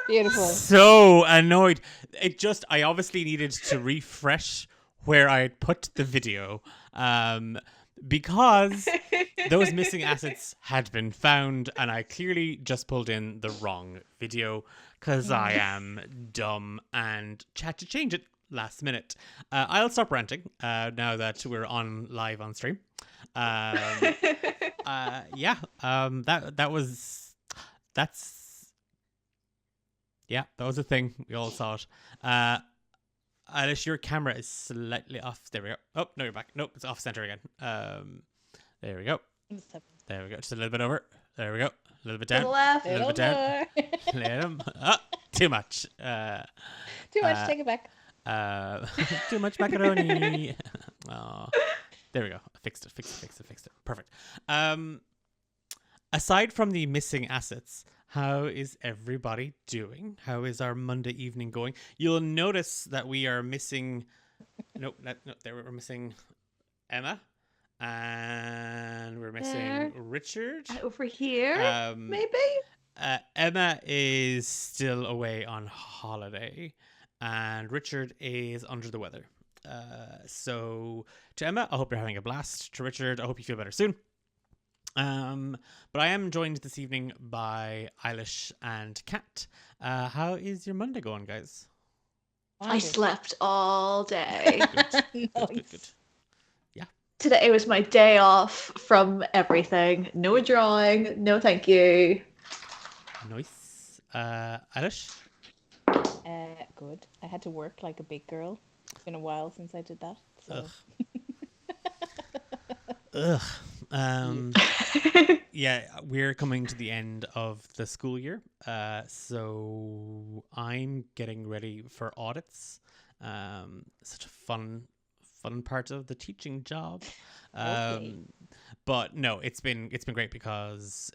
Beautiful. So annoyed. I obviously needed to refresh where I had put the video, because those missing assets had been found, and I clearly just pulled in the wrong video because I am dumb and had to change it last minute. I'll stop ranting now that we're on live on stream. Yeah. That was a thing. We all saw it. Alice, your camera is slightly off. There we go. Oh, no, you're back. Nope, it's off center again. There we go. There we go. Just a little bit over. There we go. A little bit To down. the left. A little bit down. Too much. Too much. Take it back. Too much macaroni. Oh, there we go. Fixed it. Perfect. Aside from the missing assets, how is everybody doing? How is our Monday evening going? You'll notice that we are missing. We're missing Emma, and we're missing Richard. Over here, maybe? Emma is still away on holiday, and Richard is under the weather. So to Emma, I hope you're having a blast. To Richard, I hope you feel better soon. But I am joined this evening by Eilish and Kat. How is your Monday going, guys? I slept all day. Good. Yeah. Today was my day off from everything. No drawing, no thank you. Nice. Eilish? Good. I had to work like a big girl. It's been a while since I did that. So. Ugh. Yeah, we're coming to the end of the school year, so I'm getting ready for audits. Such a fun part of the teaching job. But no, it's been great because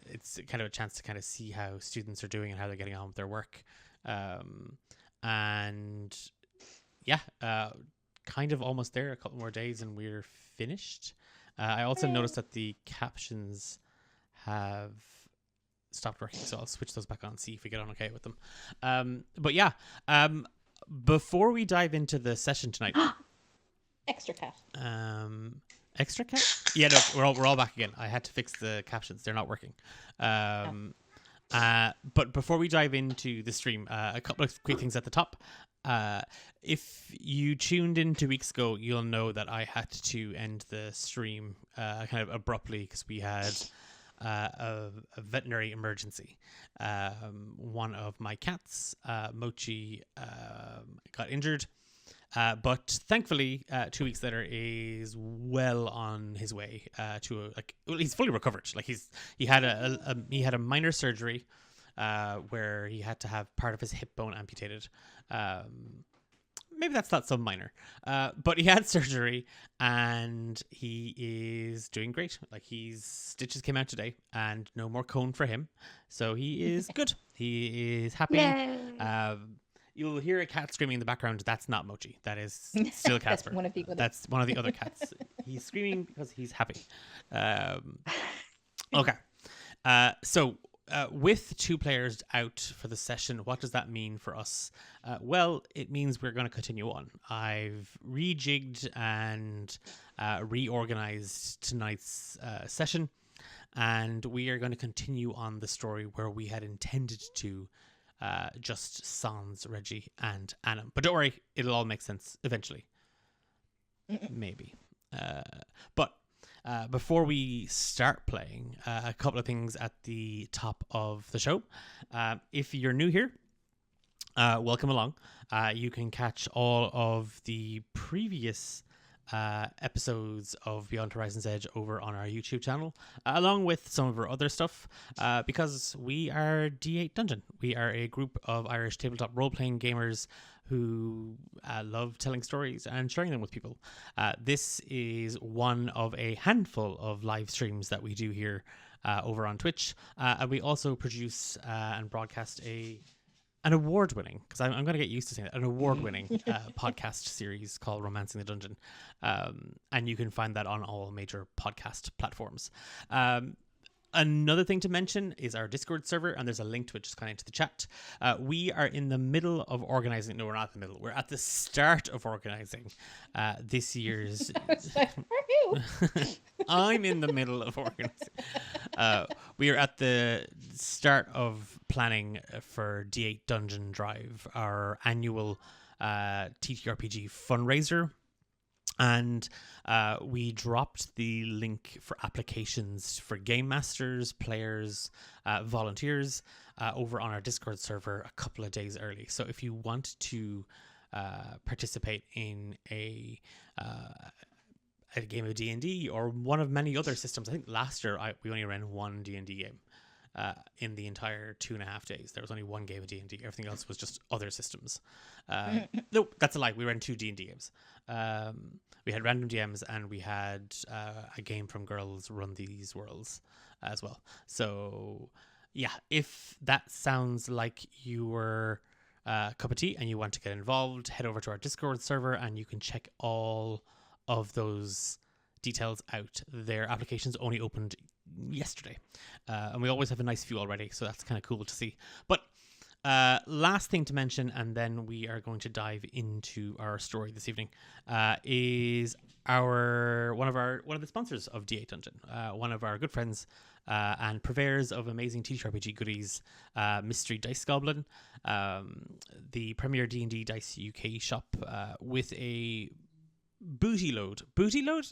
it's kind of a chance to kind of see how students are doing and how they're getting on with their work, and yeah, kind of almost there. A couple more days and we're finished. I also noticed that the captions have stopped working, so I'll switch those back on and see if we get on okay with them. But yeah, before we dive into the session tonight, Extra cat. extra cat? Yeah, no, we're all back again. I had to fix the captions; they're not working. But before we dive into the stream, a couple of quick things at the top. If you tuned in 2 weeks ago, you'll know that I had to end the stream kind of abruptly because we had a veterinary emergency. One of my cats, Mochi, got injured. But thankfully, 2 weeks later, is well on his way he's fully recovered. Like he had a minor surgery where he had to have part of his hip bone amputated. Maybe that's not so minor, but he had surgery and he is doing great. Like his stitches came out today and no more cone for him, so he is good. He is happy. You'll hear a cat screaming in the background. That's not Mochi. That is still Casper. That's one of the other cats. He's screaming because he's happy. Okay. So with 2 players out for the session, what does that mean for us? Well, it means we're going to continue on. I've rejigged and reorganized tonight's session, and we are going to continue on the story where we had intended to just Sans, Reggie, and Anna. But don't worry, it'll all make sense eventually. Maybe. But before we start playing, a couple of things at the top of the show. If you're new here, welcome along. You can catch all of the previous episodes of Beyond Horizon's Edge over on our YouTube channel, along with some of our other stuff, because we are D8 Dungeon. We are a group of Irish tabletop role-playing gamers who love telling stories and sharing them with people. This is one of a handful of live streams that we do here over on Twitch, and we also produce and broadcast an award-winning, because I'm going to get used to saying that, an award-winning podcast series called Romancing the Dungeon. And you can find that on all major podcast platforms. Another thing to mention is our Discord server, and there's a link to it just kind of into the chat. We are in the middle of organizing. No, we're not in the middle. We're at the start of organizing this year's. It's like, for who? I'm in the middle of organizing. We are at the start of planning for D8 Dungeon Drive, our annual TTRPG fundraiser. And we dropped the link for applications for game masters, players, volunteers over on our Discord server a couple of days early. So if you want to participate in a game of D&D or one of many other systems, I think last year we only ran one D&D game in the entire 2.5 days. There was only one game of D&D. Everything else was just other systems. No, that's a lie. We ran 2 D&D games. We had random DMs and we had a game from Girls Run These Worlds as well. So yeah, if that sounds like your cup of tea and you want to get involved, head over to our Discord server and you can check all of those details out. Their applications only opened yesterday, and we always have a nice few already, so that's kind of cool to see. But last thing to mention, and then we are going to dive into our story this evening, is one of the sponsors of D8 Dungeon, one of our good friends and purveyors of amazing TTRPG goodies, Mystery Dice Goblin, the premier D&D Dice UK shop, with a booty load.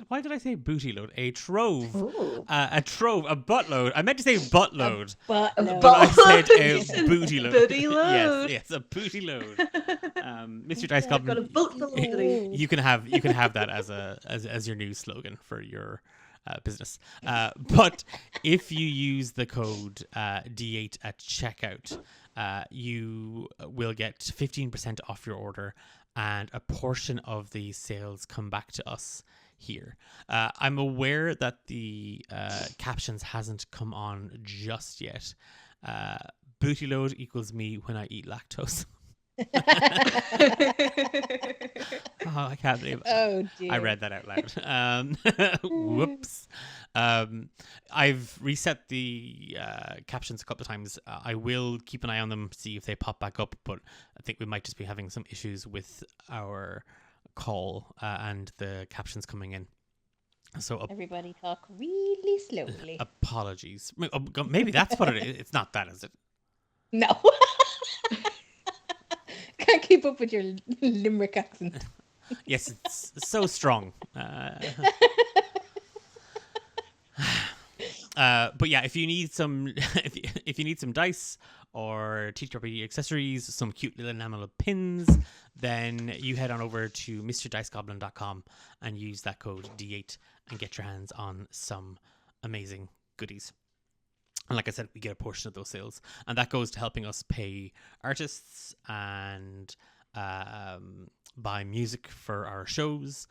Why did I say booty load? A trove. A buttload. I meant to say buttload. But I said a booty load. Booty load. Yes, a booty load. Mr. Dice Goblin. Got a boatload. You can have that as your new slogan for your business. But if you use the code D8 at checkout, you will get 15% off your order, and a portion of the sales come back to us here. I'm aware that the captions hasn't come on just yet. Booty load equals me when I eat lactose. Oh, I can't believe it. Oh dear. I read that out loud. Whoops. I've reset the captions a couple of times. I will keep an eye on them, see if they pop back up, but I think we might just be having some issues with our call and the captions coming in. So Everybody talk really slowly. apologies. Maybe that's what it is. It's not that, is it? No. Can't keep up with your Limerick accent. Yes, it's so strong. But yeah, if you need some, if you need some dice or TTRPG accessories, some cute little enamel pins, then you head on over to MrDiceGoblin.com and use that code D8 and get your hands on some amazing goodies. And like I said, we get a portion of those sales, and that goes to helping us pay artists and buy music for our shows.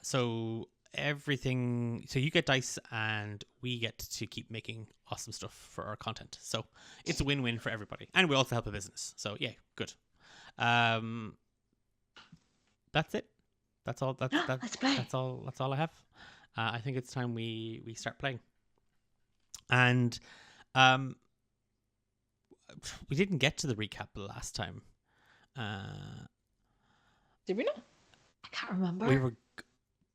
So you get dice and we get to keep making awesome stuff for our content. So it's a win-win for everybody, and we also help a business. So yeah, good. That's it. That's all. Let's play. That's all I have. I think it's time we start playing. And we didn't get to the recap last time. Did we not? I can't remember.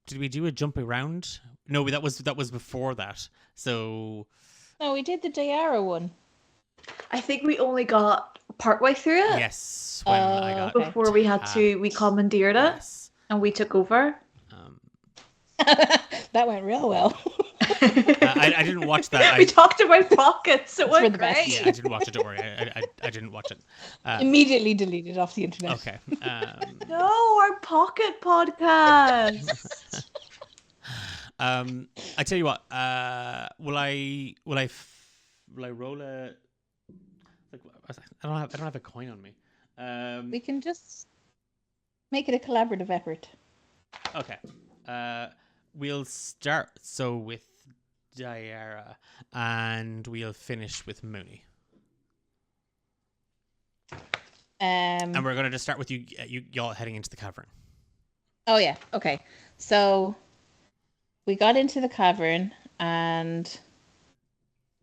Did we do a jump around? No, that was before that. So No, we did the Dayara one. I think we only got partway through it. yes, when I got Okay. Before we had we commandeered it yes. and we took over. That went real well. I didn't watch that. We talked about pockets. It for went the best. great. Yeah, I didn't watch it. Don't worry, I didn't watch it. Immediately deleted off the internet. Okay. No, our pocket podcast. I tell you what. Will I roll a? Like, I don't have a coin on me. We can just make it a collaborative effort. Okay. We'll start with Dayara, and we'll finish with Mooney. And we're gonna just start with y'all heading into the cavern. Oh yeah. Okay. So we got into the cavern, and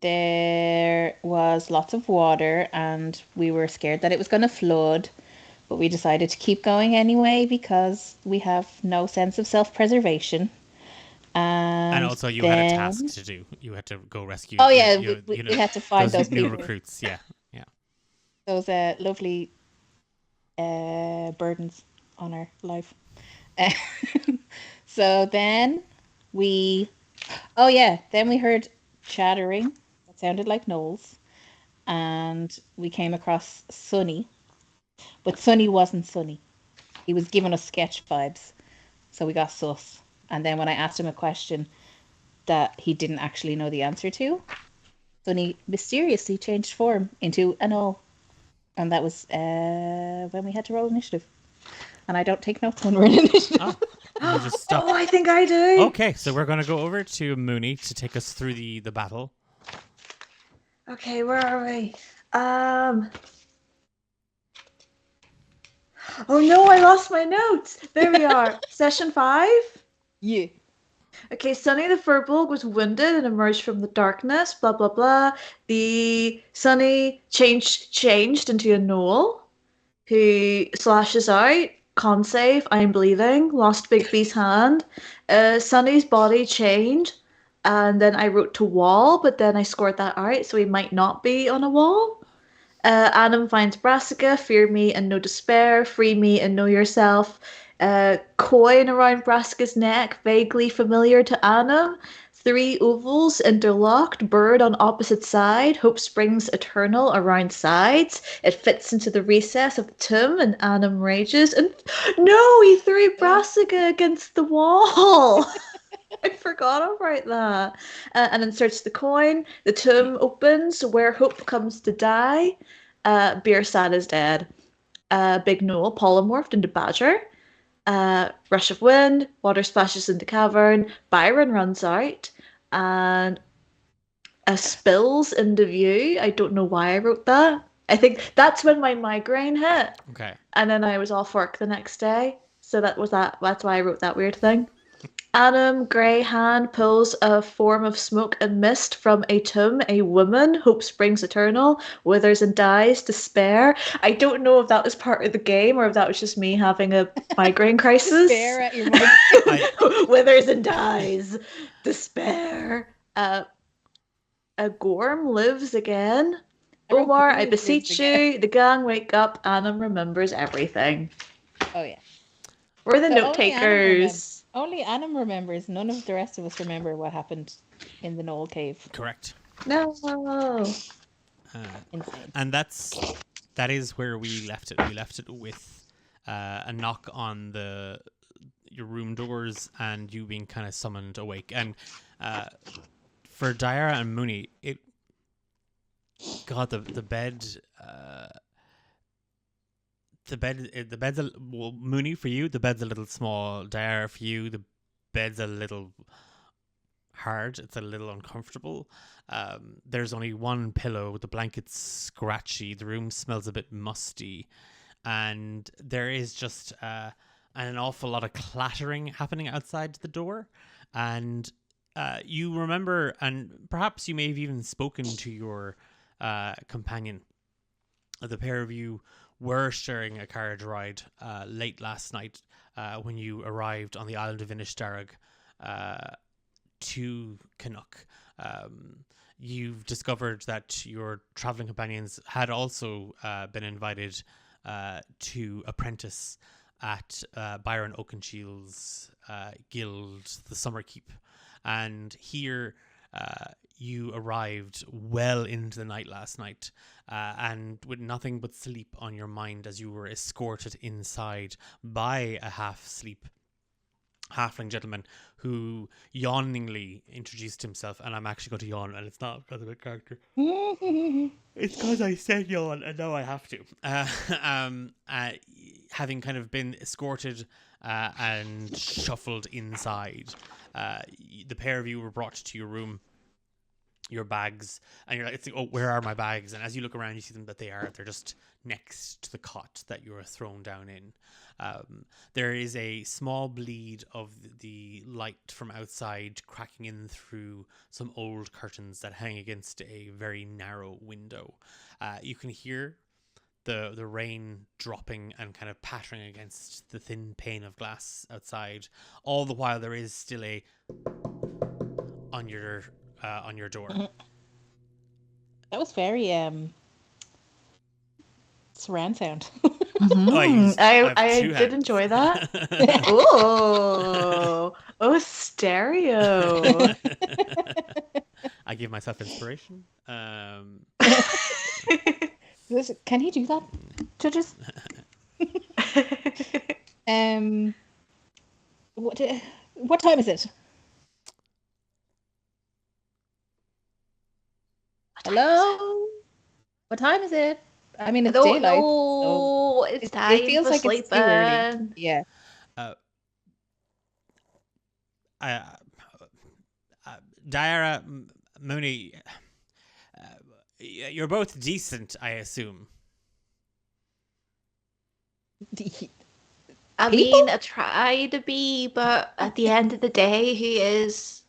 There was lots of water, and we were scared that it was going to flood, but we decided to keep going anyway because we have no sense of self-preservation. And And also, you had a task then, to do. You had to go rescue. oh You, yeah, you, you we know, had to find those those new people, recruits. Yeah, yeah. those lovely burdens on our life. So then we, oh yeah, then we heard chattering that sounded like Knowles, and we came across Sunny, but Sunny wasn't Sunny. He was giving us sketch vibes, so we got sus. And then when I asked him a question that he didn't actually know the answer to, Sunny mysteriously changed form into an owl. And that was when we had to roll initiative. And I don't take notes when we're in initiative. Oh, we'll just stop. Oh, I think I do. Okay, so we're going to go over to Mooney to take us through the battle. Okay, where are we? Oh no, I lost my notes. There we are. Session 5. Yeah. Okay, Sunny the Furbolg was wounded and emerged from the darkness. Blah blah blah. The Sunny changed into a gnoll who slashes out. Con save. I'm bleeding. Lost Bigby's hand. Sunny's body changed, and then I wrote to wall, but then I scored that out, so he might not be on a wall. Adam finds Brassica, fear me and no despair, free me and know yourself. Coin around Brassica's neck, vaguely familiar to Adam. Three ovals interlocked, bird on opposite side, hope springs eternal around sides. It fits into the recess of the tomb, and Adam rages. And no, he threw Brassica against the wall. I forgot about that. And inserts the coin. The tomb opens where hope comes to die. Biersad is dead. Big Noel polymorphed into Badger. Rush of wind. Water splashes into cavern. Byron runs out. And spills into view. I don't know why I wrote that. I think that's when my migraine hit. Okay. And then I was off work the next day. So that was that. That's why I wrote that weird thing. Adam Grey hand pulls a form of smoke and mist from a tomb. A woman, hope springs eternal, withers and dies, despair. I don't know if that was part of the game or if that was just me having a migraine crisis. Despair at your mic. Withers and dies, despair. A Gorm lives again. Omar, I beseech you. The gang wake up. Adam remembers everything. Oh yeah. We're the So note takers. Only Adam remembers. None of the rest of us remember what happened in the Knoll Cave. Correct. No. Insane. And that is where we left it. We left it with a knock on your room doors and you being kind of summoned awake. And for Diara and Mooney, the bed. The bed's Mooney for you. The bed's a little small. Diara for you. The bed's a little hard. It's a little uncomfortable. There's only one pillow. The blanket's scratchy. The room smells a bit musty, and there is just an awful lot of clattering happening outside the door. And you remember, and perhaps you may have even spoken to your companion. The pair of you were sharing a carriage ride late last night when you arrived on the island of Inishtarug to Canuck. You've discovered that your travelling companions had also been invited to apprentice at Byron Oakenshiel's guild, the Summer Keep. And here you arrived well into the night last night, and with nothing but sleep on your mind as you were escorted inside by a half-asleep halfling gentleman who yawningly introduced himself. And I'm actually going to yawn, and it's not because of a character. It's because I said yawn, and now I have to. Having kind of been escorted and shuffled inside, the pair of you were brought to your room. your bags, and you're like, it's like, oh, where are my bags? And as you look around, you see them that they're just next to the cot that you were thrown down in. There is a small bleed of the light from outside cracking in through some old curtains that hang against a very narrow window. You can hear the rain dropping and kind of pattering against the thin pane of glass outside. All the while, there is still a on your door. That was very surround sound. I did enjoy that. Oh, stereo. I give myself inspiration. Can he do that, judges? What time is it? Hello? What time is it? I mean, it's daylight. No, so it's time. It feels for like sleeping. it's too early. Yeah. Diara, Mooney, you're both decent, I assume. I mean, I try to be, but at the end of the day, he is.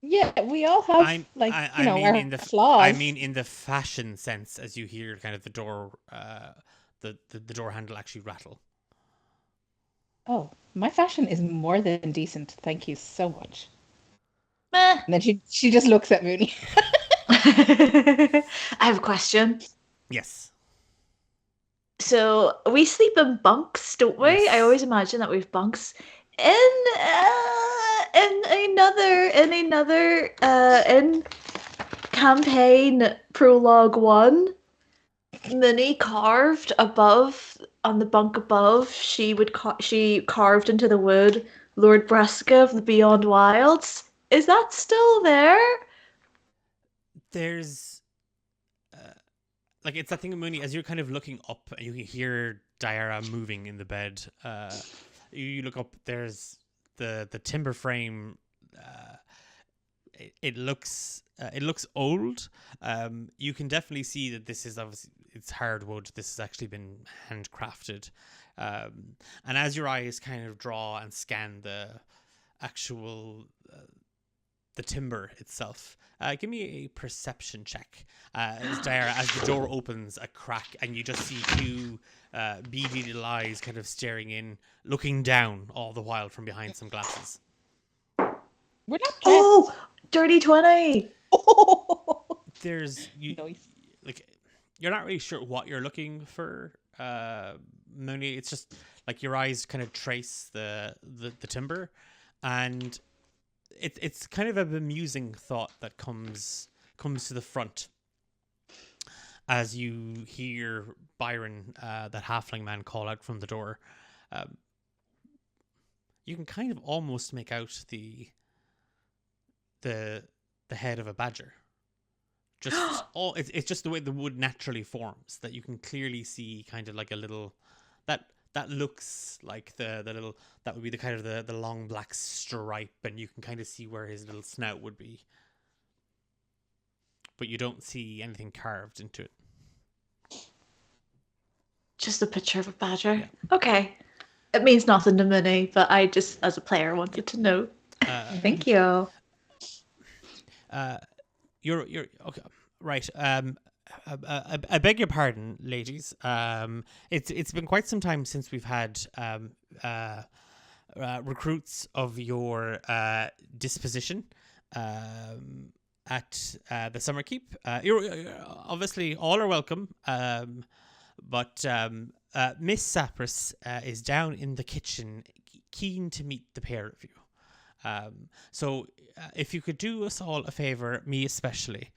Yeah, we all have our flaws. I mean, in the fashion sense, as you hear kind of the door, the door handle actually rattle. Oh, my fashion is more than decent. Thank you so much. Meh. And then she just looks at Mooney. I have a question. Yes. So we sleep in bunks, don't we? Yes. I always imagine that we've bunks in campaign prologue 1. Minnie carved above on the bunk above. She carved into the wood Lord Brassica of the Beyond Wilds. Is that still there? There's it's that thing of Mooney, as you're kind of looking up and you can hear Diara moving in the bed. You look up, there's the timber frame. It looks old. You can definitely see that this is obviously, it's hardwood. This has actually been handcrafted. And as your eyes kind of draw and scan the actual the timber itself, give me a perception check. As the door opens a crack and you just see two beady little eyes kind of staring in, looking down all the while from behind some glasses. We're not dressed. Oh, dirty 20. There's Nice. you're not really sure what you're looking for, Mooney. It's just like your eyes kind of trace the timber, and it's kind of a bemusing thought that comes to the front as you hear Byron, that halfling man, call out from the door. You can kind of almost make out the head of a badger. Just it's just the way the wood naturally forms that you can clearly see kind of like a little that looks like the little, that would be the kind of the long black stripe, and you can kind of see where his little snout would be, but you don't see anything carved into it. Just a picture of a badger. Yeah. Okay. It means nothing to Minnie, but I just, as a player, wanted to know. Thank you. You're okay, right. I beg your pardon, ladies. It's been quite some time since we've had recruits of your disposition at the Summer Keep. You're obviously all are welcome, but Miss Sapris is down in the kitchen, keen to meet the pair of you. So if you could do us all a favor, me especially,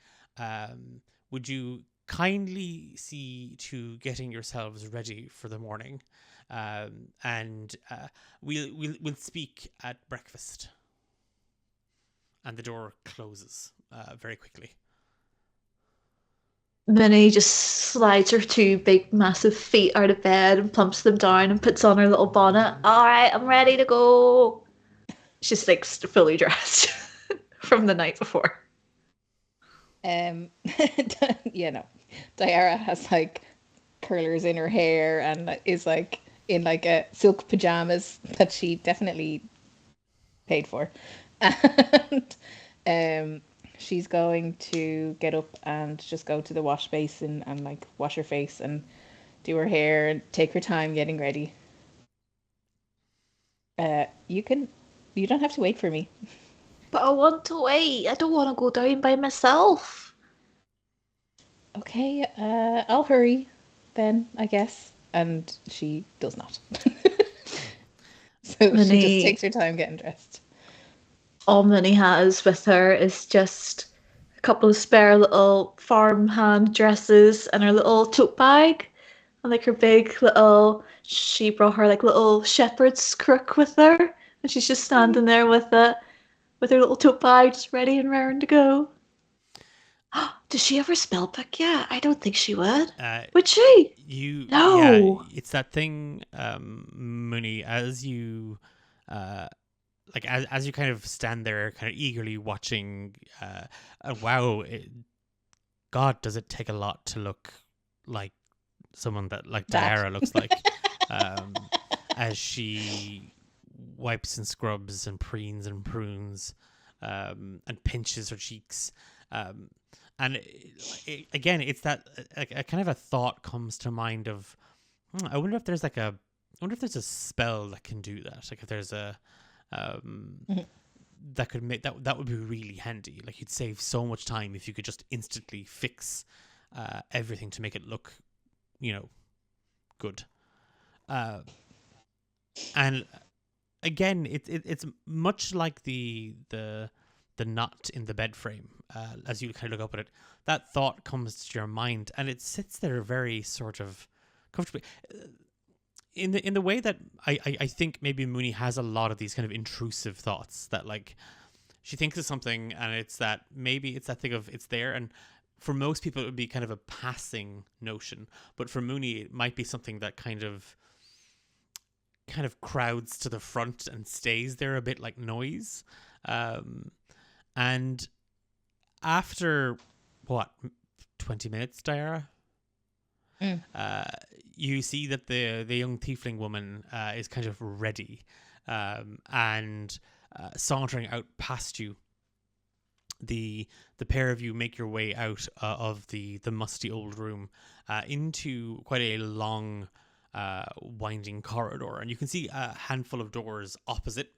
would you kindly see to getting yourselves ready for the morning, and we'll speak at breakfast. And the door closes very quickly. Minnie just slides her two big, massive feet out of bed and plumps them down and puts on her little bonnet. All right, I'm ready to go. She's like fully dressed from the night before. you know, Diara has like curlers in her hair and is like in like a silk pajamas that she definitely paid for. And she's going to get up and just go to the wash basin and like wash her face and do her hair and take her time getting ready. You can, you don't have to wait for me. But I want to wait. I don't want to go down by myself. Okay, I'll hurry then, I guess. And she does not. So she just takes her time getting dressed. All Minnie has with her is just a couple of spare little farmhand dresses and her little tote bag. And like her big little, she brought her like little shepherd's crook with her. And she's just standing there with it, with her little tote bag, just ready and raring to go. Does she ever spell book yet? I don't think she would. Would she? No. Yeah, it's that thing, Mooney, as you like as you kind of stand there kind of eagerly watching, wow, God, does it take a lot to look like someone that like Diara looks like, as she wipes and scrubs and preens and prunes, and pinches her cheeks, and again, it's that a kind of a thought comes to mind of, I wonder if there's like a, I wonder if there's a spell that can do that. Like if there's a, that could make that would be really handy. Like you'd save so much time if you could just instantly fix everything to make it look, good. And again, it's much like the knot in the bed frame. As you kind of look up at it, that thought comes to your mind, and it sits there very sort of comfortably. In the way that I think maybe Mooney has a lot of these kind of intrusive thoughts that like she thinks of something and it's that maybe it's that thing of it's there, and for most people it would be kind of a passing notion, but for Mooney it might be something that kind of crowds to the front and stays there a bit like noise. And after what, 20 minutes, Diara? You see that the young tiefling woman is kind of ready, and sauntering out past you. The pair of you make your way out of the musty old room into quite a long, winding corridor, and you can see a handful of doors opposite.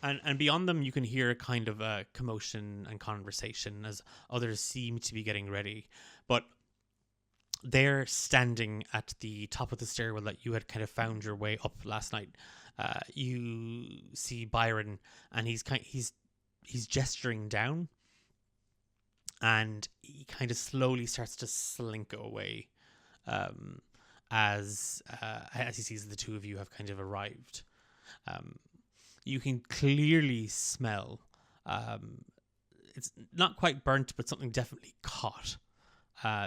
And beyond them, you can hear kind of a commotion and conversation as others seem to be getting ready. But they're standing at the top of the stairwell that you had kind of found your way up last night. You see Byron, and he's gesturing down, and he kind of slowly starts to slink away, as he sees the two of you have kind of arrived. You can clearly smell, it's not quite burnt, but something definitely caught.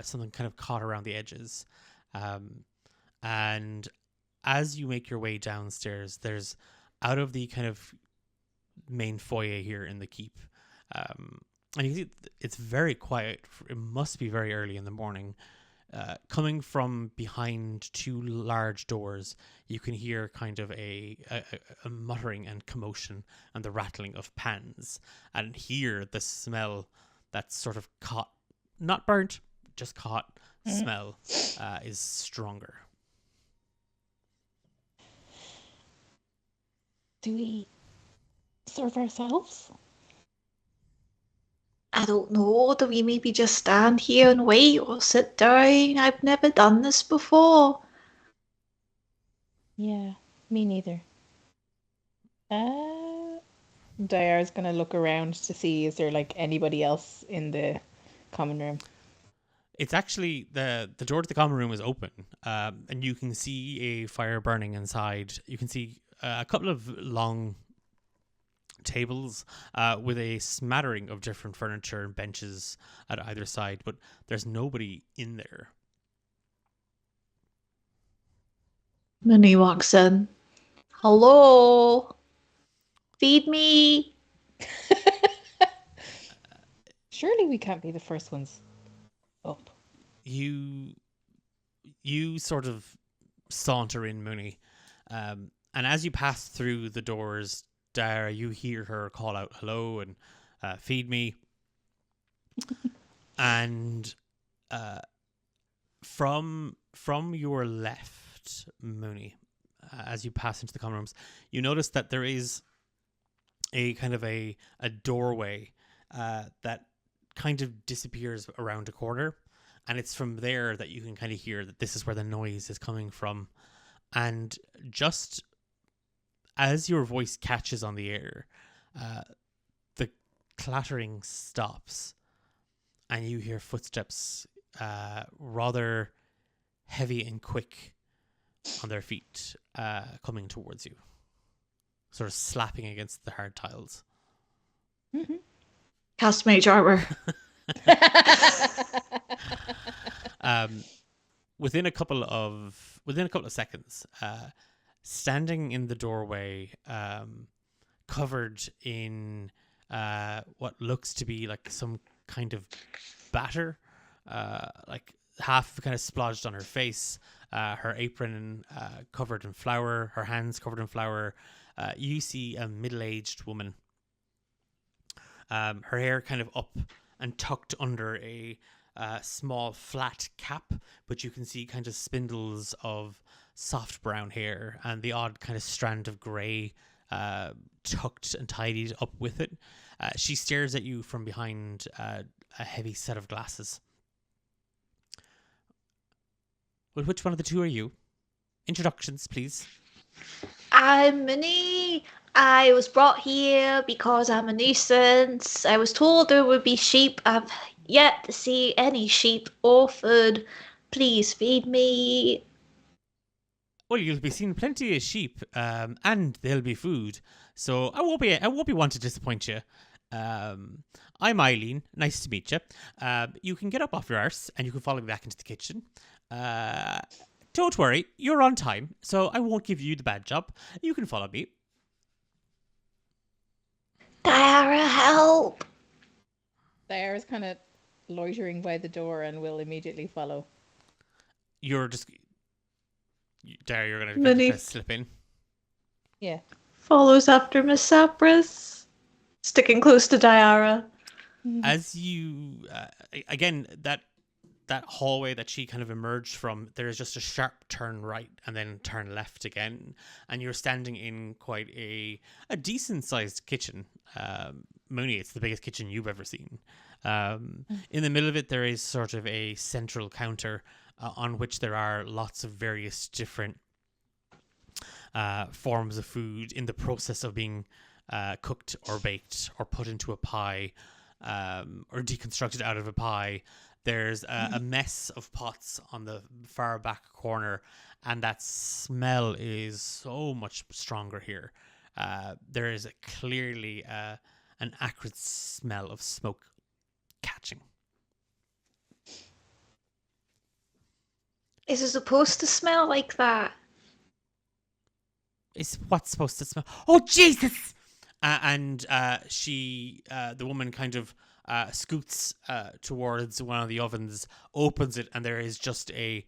Something kind of caught around the edges. And as you make your way downstairs, there's out of the kind of main foyer here in the keep. And you can see it's very quiet. It must be very early in the morning. Coming from behind two large doors, you can hear kind of a muttering and commotion and the rattling of pans, and hear the smell that's sort of caught, not burnt, just caught smell is stronger. Do we serve ourselves? I don't know. Do we maybe just stand here and wait or sit down? I've never done this before. Yeah, me neither. Diara's gonna look around to see is there like anybody else in the common room. It's actually the door to the common room is open, and you can see a fire burning inside. You can see a couple of long tables with a smattering of different furniture and benches at either side, but there's nobody in there. Minnie walks in. Hello? Feed me. Surely we can't be the first ones up. You sort of saunter in, Mooney, and as you pass through the doors, Dara, you hear her call out hello and feed me, and from your left, Mooney, as you pass into the common rooms, you notice that there is a kind of a doorway that kind of disappears around a corner, and it's from there that you can kind of hear that this is where the noise is coming from. And just as your voice catches on the air, the clattering stops, and you hear footsteps, rather heavy and quick, on their feet, coming towards you, sort of slapping against the hard tiles. Mm-hmm. Cast mage armor. Within a couple of seconds, standing in the doorway, covered in what looks to be like some kind of batter, like half kind of splodged on her face, her apron covered in flour, her hands covered in flour. You see a middle-aged woman. Her hair kind of up and tucked under a small flat cap, but you can see kind of spindles of soft brown hair and the odd kind of strand of grey tucked and tidied up with it. She stares at you from behind a heavy set of glasses. Well, which one of the two are you? Introductions, please. I'm Minnie. I was brought here because I'm a nuisance. I was told there would be sheep. I've yet to see any sheep or food. Please feed me. Well, you'll be seeing plenty of sheep, and there'll be food. So I won't be one to disappoint you. I'm Eileen. Nice to meet you. You can get up off your arse and you can follow me back into the kitchen. Don't worry, you're on time, so I won't give you the bad job. You can follow me. Dara, help! Dara's kind of loitering by the door and will immediately follow. You're gonna Minnie slip in. Yeah. follows after Miss Sapras, sticking close to Diara. As you again, that hallway that she kind of emerged from, there is just a sharp turn right and then turn left again, and you're standing in quite a decent sized kitchen. Mooney, it's the biggest kitchen you've ever seen. In the middle of it, there is sort of a central counter on which there are lots of various different forms of food in the process of being cooked or baked or put into a pie, or deconstructed out of a pie. There's a mess of pots on the far back corner, and that smell is so much stronger here. There is clearly an acrid smell of smoke catching. Is it supposed to smell like that? Is what's supposed to smell? Oh, Jesus! And the woman kind of scoots towards one of the ovens, opens it, and there is just a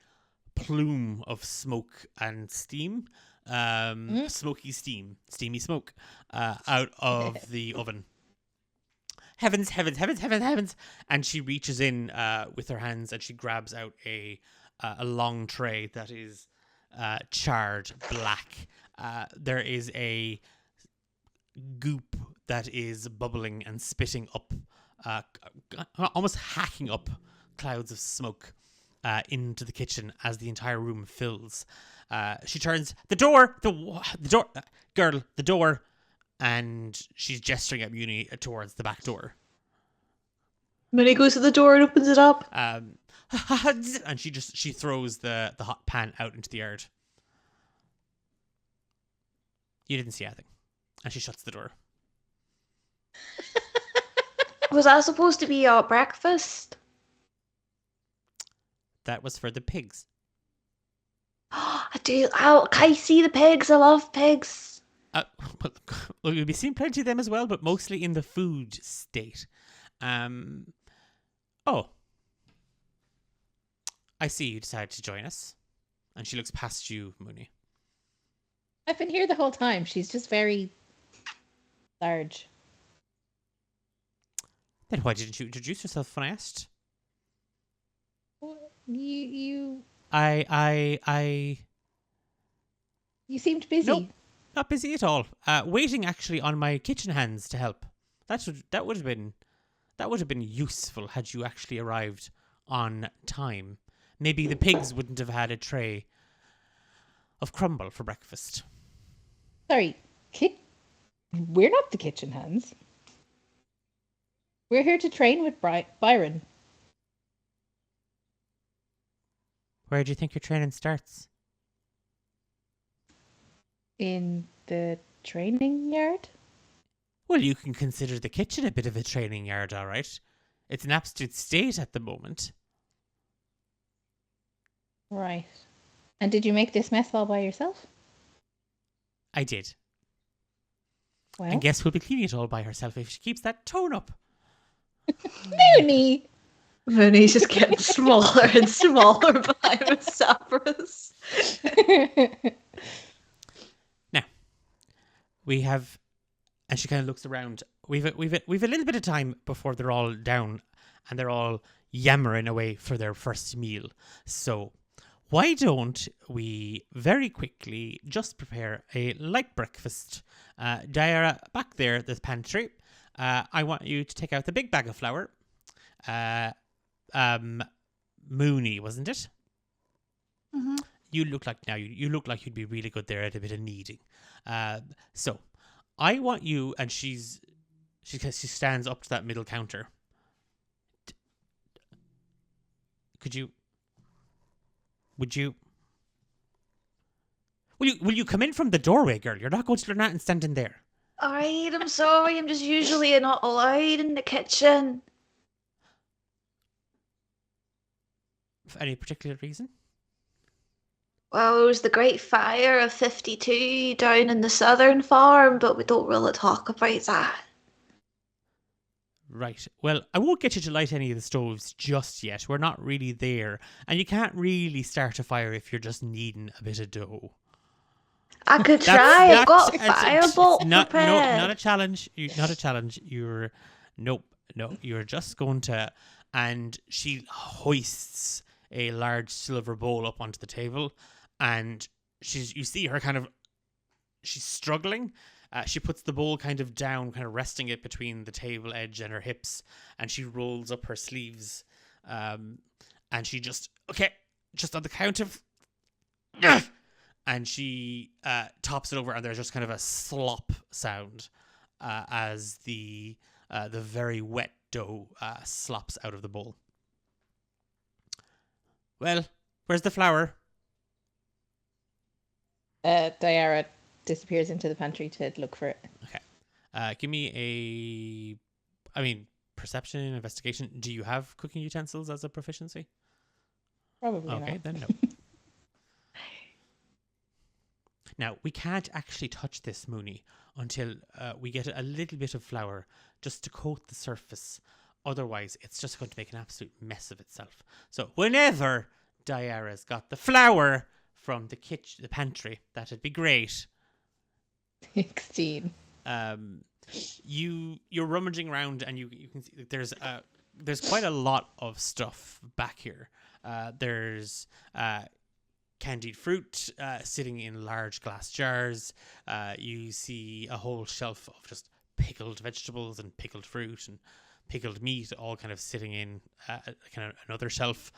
plume of smoke and steam. Smoky steam, steamy smoke out of the oven. Heavens, heavens, heavens, heavens, heavens. And she reaches in with her hands and she grabs out a long tray that is charred black. There is a goop that is bubbling and spitting up, almost hacking up clouds of smoke into the kitchen as the entire room fills. She turns, the door, girl, the door, and she's gesturing at Muni towards the back door. Minnie goes to the door and opens it up. And she throws the hot pan out into the yard. You didn't see anything. And she shuts the door. Was that supposed to be our breakfast? That was for the pigs. I do. Can I see the pigs? I love pigs. Well, you'll be seeing plenty of them as well, but mostly in the food state. Oh, I see you decided to join us. And she looks past you, Mooney. I've been here the whole time. She's just very large. Then why didn't you introduce yourself when I asked? You I you seemed busy. Nope. Not busy at all. Waiting actually on my kitchen hands to help. That would have been useful had you actually arrived on time. Maybe the pigs wouldn't have had a tray of crumble for breakfast. Sorry, we're not the kitchen hands. We're here to train with Byron. Where do you think your training starts? In the training yard? Well, you can consider the kitchen a bit of a training yard, all right. It's an absolute state at the moment. Right. And did you make this mess all by yourself? I did. Well, And guess who'll be cleaning it all by herself if she keeps that tone up? Mooney! Mooney's just getting smaller and smaller behind with Sapphires. Now, we have, and she kind of looks around. We've a little bit of time before they're all down and they're all yammering away for their first meal. So, why don't we very quickly just prepare a light breakfast? Diara, back there, the pantry. I want you to take out the big bag of flour. Mooney, wasn't it? Mm-hmm. You look like you look like you'd be really good there at a bit of kneading. So I want you, and she stands up to that middle counter. Would you will you come in from the doorway, girl? You're not going to learn that and standing there. Alright, I'm sorry, I'm just usually not allowed in the kitchen. For any particular reason? Well, it was the Great Fire of 52 down in the southern farm, but we don't really talk about that. Right. Well, I won't get you to light any of the stoves just yet. We're not really there. And you can't really start a fire if you're just kneading a bit of dough. I could try, I've got a firebolt prepared. No, not a challenge. Not a challenge. Nope. No, you're just going to... And she hoists a large silver bowl up onto the table. And you see her kind of... She's struggling. She puts the bowl kind of down, kind of resting it between the table edge and her hips, and she rolls up her sleeves, and she just on the count of, and she tops it over, and there's just kind of a slop sound as the very wet dough slops out of the bowl. Well, where's the flour? Diara disappears into the pantry to look for it. Okay. Give me perception, investigation. Do you have cooking utensils as a proficiency? Probably Okay, not. then no. Now, we can't actually touch this, Mooney, until we get a little bit of flour just to coat the surface. Otherwise, it's just going to make an absolute mess of itself. So whenever Diara's got the flour from the kitchen, the pantry, that'd be great. 16. You're rummaging around and you can see there's quite a lot of stuff back here. There's candied fruit sitting in large glass jars. You see a whole shelf of just pickled vegetables and pickled fruit and pickled meat, all kind of sitting in kind of another shelf.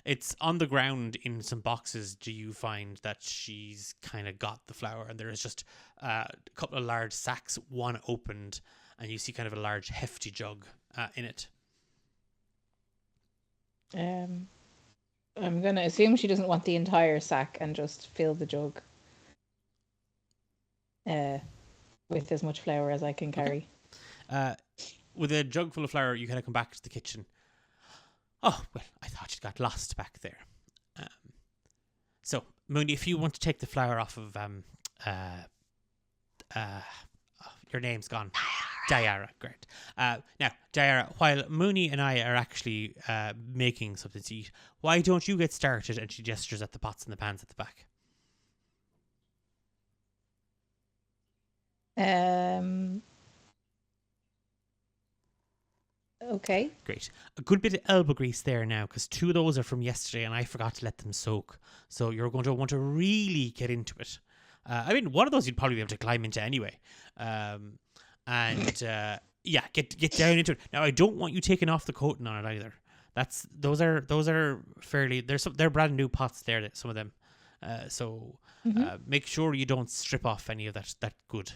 It's on the ground in some boxes. Do you find that she's kind of got the flour, and there is just a couple of large sacks, one opened, and you see kind of a large hefty jug in it. I'm going to assume she doesn't want the entire sack and just fill the jug with as much flour as I can carry. With a jug full of flour, you kind of come back to the kitchen. Oh, well, I thought you'd got lost back there. So, Mooney, if you want to take the flour off of... your name's gone. Diarra, great. Now, Diarra, while Mooney and I are actually making something to eat, why don't you get started? And she gestures at the pots and the pans at the back. Okay. Great. A good bit of elbow grease there now, because 2 of those are from yesterday and I forgot to let them soak. So you're going to want to really get into it. I mean, one of those you'd probably be able to climb into anyway. Yeah, get down into it. Now, I don't want you taking off the coating on it either. Those are fairly, they're brand new pots there, some of them. So make sure you don't strip off any of that good.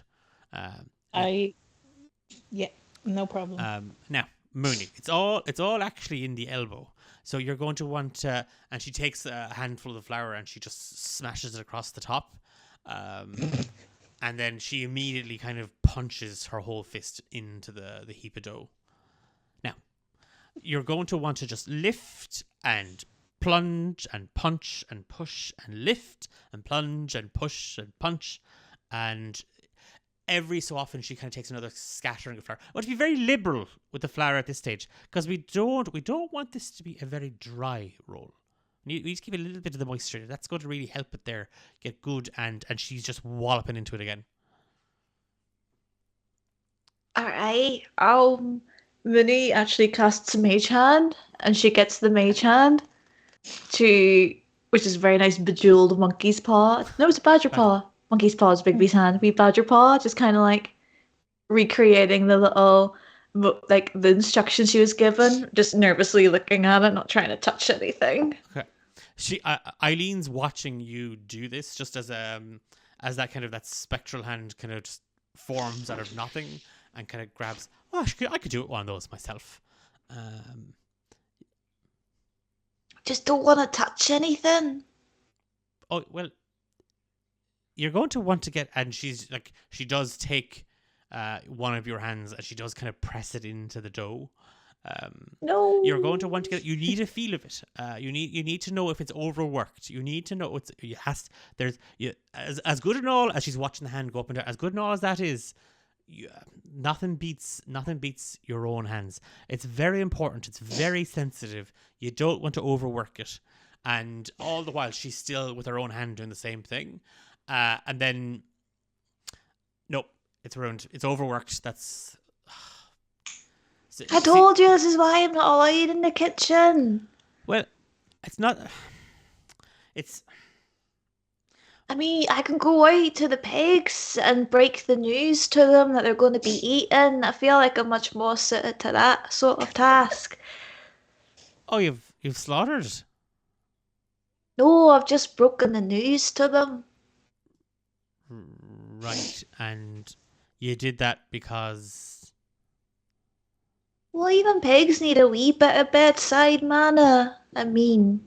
Yeah, no problem. Now, Mooney, it's all actually in the elbow. So you're going to want to, and she takes a handful of the flour and she just smashes it across the top. And then she immediately kind of punches her whole fist into the heap of dough. Now, you're going to want to just lift and plunge and punch and push and lift and plunge and push and punch. And every so often she kind of takes another scattering of flour. I want to be very liberal with the flour at this stage, because we don't want this to be a very dry roll. We need to keep a little bit of the moisture. That's going to really help it there get good, and she's just walloping into it again. Alright. Mooney actually casts a mage hand, and she gets the mage hand which is a very nice bejeweled monkey's paw. No, it's a badger paw. Monkey's paw is Bigby's hand. We badger paw, just kind of like recreating the little, like the instructions she was given, just nervously looking at it, not trying to touch anything. Okay. Eileen's watching you do this, just as that kind of that spectral hand kind of just forms out of nothing and kind of grabs. Oh, I could do it one of those myself. Just don't want to touch anything. Oh well, you're going to want to get, and she's like, she does take one of your hands and she does kind of press it into the dough. No. You're going to want to get. You need a feel of it. You need to know if it's overworked. You need to know as good and all as she's watching the hand go up and down. As good and all as that is, nothing beats your own hands. It's very important. It's very sensitive. You don't want to overwork it. And all the while she's still with her own hand doing the same thing. And then, nope, it's ruined. It's overworked. That's. I told you this is why I'm not allowed in the kitchen. Well, it's not. It's. I mean, I can go out to the pigs and break the news to them that they're going to be eaten. I feel like I'm much more suited to that sort of task. Oh, you've slaughtered? No, I've just broken the news to them. Right, and you did that because. Well, even pigs need a wee bit of bedside manner. I mean,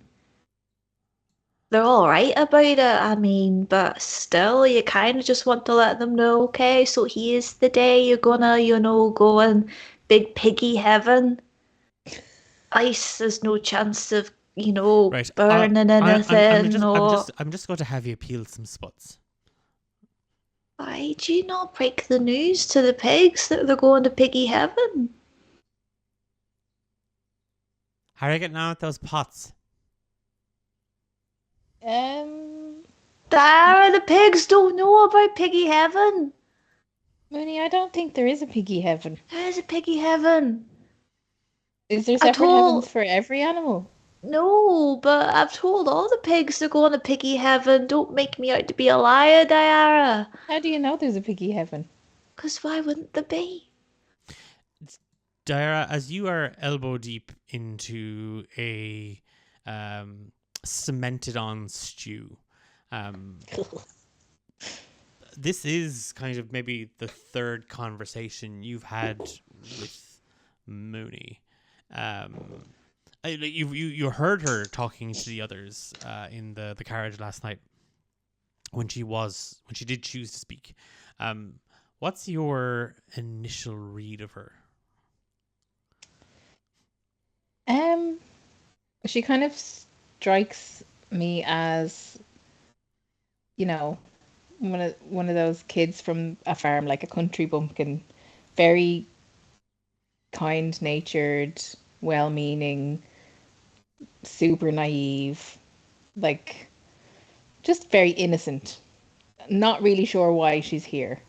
they're alright about it, I mean, but still, you kind of just want to let them know, okay, so here's the day you're gonna, go in big piggy heaven. Ice, there's no chance of, right. burning anything. I'm just going to have you peel some spots. Why do you not break the news to the pigs that they're going to piggy heaven? How are you getting on with those pots? The pigs don't know about piggy heaven. Mooney, I don't think there is a piggy heaven. There is a piggy heaven. Is there separate heavens for every animal? No, but I've told all the pigs they're going to piggy heaven. Don't make me out to be a liar, Diarra. How do you know there's a piggy heaven? Because why wouldn't there be? Diarra, as you are elbow deep into a cemented on stew, this is kind of maybe the third conversation you've had with Mooney. You heard her talking to the others in the carriage last night when she did choose to speak. What's your initial read of her? She kind of strikes me as, one of those kids from a farm, like a country bumpkin, very kind-natured, well-meaning, super naive, like just very innocent. Not really sure why she's here.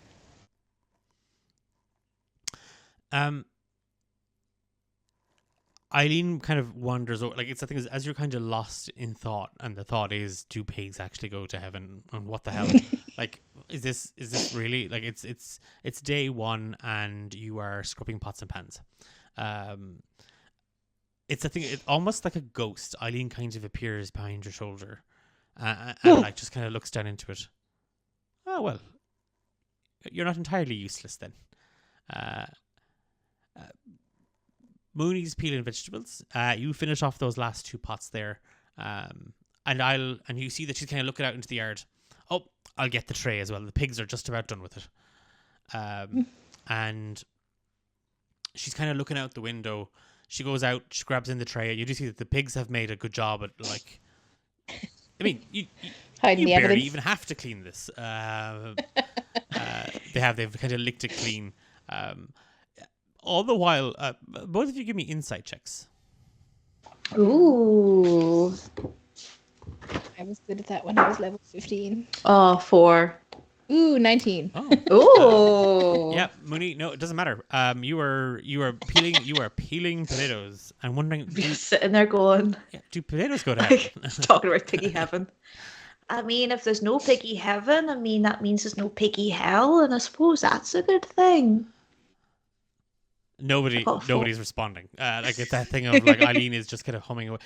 Eileen kind of wonders, like, it's the thing is, as you're kind of lost in thought, and the thought is, do pigs actually go to heaven? And what the hell? Like, is this really, like, it's day one, and you are scrubbing pots and pans. It's a thing. It's almost like a ghost. Eileen kind of appears behind your shoulder, and like just kind of looks down into it. Oh well, you're not entirely useless then. Mooney's peeling vegetables. You finish off those last two pots there, and you see that she's kind of looking out into the yard. Oh, I'll get the tray as well. The pigs are just about done with it. And she's kind of looking out the window. She goes out, she grabs in the tray. You do see that the pigs have made a good job at, like, I mean, you Hiding the barely evidence. even have to clean this. They've kind of licked it clean. All the while, both of you give me insight checks. Ooh. I was good at that when I was level 15. Oh, 4. Ooh, 19. Ooh. Yeah, Mooney. No, it doesn't matter. You are peeling potatoes. I'm wondering, Just sitting there going, do potatoes go to heaven? talking about piggy heaven. I mean, if there's no piggy heaven, I mean, that means there's no piggy hell, and I suppose that's a good thing. Nobody's responding. Like, it's that thing of, like, Eileen is just kind of humming away.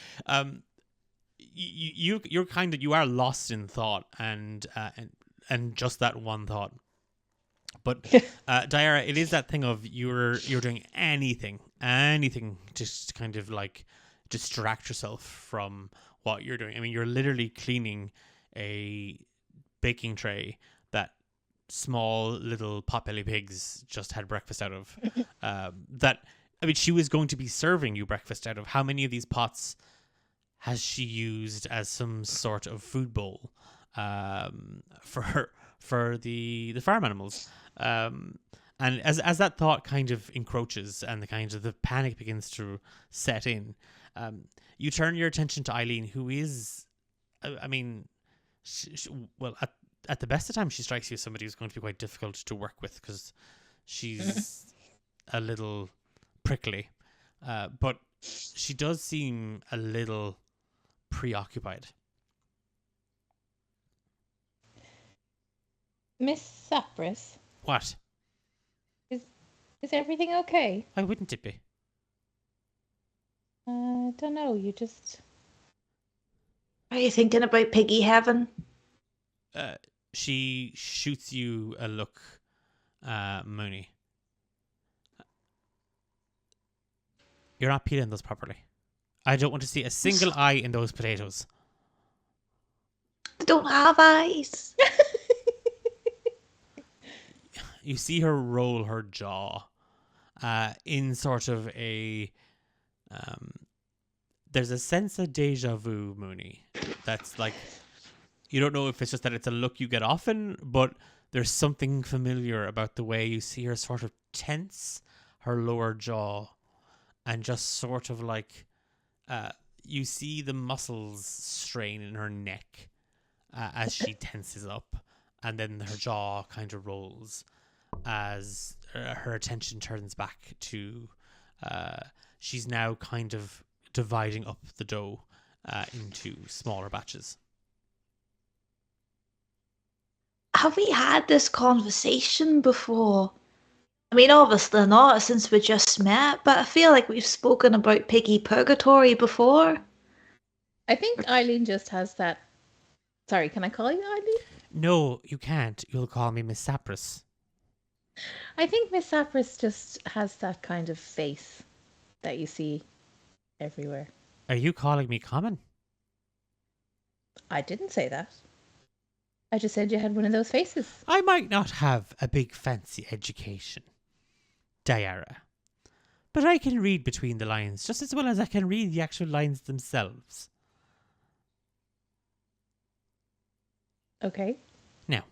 You are lost in thought, and just that one thought. But Diara, it is that thing of you're doing anything just to kind of, like, distract yourself from what you're doing. I mean, you're literally cleaning a baking tray that small little potbelly pigs just had breakfast out of. She was going to be serving you breakfast out of. How many of these pots has she used as some sort of food bowl for the farm animals? And as that thought kind of encroaches and the panic begins to set in, you turn your attention to Eileen, who is, I mean, at the best of times, she strikes you as somebody who's going to be quite difficult to work with because she's a little prickly, but she does seem a little preoccupied. Miss Sapris, What? is everything okay? Why wouldn't it be? I don't know. You just. Are you thinking about piggy heaven? She shoots you a look, Mooney. You're not peeling those properly. I don't want to see a single eye in those potatoes. They don't have eyes. You see her roll her jaw in sort of a... there's a sense of deja vu, Mooney. That's like... You don't know if it's just that it's a look you get often, but there's something familiar about the way you see her sort of tense her lower jaw and just sort of like... you see the muscles strain in her neck as she tenses up, and then her jaw kind of rolls as her attention turns back to she's now kind of dividing up the dough into smaller batches. Have we had this conversation before? I mean, obviously not since we just met, but I feel like we've spoken about piggy purgatory before. I think Eileen just has that. Sorry, can I call you Eileen? No, you can't. You'll call me Miss Sapris. I think Miss Sapris just has that kind of face that you see everywhere. Are you calling me common? I didn't say that. I just said you had one of those faces. I might not have a big fancy education, Diara, but I can read between the lines just as well as I can read the actual lines themselves. Okay. Now,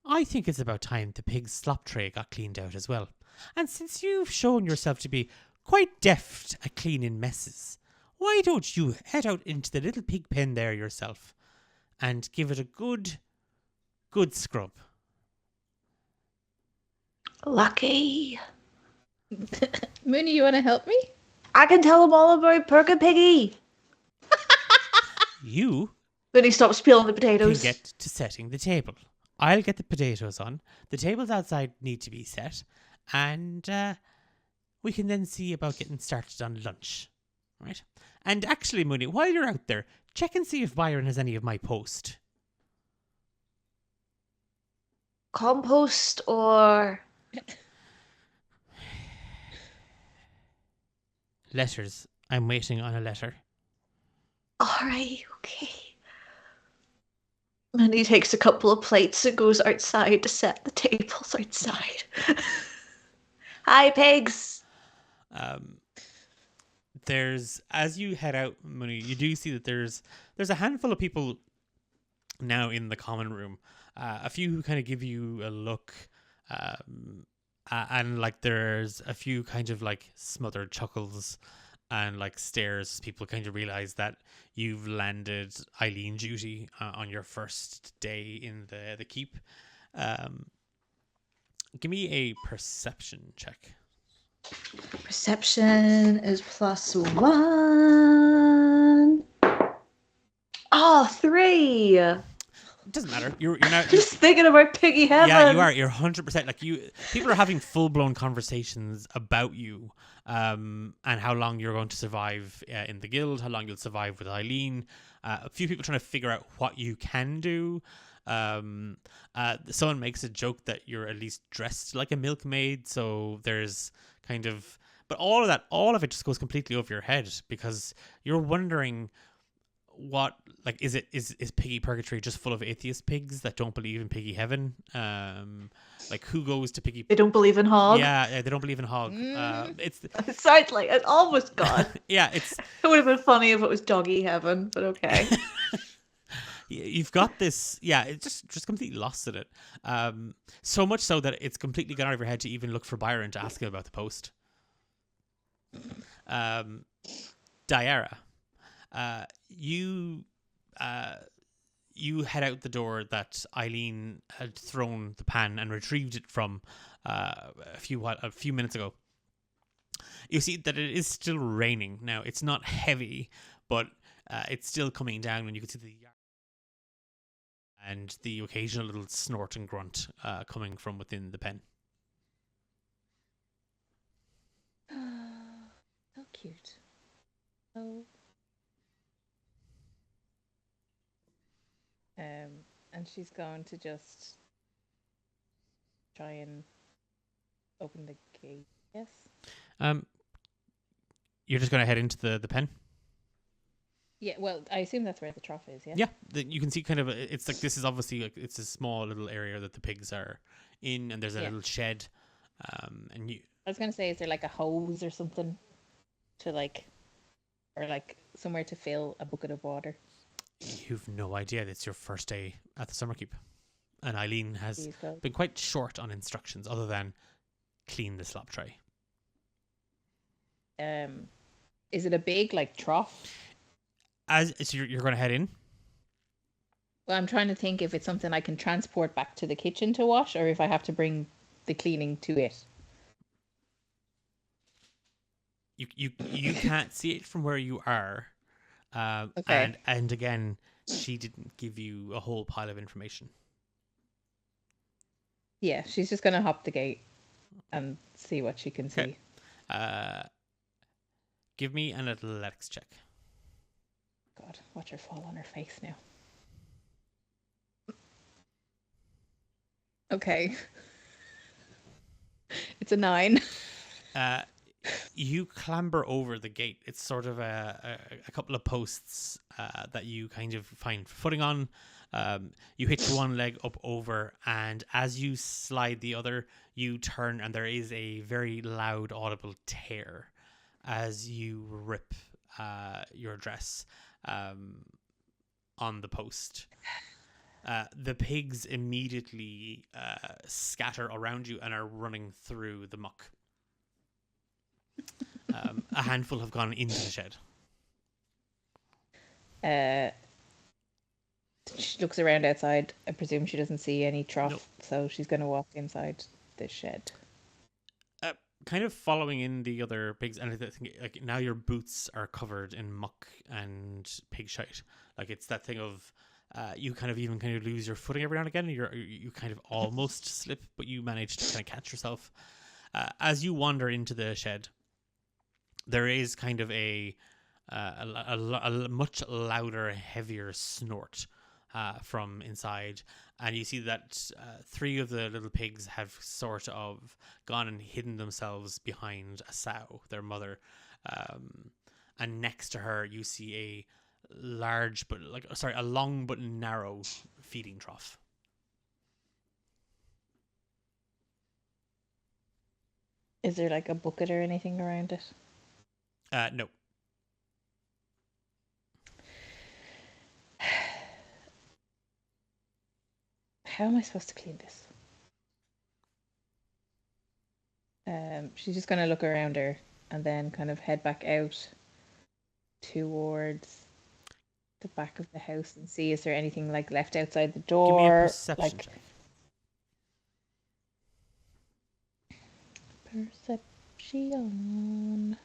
I think it's about time the pig's slop tray got cleaned out as well. And since you've shown yourself to be quite deft at cleaning messes, why don't you head out into the little pig pen there yourself and give it a good scrub? Lucky. Mooney, you want to help me? I can tell them all about Perky Piggy. You Then he stops peeling the can potatoes. get to setting the table. I'll get the potatoes on. The tables outside need to be set. And we can then see about getting started on lunch. Right? And actually, Mooney, while you're out there, check and see if Byron has any of my post. Compost or... Letters. I'm waiting on a letter. Alright, okay. And he takes a couple of plates and goes outside to set the tables outside. Hi, pigs! There's, as you head out, Mooney, you do see that there's a handful of people now in the common room. A few who kind of give you a look, and like there's a few kind of like smothered chuckles and like stares. People kind of realize that you've landed Eileen duty on your first day in the keep. Give me a perception check. Perception is +1. Oh, 3! It doesn't matter. You're now. Just thinking about Piggy Heaven. Yeah, you are. You're 100%. Like people are having full blown conversations about you, and how long you're going to survive in the guild, how long you'll survive with Eileen. A few people trying to figure out what you can do. Someone makes a joke that you're at least dressed like a milkmaid, so there's kind of. But all of it just goes completely over your head because you're wondering. What like is Piggy Purgatory just full of atheist pigs that don't believe in Piggy Heaven? Like who goes to Piggy? They don't believe in hog. Yeah, they don't believe in hog. It's It sounds like it almost got. yeah, it's It would have been funny if it was Doggy Heaven, but okay. you've got this. Yeah, it's just completely lost in it. So much so that it's completely gone out of your head to even look for Byron to ask him about the post. Diara. You head out the door that Eileen had thrown the pan and retrieved it from a few minutes ago. You see that it is still raining now. It's not heavy, but it's still coming down, and you can see the yard and the occasional little snort and grunt coming from within the pen. So cute. Oh. And she's going to just try and open the gate. Yes. You're just going to head into the pen? Yeah. Well, I assume that's where the trough is. Yeah. Yeah. You can see kind of it's like this is obviously like it's a small little area that the pigs are in, and there's a little shed. And you. I was going to say, is there like a hose or something to like, or like somewhere to fill a bucket of water? You've no idea. It's your first day at the summer keep, and Eileen has been quite short on instructions other than clean the slop tray. Is it a big like trough? So you're going to head in? Well, I'm trying to think if it's something I can transport back to the kitchen to wash, or if I have to bring the cleaning to it. You can't see it from where you are. Okay. And again, she didn't give you a whole pile of information. Yeah, she's just gonna hop the gate and see what she can see. Give me an athletics check. God, watch her fall on her face now. Okay. It's a 9. You clamber over the gate. It's sort of a couple of posts that you kind of find footing on. You hitch one leg up over, and as you slide the other, you turn, and there is a very loud, audible tear as you rip your dress on the post. The pigs immediately scatter around you and are running through the muck. A handful have gone into the shed. She looks around outside. I presume she doesn't see any trough, Nope. so she's going to walk inside the shed. Kind of following in the other pigs, and I think like now your boots are covered in muck and pig shite. Like it's that thing of you kind of lose your footing every now and again. And you kind of almost slip, but you manage to kind of catch yourself. As you wander into the shed, there is kind of a much louder, heavier snort from inside, and you see that 3 of the little pigs have sort of gone and hidden themselves behind a sow, their mother, and next to her you see a long but narrow feeding trough. Is there like a bucket or anything around it? No. How am I supposed to clean this? She's just going to look around her and then kind of head back out towards the back of the house and see is there anything like left outside the door. Give me a perception check. Perception.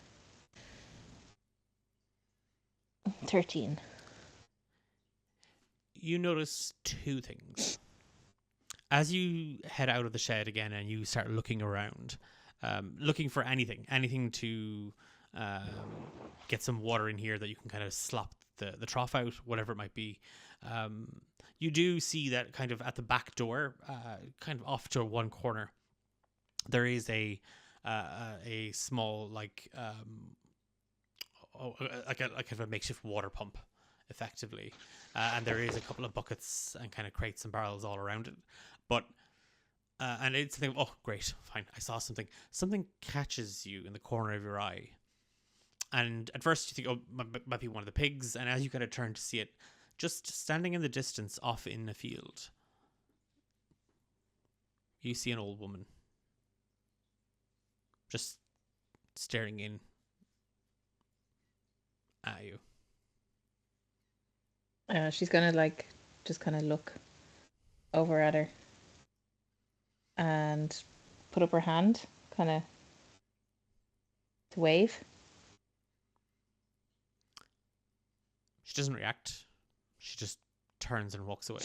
13. You notice 2 things. As you head out of the shed again and you start looking around, looking for anything to get some water in here that you can kind of slop the trough out, whatever it might be. You do see that kind of at the back door, kind of off to one corner, there is a small like a makeshift water pump, effectively, and there is a couple of buckets and kind of crates and barrels all around it. But and it's the thing. Oh, great, fine. I saw something. Something catches you in the corner of your eye, and at first you think, oh, might be one of the pigs. And as you kind of turn to see it, just standing in the distance, off in the field, you see an old woman just staring in at you. She's gonna like just kind of look over at her and put up her hand, kind of to wave. She doesn't react. She just turns and walks away.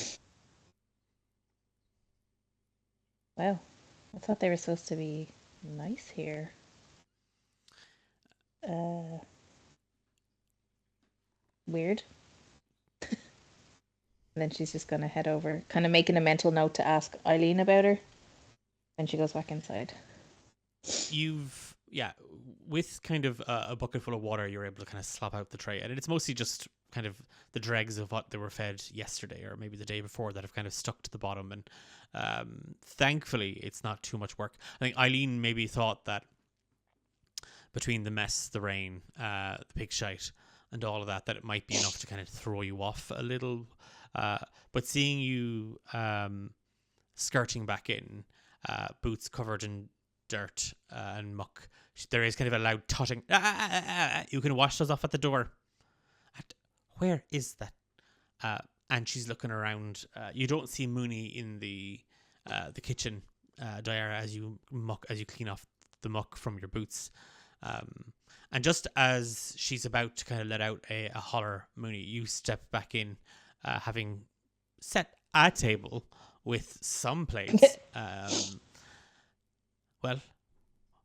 Wow, I thought they were supposed to be nice here. Weird. And then she's just gonna head over, kind of making a mental note to ask Eileen about her. And she goes back inside. With kind of a bucket full of water, you're able to kind of slop out the tray, and it's mostly just kind of the dregs of what they were fed yesterday or maybe the day before that have kind of stuck to the bottom. And thankfully, it's not too much work. I think Eileen maybe thought that between the mess, the rain, the pig shite, and all of that it might be enough to kind of throw you off a little. But seeing you skirting back in, boots covered in dirt and muck, there is kind of a loud tutting. You can wash those off at the door. Where is that? And she's looking around. You don't see Mooney in the kitchen, Diara, as you clean off the muck from your boots. And just as she's about to kind of let out a holler, Mooney, you step back in, having set a table with some plates. Well,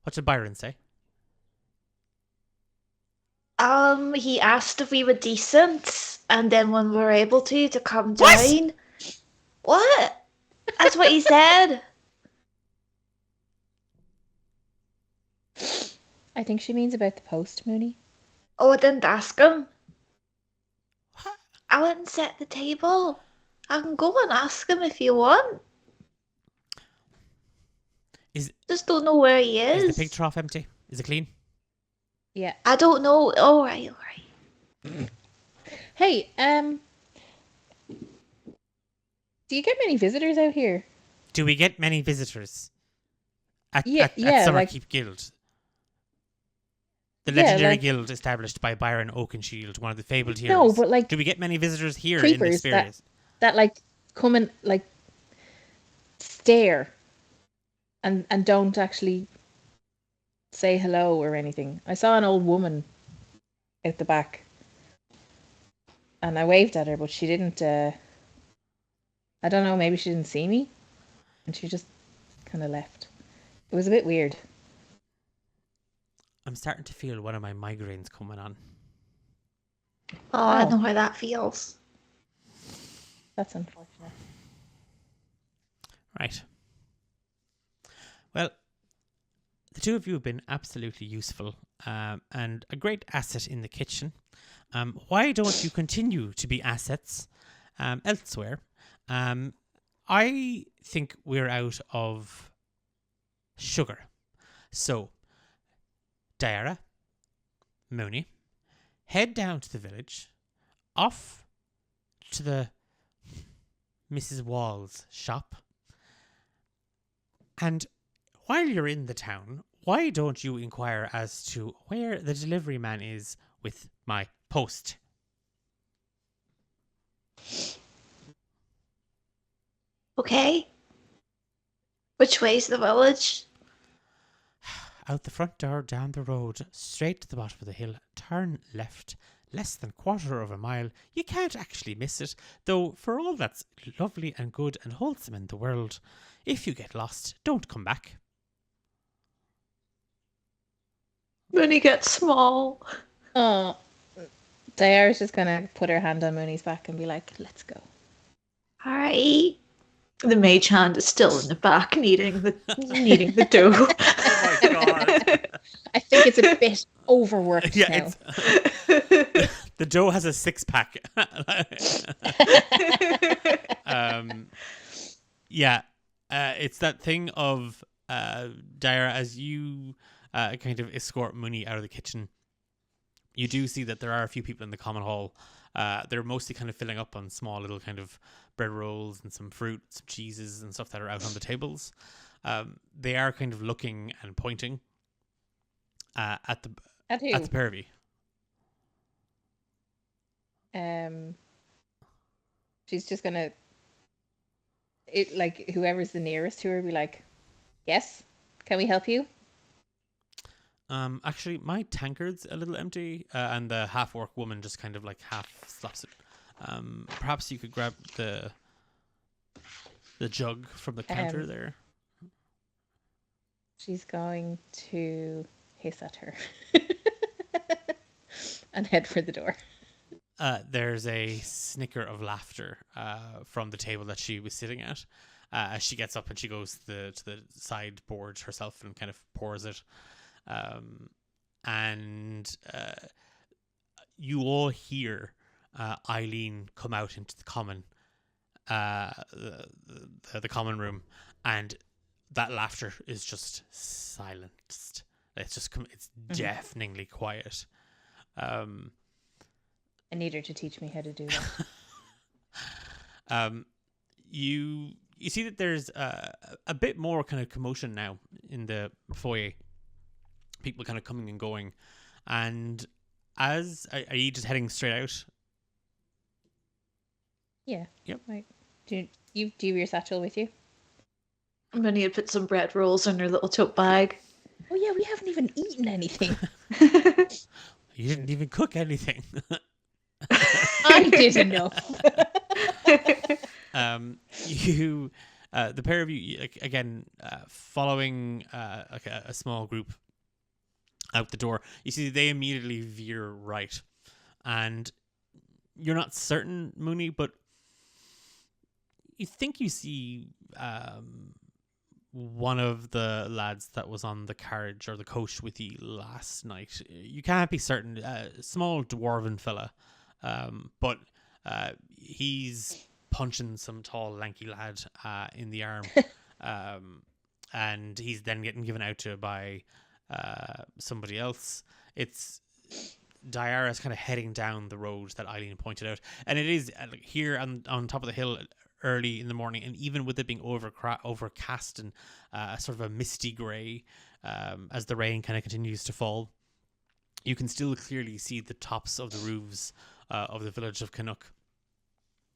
what did Byron say? He asked if we were decent, and then when we were able to come down. What? That's what he said. I think she means about the post, Mooney. Oh, I didn't ask him. What? I wouldn't set the table. I can go and ask him if you want. Just don't know where he is. Is the pig trough empty? Is it clean? Yeah. I don't know. All right. Hey, Do you get many visitors out here? Do we get many visitors at Yeah, at, at yeah, like Summerkeep Guild? The yeah, legendary like guild established by Byron Oakenshield, one of the fabled no, heroes. but like Do we get many visitors here in the creepers that Spheres? like come and like stare and don't actually say hello or anything. I saw an old woman out the back and I waved at her, but she didn't. I don't know. Maybe she didn't see me, and she just kind of left. It was a bit weird. I'm starting to feel one of my migraines coming on. Oh, I Oh. know how that feels. That's unfortunate. Right. Well, the two of you have been absolutely useful and a great asset in the kitchen. Why don't you continue to be assets elsewhere? I think we're out of sugar. So, Diara, Mooney, head down to the village, off to the Mrs. Wall's shop, and while you're in the town, why don't you inquire as to where the delivery man is with my post? Okay. Which way's the village? Out the front door, down the road, straight to the bottom of the hill, turn left. Less than quarter of a mile. You can't actually miss it, though for all that's lovely and good and wholesome in the world, if you get lost, don't come back. When he gets small. Oh, Diara's just gonna put her hand on Mooney's back and be like, "Let's go." Alright. The mage hand is still in the back, kneading the dough. Oh my god. I think it's a bit overworked Yeah, now. the dough has a 6-pack. Yeah, it's that thing of Dara, as you kind of escort Mooney out of the kitchen, you do see that there are a few people in the common hall. They're mostly kind of filling up on small little kind of bread rolls and some fruit, some cheeses and stuff that are out on the tables. They are kind of looking and pointing at the At who? at the pair of you. She's just gonna like whoever's the nearest to her be like, "Yes, can we help you?" Actually, my tankard's a little empty, and the half-orc woman just kind of like half slaps it. Perhaps you could grab the jug from the counter there. She's going to hiss at her and head for the door. There's a snicker of laughter from the table that she was sitting at. As she gets up and she goes to the sideboard herself and kind of pours it. And you all hear Eileen come out into the common the common room, and that laughter is just silenced. It's deafeningly quiet. I need her to teach me how to do that. You see that there's a bit more kind of commotion now in the foyer. People kind of coming and going, and are you just heading straight out? Yeah. Yep. Right. Do you have your satchel with you? Minnie had put some bread rolls in her little tote bag. Oh yeah, we haven't even eaten anything. You didn't even cook anything. I didn't know. You, the pair of you, again, following like a small group out the door, you see they immediately veer right, and you're not certain, Mooney, but you think you see one of the lads that was on the carriage or the coach with you last night. You can't be certain. Small dwarven fella, but he's punching some tall, lanky lad in the arm, and he's then getting given out to by somebody else. It's Diara's kind of heading down the road that Eileen pointed out, and it is here on top of the hill early in the morning, and even with it being overcast and sort of a misty grey, as the rain kind of continues to fall, you can still clearly see the tops of the roofs of the village of Canuck.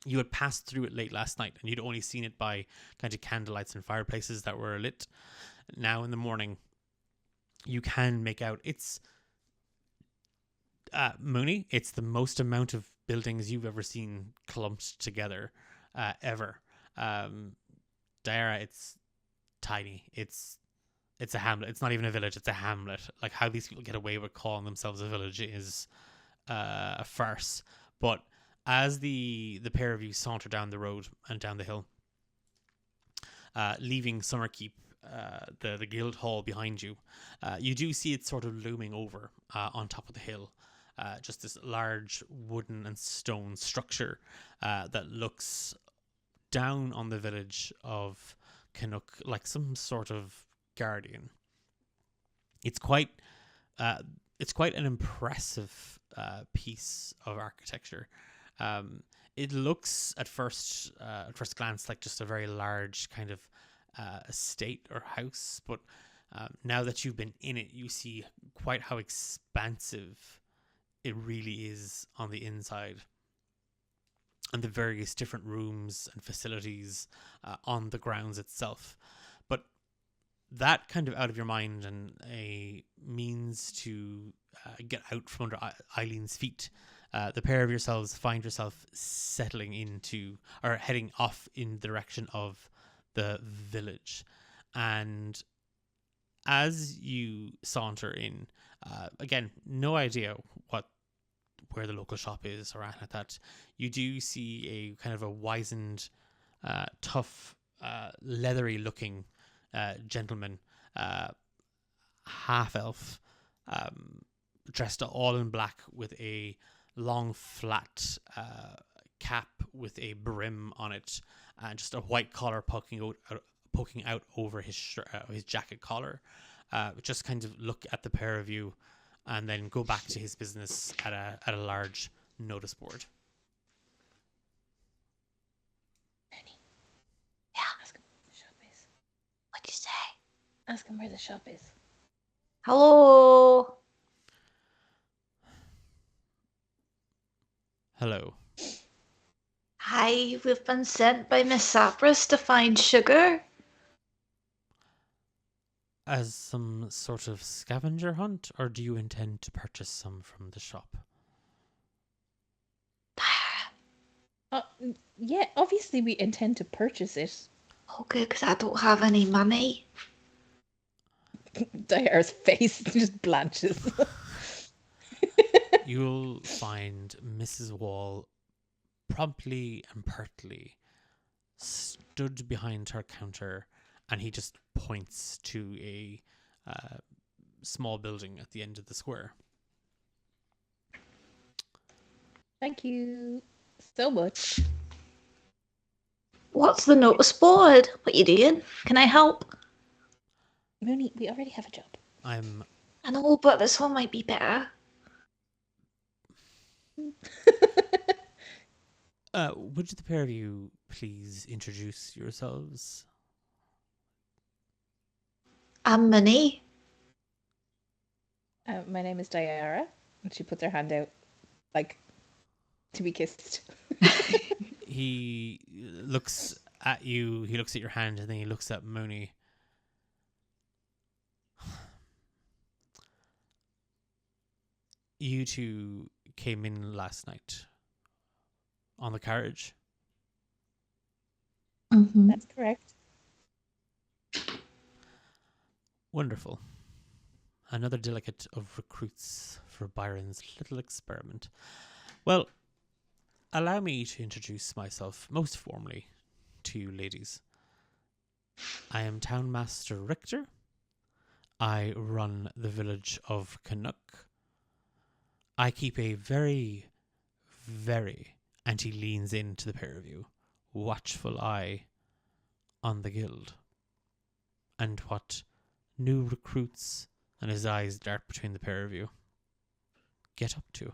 You had passed through it late last night, and you'd only seen it by kind of candlelights and fireplaces that were lit. Now in the morning, you can make out it's Mooney. It's the most amount of buildings you've ever seen clumped together, ever. Dara, it's tiny. It's a hamlet. It's not even a village. It's a hamlet. Like, how these people get away with calling themselves a village is a farce. But as the pair of you saunter down the road and down the hill, leaving Summerkeep, the guild hall behind you, you do see it sort of looming over on top of the hill. Just this large wooden and stone structure that looks down on the village of Canuck like some sort of guardian. It's quite an impressive piece of architecture. It looks at first glance like just a very large kind of estate or house, but now that you've been in it, you see quite how expansive it really is on the inside, and the various different rooms and facilities on the grounds itself. But that kind of out of your mind, and a means to get out from under Eileen's feet, the pair of yourselves find yourself settling into, or heading off in the direction of the village. And as you saunter in, again, no idea where the local shop is or anything like that, you do see a kind of a wizened, tough, leathery looking gentleman, half elf, dressed all in black with a long flat cap with a brim on it, and just a white collar poking out over his jacket collar. Just kind of look at the pair of you, and then go back to his business at a large notice board. Penny. Yeah. Ask him where the shop is. What'd you say? Ask him where the shop is. Hello. Hello. Hi, we've been sent by Miss Sapras to find sugar. As some sort of scavenger hunt, or do you intend to purchase some from the shop? Yeah, obviously we intend to purchase it. Okay, because I don't have any money. Diara's face just blanches. You'll find Mrs. Wall promptly and pertly stood behind her counter, and he just points to a small building at the end of the square. Thank you so much. What's the notice board? What you doing? Can I help? Mooney, we already have a job. I know, but this one might be better. Would the pair of you please introduce yourselves? I'm Minnie. My name is Diara, and she puts her hand out, like, to be kissed. He looks at you, he looks at your hand, and then he looks at Mooney. You two came in last night on the carriage? Mm-hmm. That's correct. Wonderful. Another delegate of recruits for Byron's little experiment. Well, allow me to introduce myself most formally to you ladies. I am Townmaster Richter. I run the village of Canuck. I keep a very, very, and he leans into the pair of you, watchful eye on the guild, and what new recruits, and his eyes dart between the pair of you, get up to.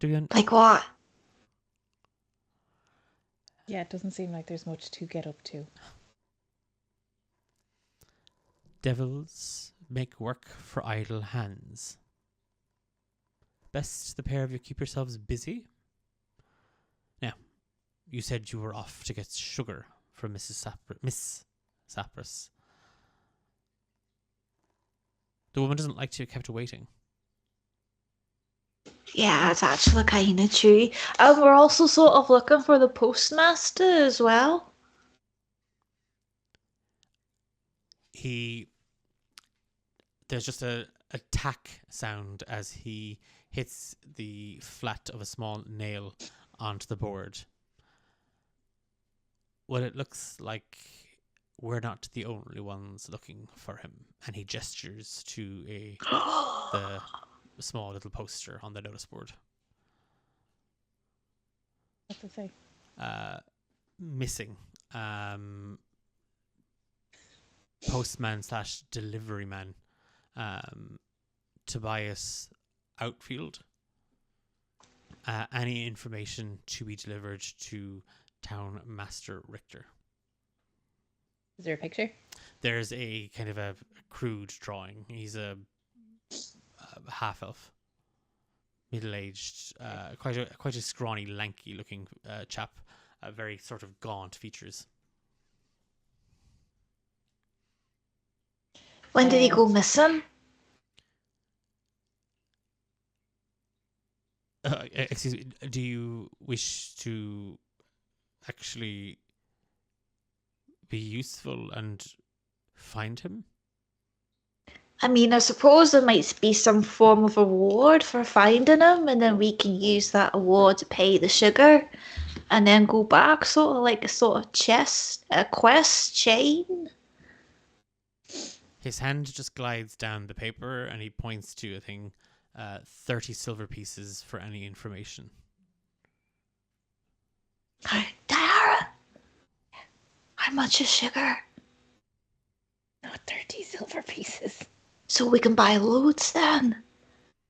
Do we? Like what? Yeah, it doesn't seem like there's much to get up to. Devils make work for idle hands. Best the pair of you keep yourselves busy. Now, you said you were off to get sugar from Miss Sapras. The woman doesn't like to be kept waiting. Yeah, it's actually kind of true. And we're also sort of looking for the postmaster as well. There's just a tack sound as he hits the flat of a small nail onto the board. Well, it looks like we're not the only ones looking for him, and he gestures to the small little poster on the notice board. What's it say? Missing. Postman / delivery man. Tobias Outfield. Any information to be delivered to Town Master Richter. Is there a picture? There's a kind of a crude drawing. He's a half elf, middle-aged, quite a scrawny, lanky-looking chap. Very sort of gaunt features. When did he go missing? Excuse me. Do you wish to actually be useful and find him? I mean, I suppose there might be some form of award for finding him, and then we can use that award to pay the sugar, and then go back, sort of like a quest chain. His hand just glides down the paper, and he points to a thing, 30 silver pieces for any information. Diara, how much is sugar? Not 30 silver pieces. So we can buy loads then.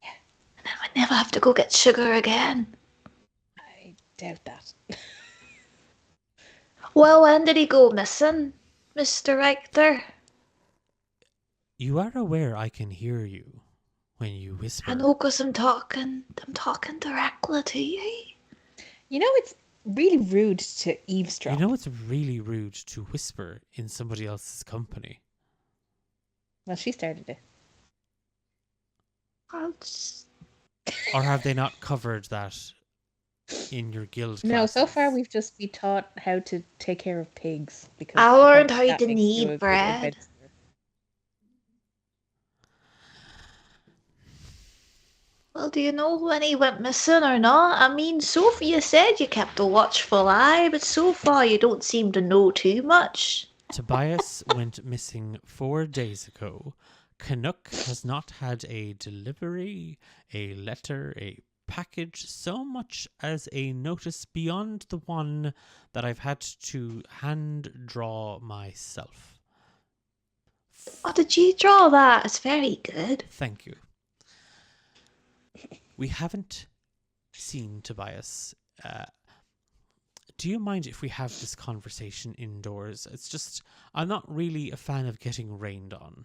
Yeah. And then we never have to go get sugar again. I doubt that. Well, when did he go missing, Mr. Richter? You are aware I can hear you when you whisper. I know, 'cause I'm talking directly to you. You know, it's really rude to eavesdrop. You know it's really rude to whisper in somebody else's company. Well, she started it. I'll just... Or have they not covered that in your guild No, so classes? far we've just been taught how to take care of pigs. Because I learned how that to makes you a knead good bread. adventurer. Well, do you know when he went missing or not? I mean, Sophia said you kept a watchful eye, but so far you don't seem to know too much. Tobias went missing 4 days ago. Canuck has not had a delivery, a letter, a package, so much as a notice beyond the one that I've had to hand draw myself. Oh, did you draw that? It's very good. Thank you. We haven't seen Tobias. Do you mind if we have this conversation indoors? It's just, I'm not really a fan of getting rained on.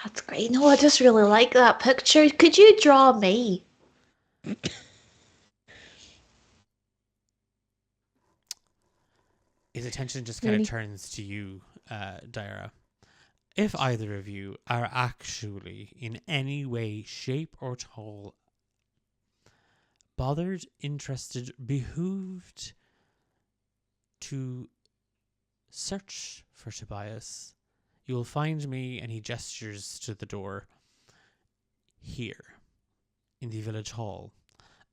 That's great. No, I just really like that picture. Could you draw me? His attention just kind Really? of turns to you, Daira. If either of you are actually in any way, shape, or at all bothered, interested, behooved to search for Tobias, you will find me, and he gestures to the door, here in the village hall,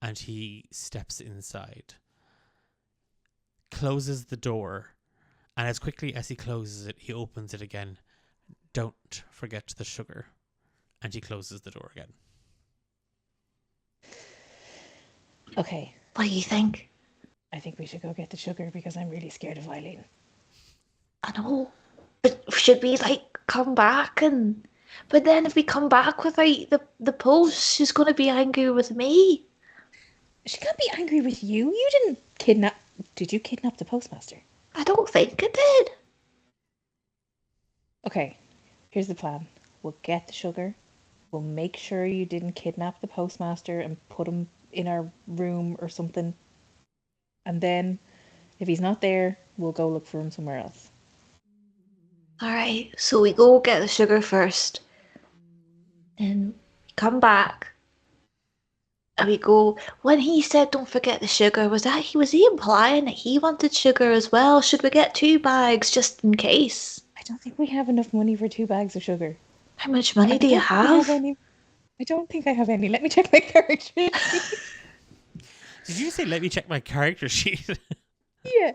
and he steps inside, closes the door, and as quickly as he closes it, he opens it again. Don't forget the sugar. And he closes the door again. Okay, What do you think? I think we should go get the sugar because I'm really scared of Eileen. I know. But should we, come back and But then if we come back without the post, she's going to be angry with me. She can't be angry with you. You didn't kidnap. Did you kidnap the postmaster? I don't think it did. Okay, here's the plan. We'll get the sugar. We'll make sure you didn't kidnap the postmaster and put him in our room or something. And then, if he's not there, we'll go look for him somewhere else. Alright, so we go get the sugar first. And we come back. And we go, when he said don't forget the sugar, was he implying that he wanted sugar as well? Should we get 2 bags just in case? I don't think we have enough money for 2 bags of sugar. How much money do you have? I don't think I have any. Let me check my character sheet. Did you say let me check my character sheet? Yeah.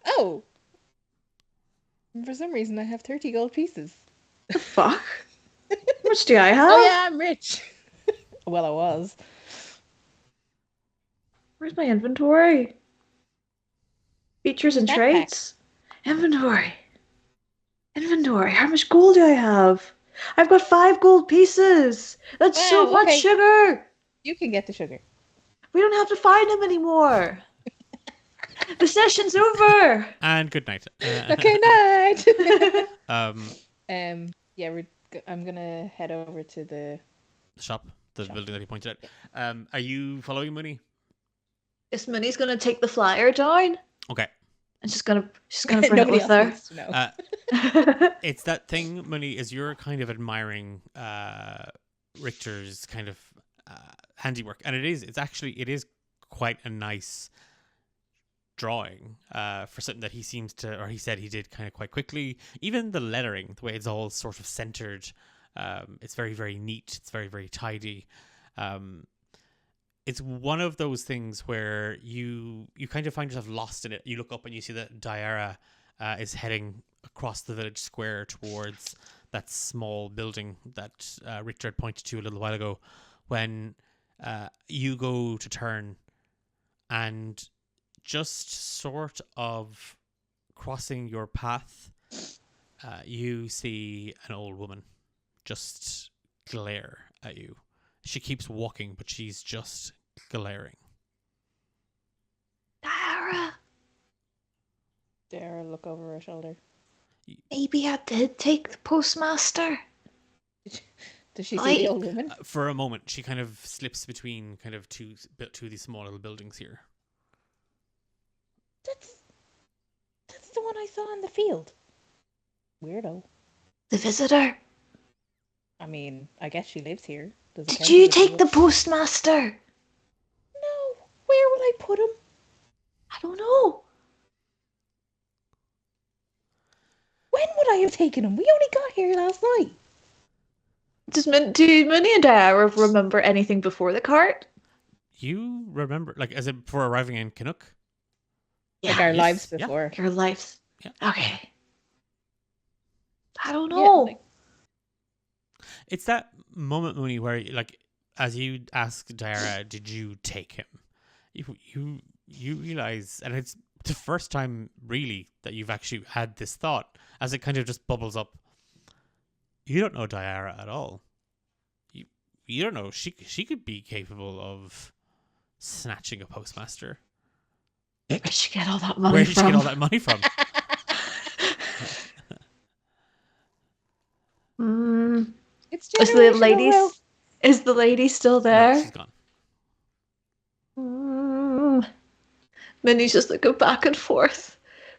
Oh. For some reason, I have 30 gold pieces. The fuck? How much do I have? Oh yeah, I'm rich. Well, I was. Where's my inventory? Features and Backpack. traits. Inventory. How much gold do I have? I've got 5 gold pieces. That's so Wow, much okay. sugar. You can get the sugar. We don't have to find him anymore. The session's over. And good night. Okay, night. Um, Yeah, I'm gonna head over to the. shop, the building that he pointed out. Are you following Mooney? Yes, Minnie's gonna take the flyer down. Okay. And she's gonna bring it Nobody with else her. needs to know. It's that thing, Mooney, is you're kind of admiring Richter's kind of handiwork, and it is quite a nice drawing for something that he said he did kind of quite quickly. Even the lettering, the way it's all sort of centered, it's very, very neat. It's very, very tidy. It's one of those things where you kind of find yourself lost in it. You look up and you see that Diara is heading across the village square towards that small building that Richter had pointed to a little while ago, when you go to turn, and just sort of crossing your path, you see an old woman just glare at you. She keeps walking, but she's just glaring. Dara, Dara, look over her shoulder. maybe I did take the postmaster. Does she see Like- the old woman? For a moment, she kind of slips between kind of two of these small little buildings here. That's the one I saw in the field. Weirdo. The visitor. I mean, I guess she lives here. Does it Did count you as a take the field? postmaster? No. Where would I put him? I don't know. When would I have taken him? We only got here last night. Do Minnie and Dara remember anything before the cart? You remember, like, as in for arriving in Canuck? Like Yeah, our yes, lives yeah. before. your life. Yeah. Okay. I don't Yeah, know. like- It's that moment, Mooney, where, like, as you ask Diara, did you take him? You realize, and it's the first time really that you've actually had this thought, as it kind of just bubbles up. You don't know Diara at all. You don't know she could be capable of snatching a postmaster. Where'd she get all that money Where did she from? get all that money from? It's Is the generational lady? wealth. Is the lady still No, there? she's gone. Minnie's just looking back and forth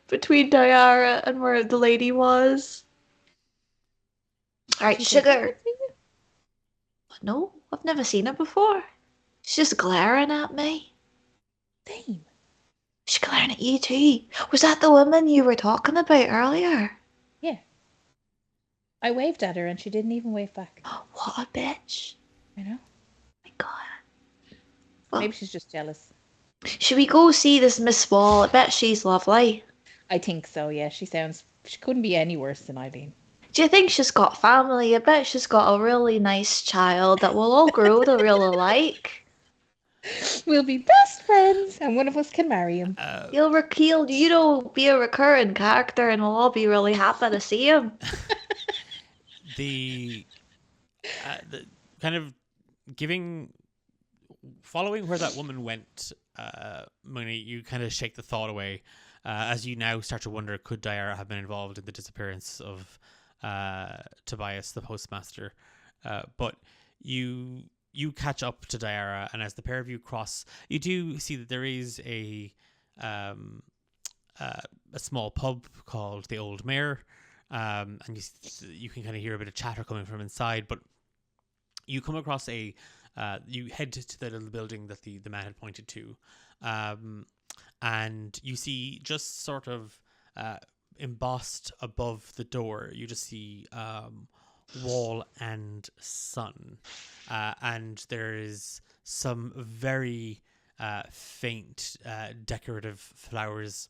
between Diara and where the lady was. Alright, She said, sugar. No, I've never seen her before. She's just glaring at me. Same. She's glaring at you too. Was that the woman you were talking about earlier? Yeah. I waved at her and she didn't even wave back. What a bitch. I know. My God. Well, Maybe she's just jealous. should we go see this Miss Wall? I bet she's lovely. I think so, yeah. She couldn't be any worse than Eileen. Do you think she's got family? I bet she's got a really nice child that will all grow to really like. We'll be best friends and one of us can marry him. He'll be a recurring character and we'll all be really happy to see him. The the kind of following where that woman went, Mooney, you kind of shake the thought away as you now start to wonder, could Diara have been involved in the disappearance of Tobias, the postmaster? But you catch up to Diara, and as the pair of you cross, you do see that there is um, a small pub called the Old Mare, and you can kind of hear a bit of chatter coming from inside. But you come across you head to the little building that the man had pointed to, and you see just sort of embossed above the door, you just see Wall and Sun, and there is some very faint decorative flowers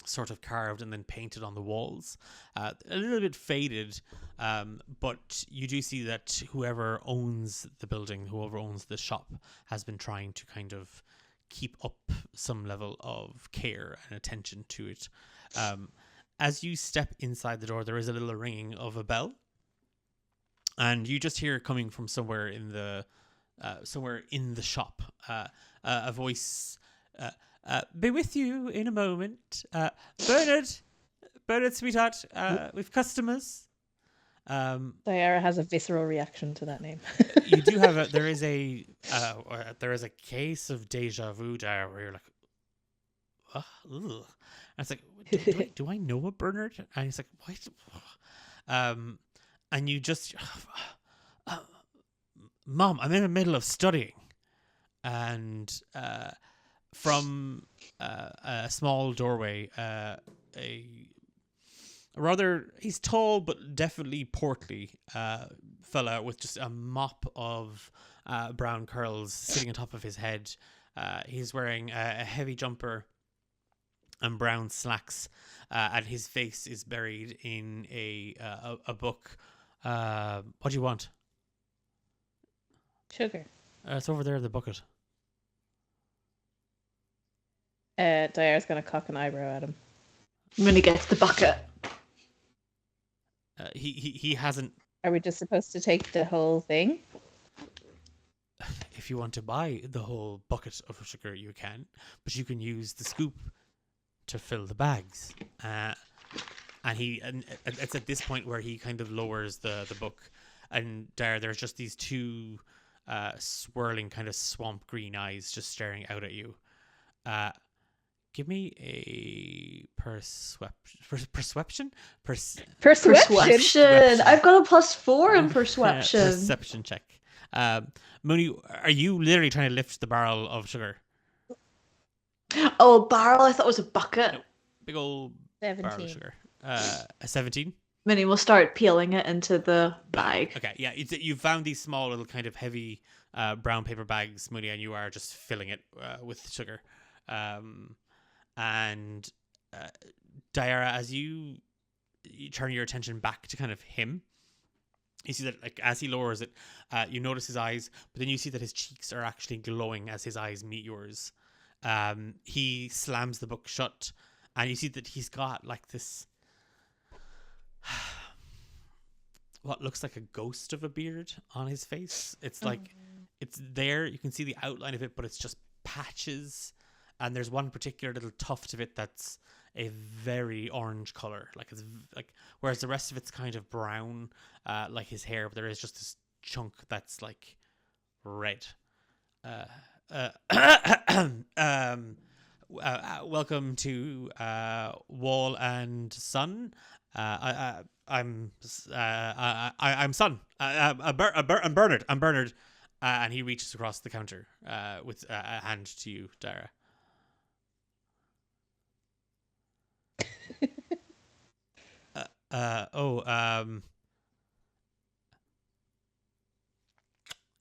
sort of carved and then painted on the walls, a little bit faded, but you do see that whoever owns the building, whoever owns the shop, has been trying to kind of keep up some level of care and attention to it. As you step inside the door, there is a little ringing of a bell, and you just hear coming from somewhere in the shop a voice. Be with you in a moment. Bernard, sweetheart, we've customers. Diara has a visceral reaction to that name. You do have there is a case of deja vu, Diara, where you're like, ugh. And it's like, do I know a Bernard? And he's like, what? And you just, Mom, I'm in the middle of studying, and from a small doorway, he's tall but definitely portly fella with just a mop of brown curls sitting on top of his head. He's wearing a heavy jumper and brown slacks, and his face is buried in a book. What do you want? Sugar. It's over there in the bucket. Diara's gonna cock an eyebrow at him. When he gets the bucket. He hasn't. Are we just supposed to take the whole thing? If you want to buy the whole bucket of sugar, you can, but you can use the scoop to fill the bags. And it's at this point where he kind of lowers the book, and there's just these two swirling kind of swamp green eyes just staring out at you. Give me a perception. Persuasion. I've got a +4 in perception. Perception check. Mooney, are you literally trying to lift the barrel of sugar? Oh, barrel! I thought it was a bucket. No, big old 17. barrel of sugar. A 17. Minnie will start peeling it into the bag. Okay, yeah, you found these small little kind of heavy brown paper bags, Mooney, and you are just filling it with sugar. And Diara, as you turn your attention back to kind of him, you see that, like, as he lowers it, you notice his eyes, but then you see that his cheeks are actually glowing as his eyes meet yours. He slams the book shut, and you see that he's got like this what looks like a ghost of a beard on his face. It's like it's there, you can see the outline of it, but it's just patches, and there's one particular little tuft of it that's a very orange color, whereas the rest of it's kind of brown, like his hair, but there is just this chunk that's like red. Welcome to Wall and Sun. I'm Sun. I'm Bernard. I'm Bernard. And he reaches across the counter with a hand to you, Diara.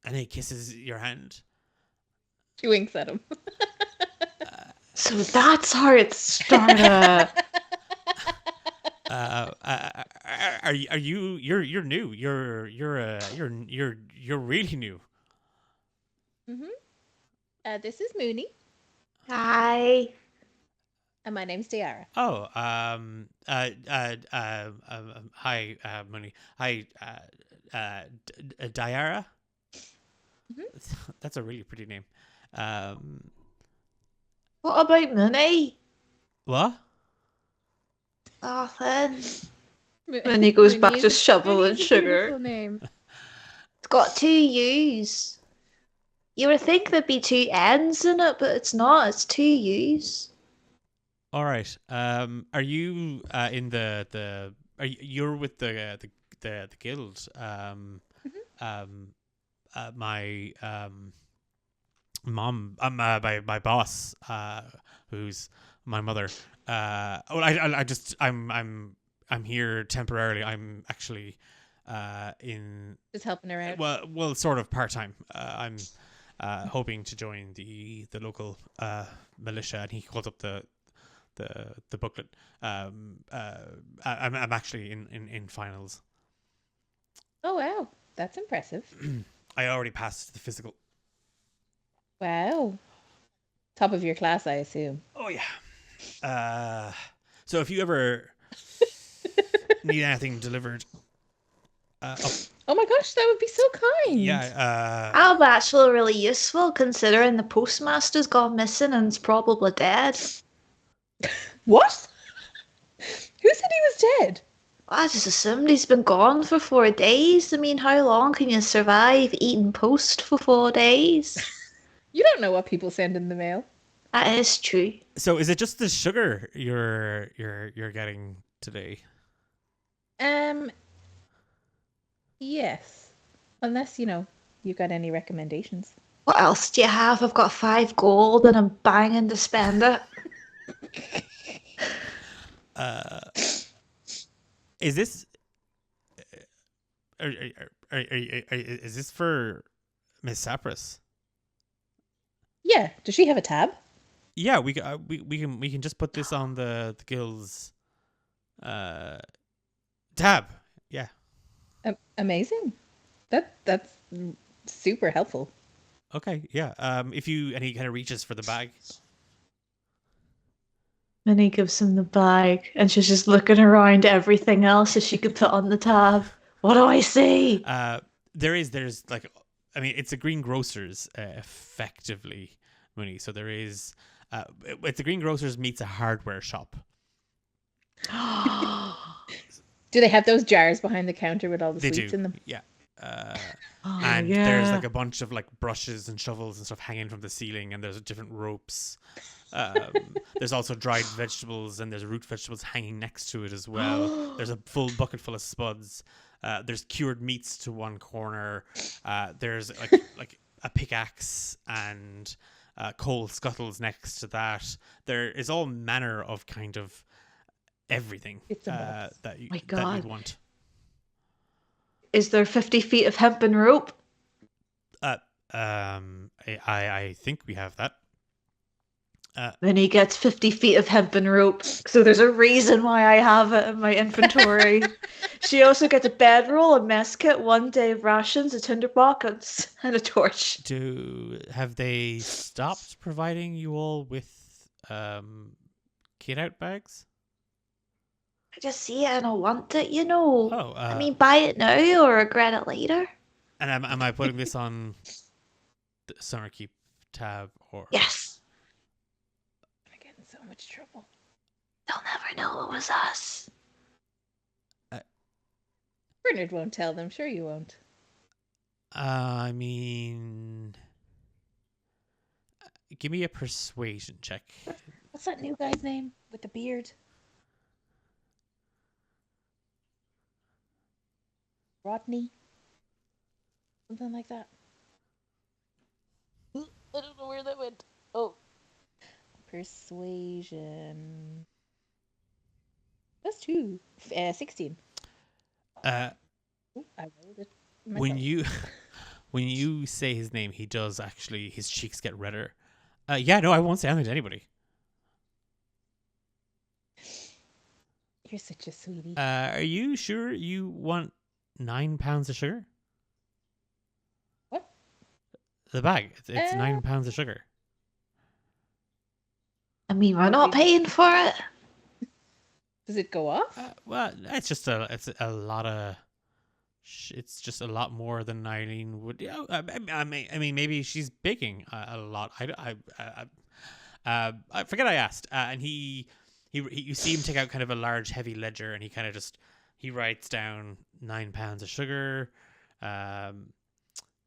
And he kisses your hand. She winks at him. So that's how it started. Are you? You're new. You're really new. This is Mooney. Hi. And my name's Diara. Oh, hi, Mooney. Hi, Diara. Mhm. That's a really pretty name. Um, What about Minnie? what? Oh, then. Then he goes back to shoveling Minnie's a sugar. beautiful name. It's got 2 U's. You would think there'd be 2 N's in it, but it's not. It's 2 U's. All right. Are you in the? You're with the guild? My mom, my boss, who's my mother. I'm here temporarily. I'm actually in Just helping her out. well, sort of part time. I'm hoping to join the local militia, and he holds up the booklet. I'm actually in finals. Oh wow, that's impressive. I already passed the physical. Wow, top of your class, I assume. Oh yeah. So if you ever need anything delivered, Oh my gosh, that would be so kind. yeah. That'll be actually really useful considering the postmaster's gone missing and is probably dead. What? Who said he was dead? I just assumed he's been gone for 4 days. I mean, how long can you survive eating post for 4 days? You don't know what people send in the mail. That is true. So is it just the sugar you're getting today? Yes. Unless, you've got any recommendations. What else do you have? I've got 5 gold and I'm banging to spend it. Is this? Is this for Miss Sapras? Yeah. Does she have a tab? Yeah, we can just put this on the guild's tab. Yeah. Amazing. That's super helpful. Okay. Yeah. And he kind of reaches for the bag. Minnie gives him the bag and she's just looking around everything else that she could put on the tab. What do I see? There's like, I mean, it's a greengrocer's effectively, Mooney. So there is, it's a greengrocer's meets a hardware shop. Do they have those jars behind the counter with all the They sweets do. in them? Yeah. Oh, And yeah. there's like a bunch of like brushes and shovels and stuff hanging from the ceiling, and there's different ropes. There's also dried vegetables, and there's root vegetables hanging next to it as well. There's a full bucket full of spuds. There's cured meats to one corner. There's like a pickaxe and coal scuttles next to that. There is all manner of kind of everything It's a box. that My that God. you'd want. Is there 50 feet of hempen rope? I think we have that. Then he gets 50 feet of hempen rope. So there's a reason why I have it in my inventory. She also gets a bedroll, a mess kit, 1 day of rations, a tinderbox, and a torch. Have they stopped providing you all with kit out bags? I just see it and I want it, you know. Oh, I mean, buy it now or regret it later. and am I putting this on the Summerkeep tab or? Yes. I get in so much trouble. They'll never know it was us. Bernard won't tell them. Sure you won't. I mean, give me a persuasion check. What's that new guy's name with the beard? Rodney? Something like that. I don't know where that went. Oh. Persuasion. That's 16. Ooh, I rolled it When myself. when you say his name, he does actually. His cheeks get redder. Yeah, no, I won't say anything to anybody. You're such a sweetie. Are you sure you want 9 pounds of sugar? What? The bag. It's 9 pounds of sugar. I mean, we're not paying for it. Does it go off? Well, it's just it's a lot of it's just a lot more than Eileen would. Yeah, I mean, maybe she's baking a lot. I forget I asked, and you see him take out kind of a large, heavy ledger, and he kind of he writes down 9 pounds of sugar,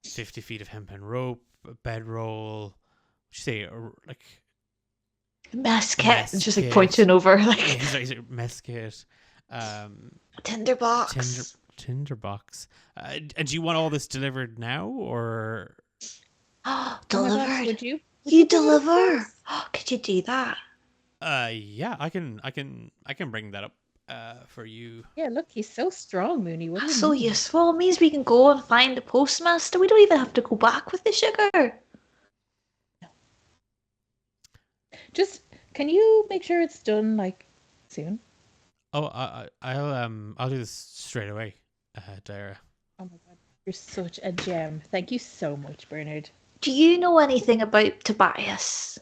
50 feet of hempen rope, a bedroll. What'd you say, like Mess kit. Mess It's just like kit. pointing over yeah, like he's like mess kit, tinderbox. tinderbox. And do you want all this delivered now, or Oh, Oh my gosh, delivered. would you You bring it up for deliver. us? Oh, could you do that? yeah, I can bring that up for you. Yeah, look, he's so strong, Mooney. What do That's you so mean? useful. It means we can go and find the postmaster. We don't even have to go back with the sugar. Just can you make sure it's done like soon? Oh, I'll do this straight away, Dara. Oh my god, you're such a gem. Thank you so much, Bernard. Do you know anything about Tobias?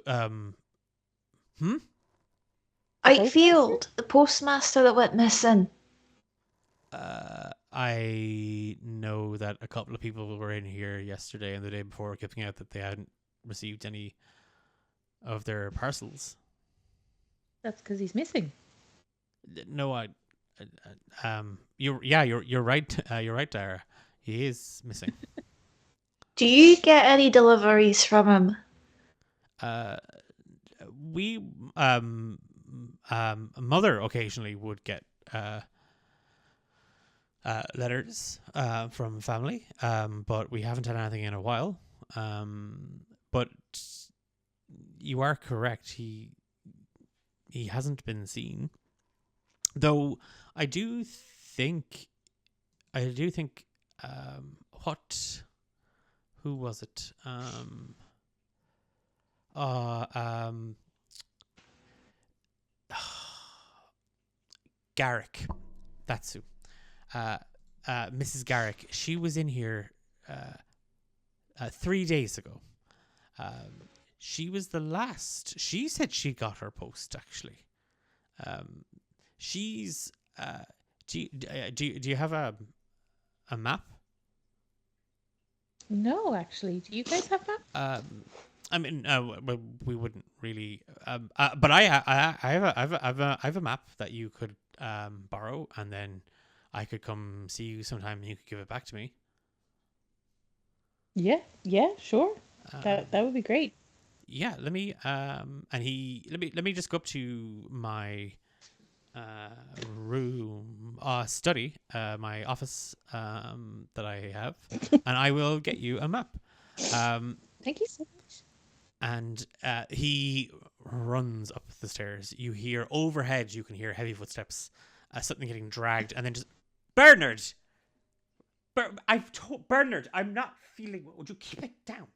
Hmm. Outfield, the postmaster that went missing. I know that a couple of people were in here yesterday and the day before giving out that they hadn't received any of their parcels. That's because he's missing. No, you're right. You're right, Dara. He is missing. Do you get any deliveries from him? We mother occasionally would get letters from family, but we haven't had anything in a while. But you are correct. He hasn't been seen, though. I do think. What? Who was it? Garrick. That's who. Mrs. Garrick. She was in here 3 days ago. She was the last. She said she got her post, actually. She's. Do you have a map? No, actually. Do you guys have maps? I mean, well, we wouldn't really. But I have a map that you could borrow, and then I could come see you sometime, and you could give it back to me. Yeah, sure. That would be great. Yeah, let me let me just go up to my room study, my office that I have, and I will get you a map. Thank you so much. And he runs up the stairs. You hear overhead. You can hear heavy footsteps, something getting dragged, and then just Bernard. I've told Bernard, I'm not feeling well. Would you keep it down?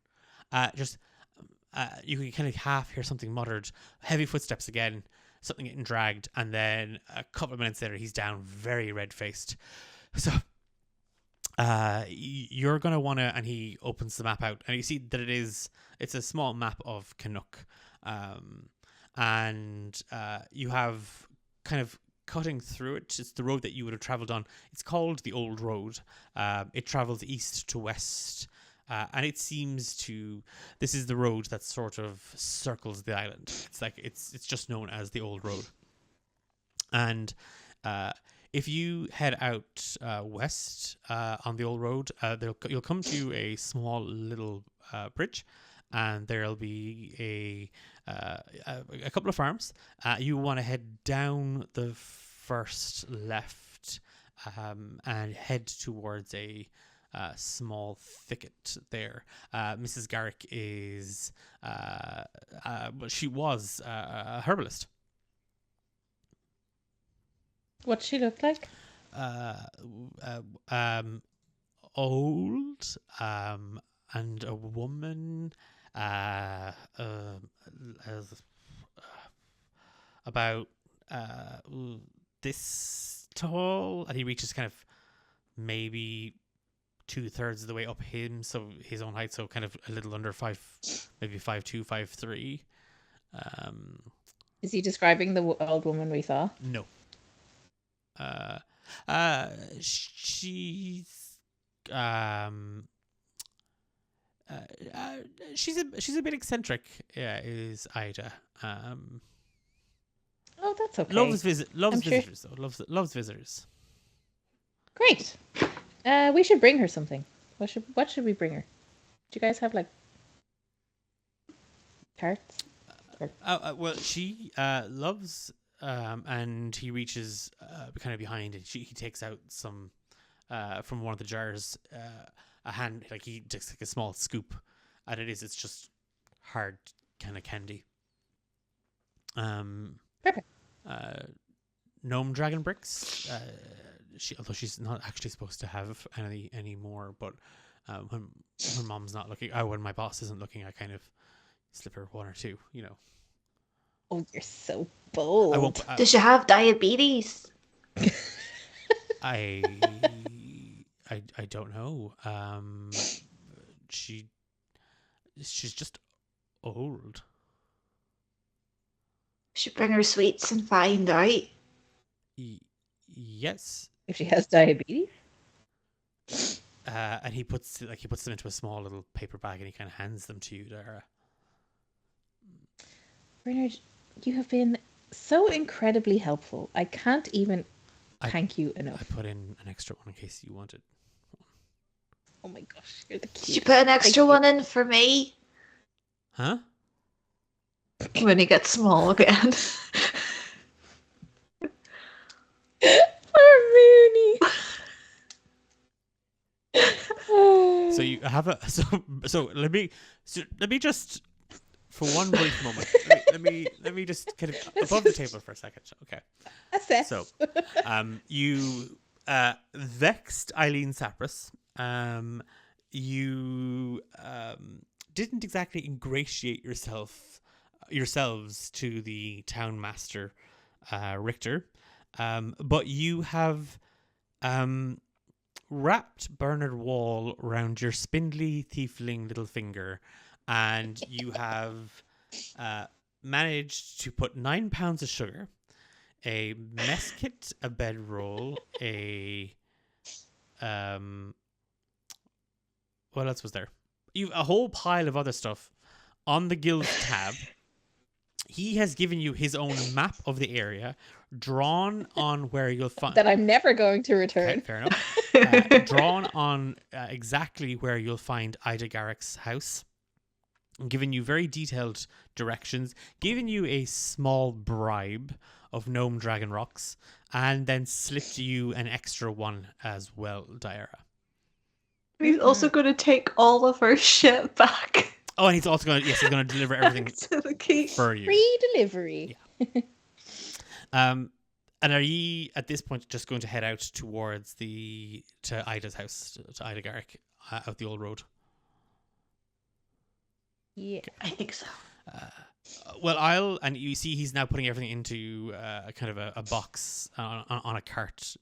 You can kind of half hear something muttered. Heavy footsteps again. Something getting dragged, and then a couple of minutes later, he's down, very red faced. So, you're gonna wanna, and he opens the map out, and you see that it's a small map of Canuck, and you have kind of cutting through it. It's the road that you would have traveled on. It's called the Old Road. It travels east to west. And it seems this is the road that sort of circles the island. It's like it's just known as the Old Road. And if you head out west on the Old Road, you'll come to a small little bridge, and there'll be a couple of farms. You want to head down the first left and head towards a small thicket there. Mrs. Garrick is, she was a herbalist. What's she look like? Old, and a woman, about this tall, and he reaches kind of maybe 2/3 of the way up him, so his own height, so kind of a little under 5, maybe 5'2", 5'3". Is he describing the old woman we saw? No. She's um she's a bit eccentric. Yeah, is Ida. Oh, that's okay. Loves I'm sure- visitors though. Loves visitors. Great. We should bring her something. What should we bring her? Do you guys have like tarts? Well, she loves and he reaches kind of behind and he takes out some from one of the jars, a hand, like he takes like a small scoop, and it's just hard kind of candy. Perfect. Gnome dragon bricks. Although she's not actually supposed to have any anymore, but when mom's not looking, when my boss isn't looking, I kind of slip her one or two. You know. Oh, you're so bold. I won't. Does she have diabetes? I don't know. She's just old. Should bring her sweets and find out. Yes. If she has diabetes? And he puts them into a small little paper bag and he kind of hands them to you, Dara. Bernard, you have been so incredibly helpful. I can't even thank you enough. I put in an extra one in case you wanted. Oh my gosh, you're the cutest. Did you put an extra one in for me? Huh? When he gets small again. Poor Mooney. So you have a so let me just for one brief moment let me just kind of above the table for a second. Okay. Assess. So you vexed Eileen Sapras. You didn't exactly ingratiate yourselves to the town master, Richter, but you have wrapped Bernard Wall around your spindly, tiefling little finger, and you have managed to put 9 pounds of sugar, a mess kit, a bedroll, what else was there? You a whole pile of other stuff on the guild tab. He has given you his own map of the area, drawn on where you'll find that I'm never going to return. Okay, fair enough. Drawn on exactly where you'll find Ida Garrick's house, giving you very detailed directions, giving you a small bribe of gnome dragon rocks, and then slipped you an extra one as well, Diara. He's also going to take all of our shit back. Oh, and he's also going to deliver everything to the keep. for you. Free delivery. Yeah. And are you at this point just going to head out towards to Ida's house, to Ida Garrick, out the old road? Yeah, I think so. Well, and you see he's now putting everything into a kind of a box on a cart.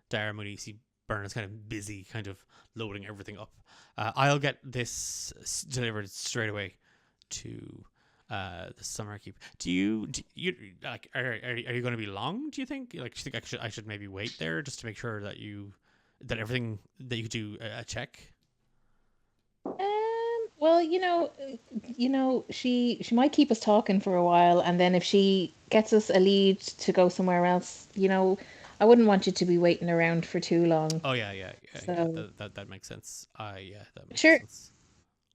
Dara Mooney, you see Bernard's kind of busy, kind of loading everything up. I'll get this delivered straight away to the summer keep. Do you like? Are you going to be long? Do you think? Like, do you think I should maybe wait there just to make sure that everything that you do a check? Well, she might keep us talking for a while, and then if she gets us a lead to go somewhere else, I wouldn't want you to be waiting around for too long. Oh yeah. So, that makes sense. That makes sure. sense.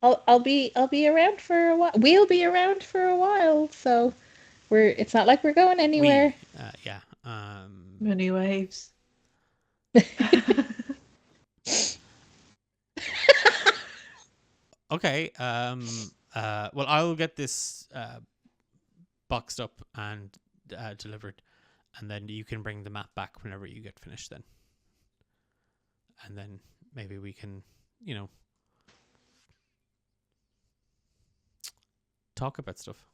I'll be around for a while. We'll be around for a while, so it's not like we're going anywhere. Yeah. Many waves. Okay. Well, I'll get this boxed up and delivered, and then you can bring the map back whenever you get finished. Then, and then maybe we can, talk about stuff.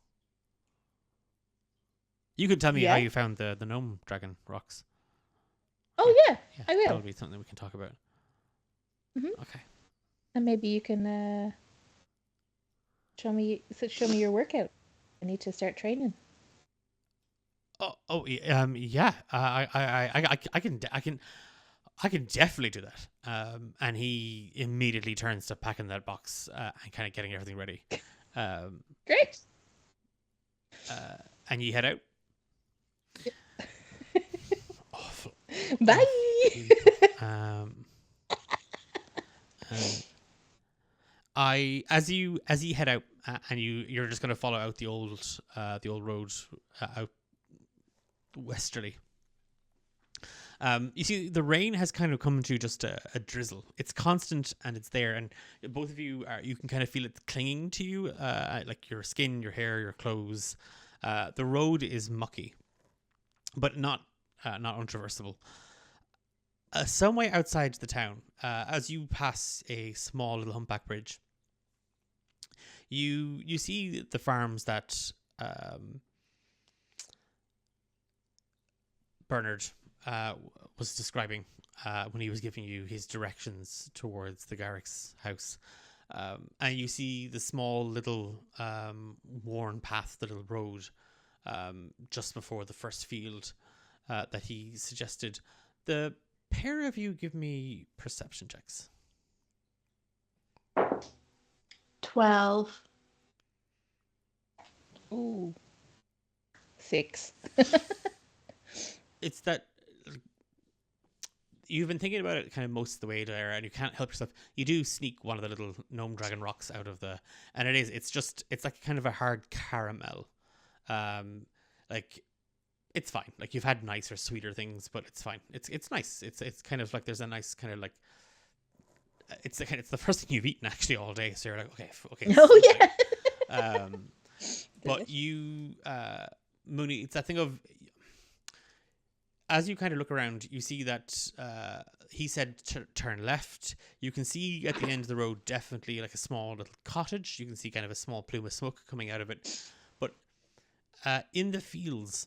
You could tell me how you found the gnome dragon rocks. Oh yeah, I will. That'll be something we can talk about. Mm-hmm. Okay. And maybe you can show me your workout. I need to start training. Yeah. I can definitely do that. And he immediately turns to packing that box and kind of getting everything ready. Great. And you head out. Awful. Bye. And as you head out, and you're just going to follow out the old road out westerly. You see, the rain has kind of come to just a drizzle. It's constant and it's there, and both of you can kind of feel it clinging to you, like your skin, your hair, your clothes. The road is mucky, but not untraversable. Some way outside the town, as you pass a small little humpback bridge, you see the farms that Bernard was describing when he was giving you his directions towards the Garrick's house. And you see the small little worn path, the little road, just before the first field that he suggested. The pair of you give me perception checks. 12. Ooh. 6. It's that you've been thinking about it kind of most of the way there, and you can't help yourself. You do sneak one of the little gnome dragon rocks out of and it's like kind of a hard caramel. Like it's fine. Like you've had nicer, sweeter things, but it's fine. It's nice. It's kind of like there's a nice kind of like it's the first thing you've eaten actually all day. So you're like, okay. Oh yeah. But you, Mooney, it's that thing of, as you kind of look around, you see that he said turn left. You can see at the end of the road definitely like a small little cottage. You can see kind of a small plume of smoke coming out of it. But in the fields,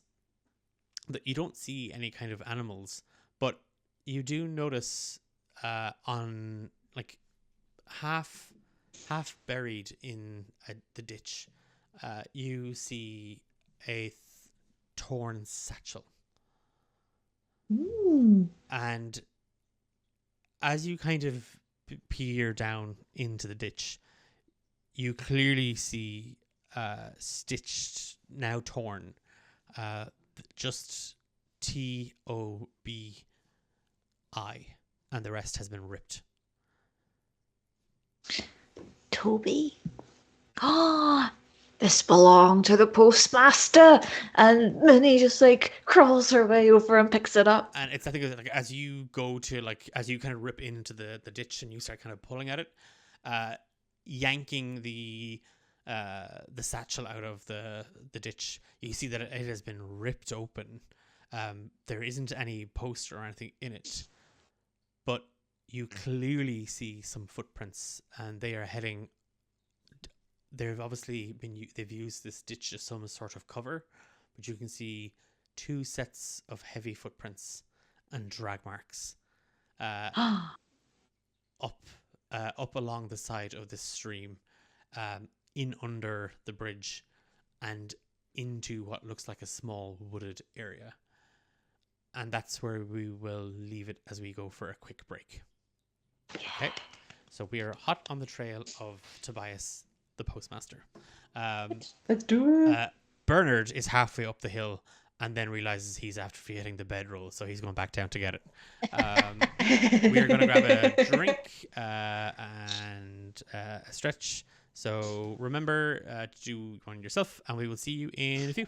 that you don't see any kind of animals, but you do notice on like half buried in the ditch, you see a torn satchel. And as you kind of peer down into the ditch, you clearly see stitched, now torn, just TOBI, and the rest has been ripped. Toby. Oh, this belonged to the postmaster. And Minnie just like crawls her way over and picks it up. And it's I think like as you go to like as you kind of rip into the ditch and you start kind of pulling at it, yanking the satchel out of the ditch, you see that it has been ripped open. There isn't any poster or anything in it, but you clearly see some footprints, and they are heading. They've obviously they've used this ditch as some sort of cover, but you can see 2 sets of heavy footprints and drag marks up along the side of this stream, in under the bridge and into what looks like a small wooded area. And that's where we will leave it as we go for a quick break. Okay, so we are hot on the trail of Tobias the postmaster. Let's do it. Bernard is halfway up the hill and then realizes he's after hitting the bedroll, so he's going back down to get it. We're going to grab a drink and a stretch. So remember to do one yourself, and we will see you in a few.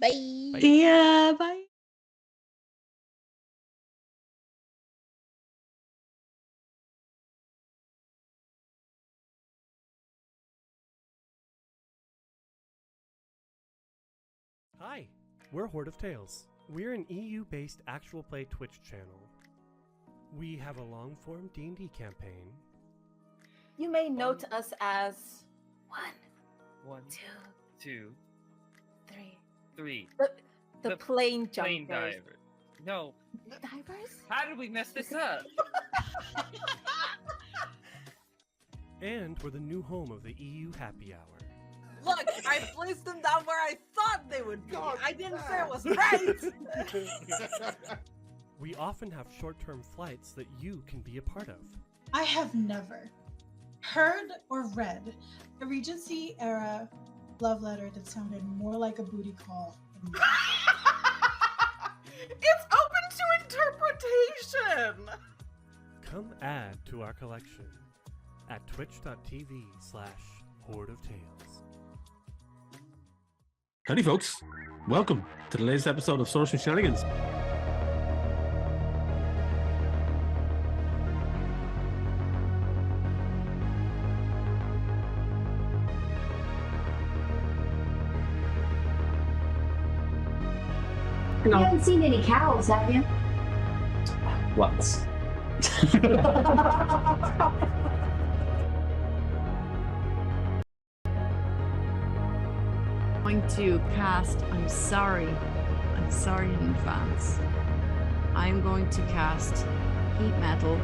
Bye. Yeah, bye. Hi, we're Horde of Tales. We're an EU-based actual play Twitch channel. We have a long-form D&D campaign. You may note us as 1, 2, 3. 3. The plane Plane jumpers. diver. No. Divers? How did we mess this up? And we're the new home of the EU Happy Hour. Look, I placed them down where I thought they would be. God I didn't say damn. it was right. We often have short-term flights that you can be a part of. I have never heard or read a Regency era love letter that sounded more like a booty call than that. It's open to interpretation. Come add to our collection at twitch.tv/Horde of Tales. Howdy, folks. Welcome to the latest episode of Social Shenanigans. You haven't seen any cows, have you? Once. Going to cast I'm sorry in advance. I'm going to cast heat metal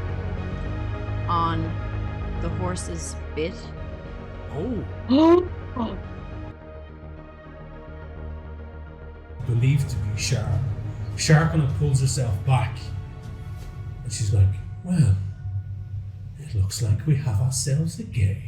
on the horse's bit. Oh. Believed to be Shark. Shark kind of pulls herself back and she's like, well, it looks like we have ourselves a game.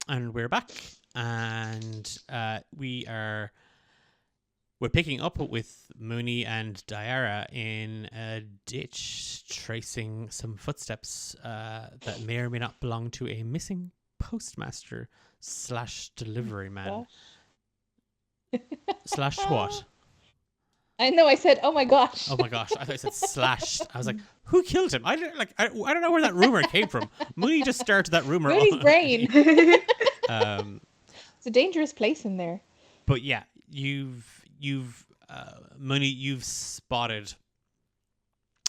And we're back, and we're picking up with Mooney and Diara in a ditch, tracing some footsteps that may or may not belong to a missing postmaster / delivery man. Slash what? I know. I said, "Oh my gosh." Oh my gosh! I thought I said slashed. I was like, "Who killed him?" I don't know where that rumor came from. Mooney just started that rumor. Mooney's brain. It's a dangerous place in there. But yeah, Mooney, you've spotted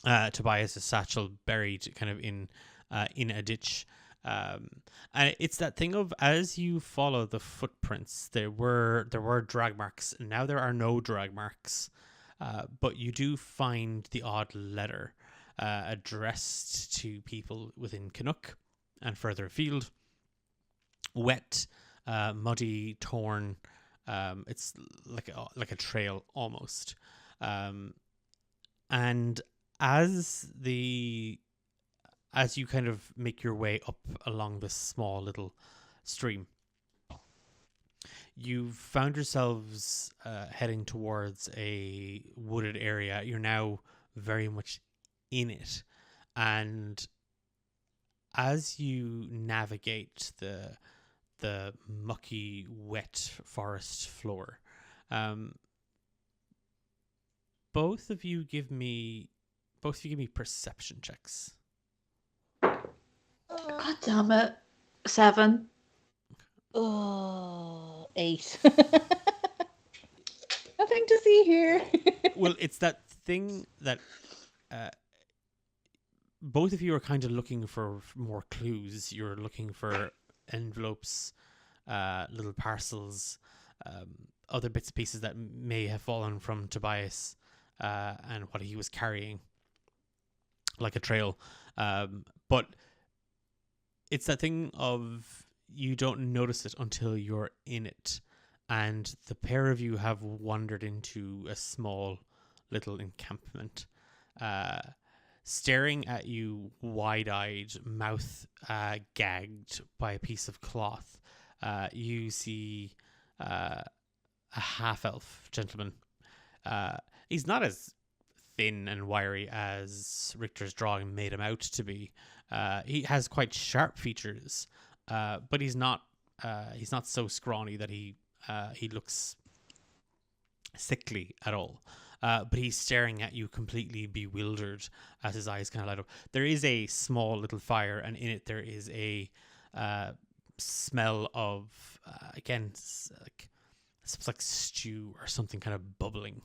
Tobias' satchel buried kind of in a ditch. And it's that thing of, as you follow the footprints, there were drag marks. Now there are no drag marks, but you do find the odd letter addressed to people within Canuck and further afield. Wet, muddy, torn. It's like a trail almost. And as you kind of make your way up along this small little stream, you found yourselves heading towards a wooded area. You're now very much in it. And as you navigate the mucky, wet forest floor, both of you give me perception checks. God damn it. 7. Oh, 8. Nothing to see here. Well, it's that thing that both of you are kind of looking for more clues. You're looking for envelopes, little parcels, other bits and pieces that may have fallen from Tobias and what he was carrying, like a trail. But it's that thing of, you don't notice it until you're in it. And the pair of you have wandered into a small little encampment, staring at you wide-eyed, mouth gagged by a piece of cloth. You see a half-elf gentleman. He's not as thin and wiry as Richter's drawing made him out to be. He has quite sharp features, but he's not so scrawny that he looks sickly at all. But he's staring at you completely bewildered as his eyes kind of light up. There is a small little fire, and in it there is a smell of, again, like stew or something kind of bubbling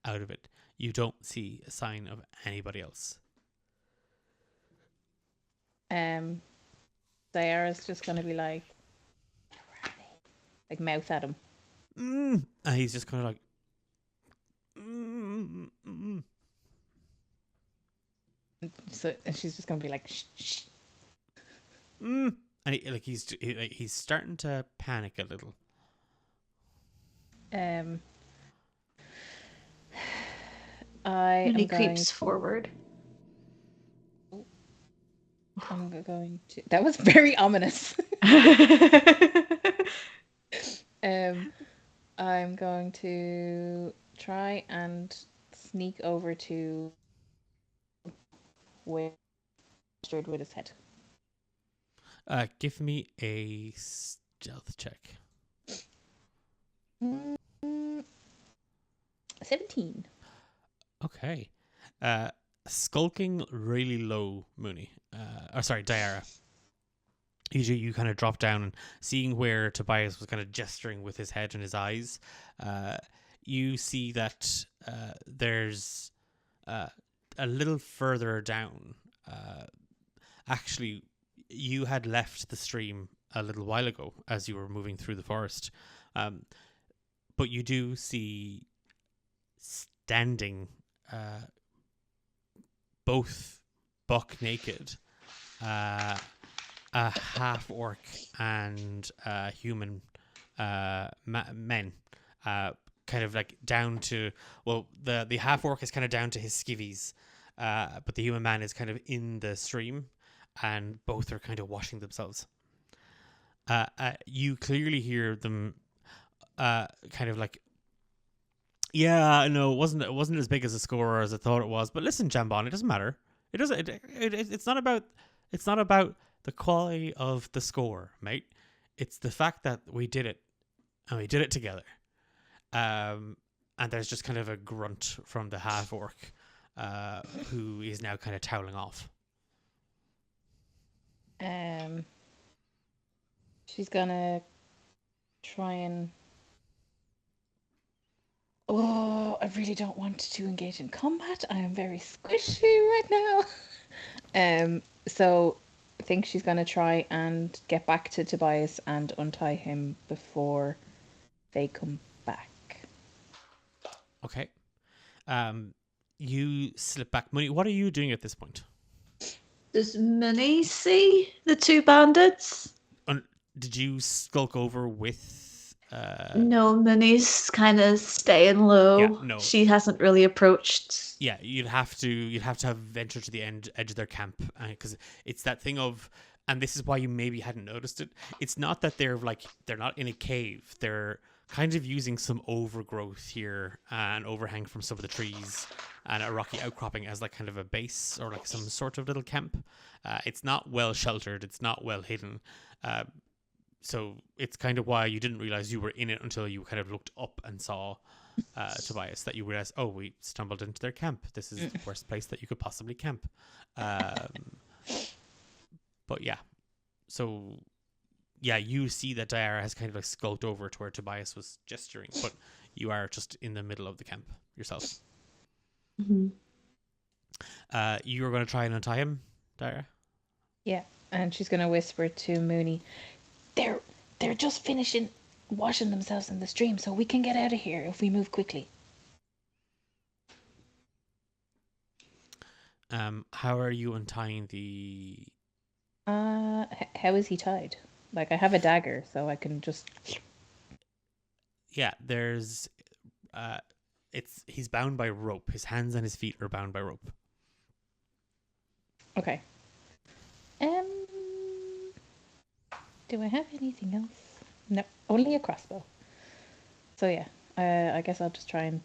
out of it. You don't see a sign of anybody else. Diara's just going to be like mouth at him. And he's just kind of like, So and she's just going to be like, shh, shh. And he's starting to panic a little. And he creeps forward. I'm going to. That was very ominous. I'm going to try and sneak over to where Richard with his head. Give me a stealth check. 17. Okay. Skulking really low, Mooney. Diara. Usually you kind of drop down, and seeing where Tobias was kind of gesturing with his head and his eyes, you see that there's a little further down. Actually, you had left the stream a little while ago as you were moving through the forest. But you do see standing both buck naked, a half orc and human men, kind of like down to, well, the half orc is kind of down to his skivvies, but the human man is kind of in the stream, and both are kind of washing themselves. You clearly hear them kind of like, yeah, no, it wasn't as big as a score as I thought it was. But listen, Jambon, it doesn't matter. It doesn't. It's not about. It's not about the quality of the score, mate. It's the fact that we did it, and we did it together. And there's just kind of a grunt from the half orc, who is now kind of toweling off. She's gonna try and. Oh, I really don't want to engage in combat. I am very squishy right now. So I think she's gonna try and get back to Tobias and untie him before they come back. Okay. You slip back. Mooney, what are you doing at this point? Does Minnie see the two bandits? Did you skulk over with? No, Minnie's kind of staying low. Yeah, no. She hasn't really approached. Yeah, you'd have to have ventured to the edge of their camp, because it's that thing of, and this is why you maybe hadn't noticed it. It's not that they're not in a cave. They're kind of using some overgrowth here, and overhang from some of the trees, and a rocky outcropping as like kind of a base or like some sort of little camp. It's not well sheltered. It's not well hidden. So it's kind of why you didn't realize you were in it until you kind of looked up and saw Tobias, that you realized, oh, we stumbled into their camp. This is the worst place that you could possibly camp. But yeah. So, yeah, you see that Diara has kind of like skulked over to where Tobias was gesturing, but you are just in the middle of the camp yourself. Mm-hmm. You are going to try and untie him, Diara? Yeah, and she's gonna whisper to Mooney, They're just finishing washing themselves in the stream, so we can get out of here if we move quickly. How are you untying the... How is he tied? Like, I have a dagger, so I can just... Yeah, there's... He's bound by rope. His hands and his feet are bound by rope. Okay. Do I have anything else? No, only a crossbow. So yeah, I guess I'll just try and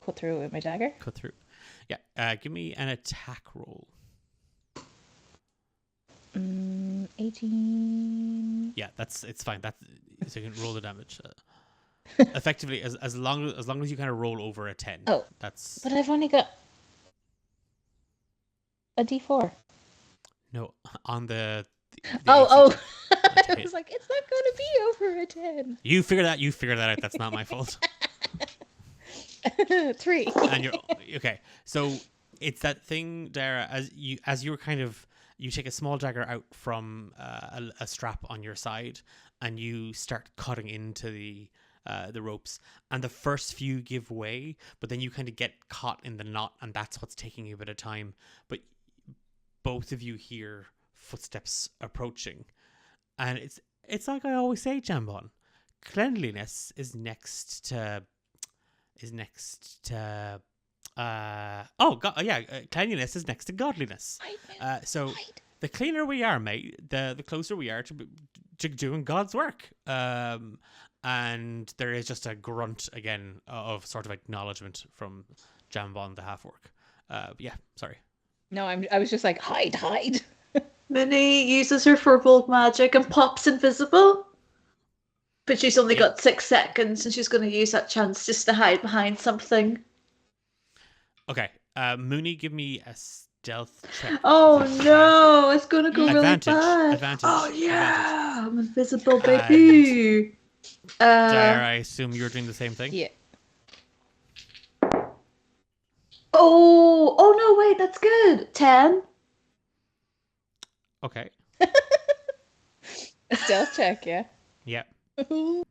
cut through it with my dagger. Cut through. Yeah, give me an attack roll. 18. Yeah, it's fine. So you can roll the damage. Effectively, as long as you kind of roll over a 10. Oh, that's. But I've only got a D4. No, on the oh. I was like, it's not going to be over a 10. You figure that out. That's not my fault. 3. And you're okay. So it's that thing, Dara. As you were kind of, you take a small dagger out from a strap on your side, and you start cutting into the ropes. And the first few give way, but then you kind of get caught in the knot, and that's what's taking you a bit of time. But both of you hear footsteps approaching, and it's like I always say, Jambon, cleanliness is next to cleanliness is next to godliness. So the cleaner we are, mate, the closer we are to doing God's work. And there is just a grunt again of sort of acknowledgement from Jambon the half orc. Yeah, sorry. No, I was just like, hide. Minnie uses her firbolg magic and pops invisible. But she's only got 6 seconds, and she's going to use that chance just to hide behind something. Okay, Mooney, give me a stealth check. Oh no, it's going to go really bad. Advantage. Oh yeah, I'm invisible, baby. Dare I assume you're doing the same thing? Yeah. Oh no, wait, that's good. 10. Okay. A stealth check, yeah. Yeah. 11.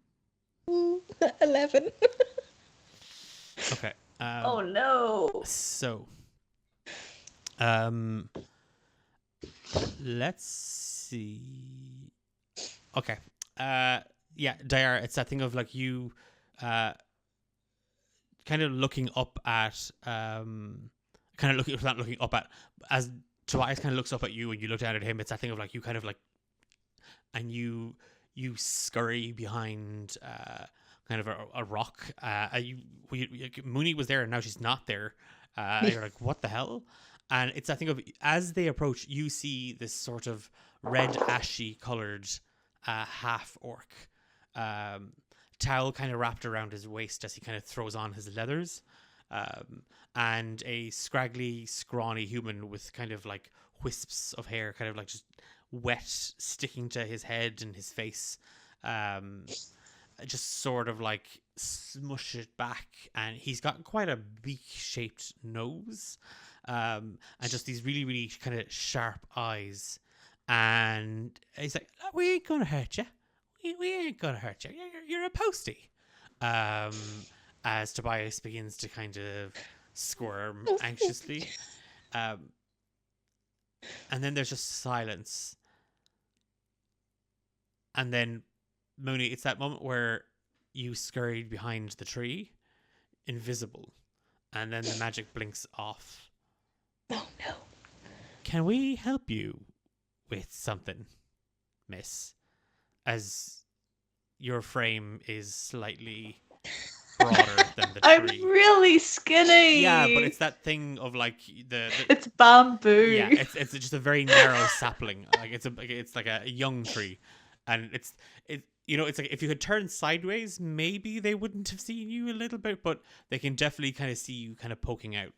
Okay. Oh no. So, let's see. Okay. Yeah, Dare, it's that thing of like you, kind of looking up at, not looking up at, as Tobias kind of looks up at you and you look down at him. It's that thing of like you kind of like, and you you scurry behind kind of a rock. Mooney was there and now she's not there. You're like, what the hell? And it's, I think, of as they approach, you see this sort of red, ashy colored half orc. Towel kind of wrapped around his waist as he kind of throws on his leathers. And a scraggly, scrawny human with kind of like wisps of hair, kind of like just wet, sticking to his head and his face. Just sort of like smush it back. And he's got quite a beak-shaped nose. And just these really, really kind of sharp eyes. And he's like, we ain't gonna hurt you. We ain't gonna hurt you. You're a postie. As Tobias begins to kind of squirm anxiously. And then there's just silence. And then, Mooney, it's that moment where you scurried behind the tree, invisible, and then the magic blinks off. Oh no. Can we help you with something, miss? As your frame is slightly broader than the I'm tree. really skinny. Yeah, but it's that thing of like the It's bamboo. yeah, it's just a very narrow sapling. Like it's like a young tree, and it's like if you could turn sideways, maybe they wouldn't have seen you a little bit, but they can definitely kind of see you kind of poking out.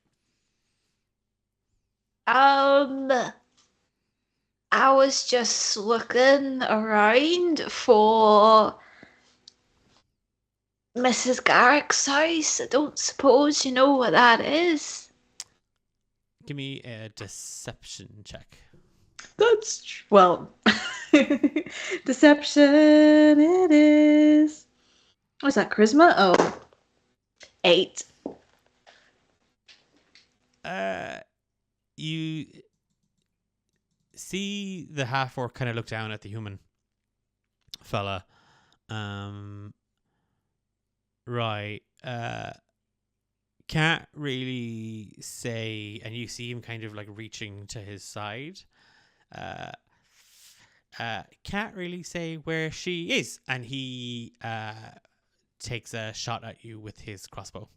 I was just looking around for Mrs. Garrick's house. I don't suppose you know what that is. Give me a deception check. Well, deception it is. What's that, charisma? Oh, 8. You see the half orc kind of look down at the human fella. Right. Can't really say, and you see him kind of like reaching to his side. Can't really say where she is, and he takes a shot at you with his crossbow.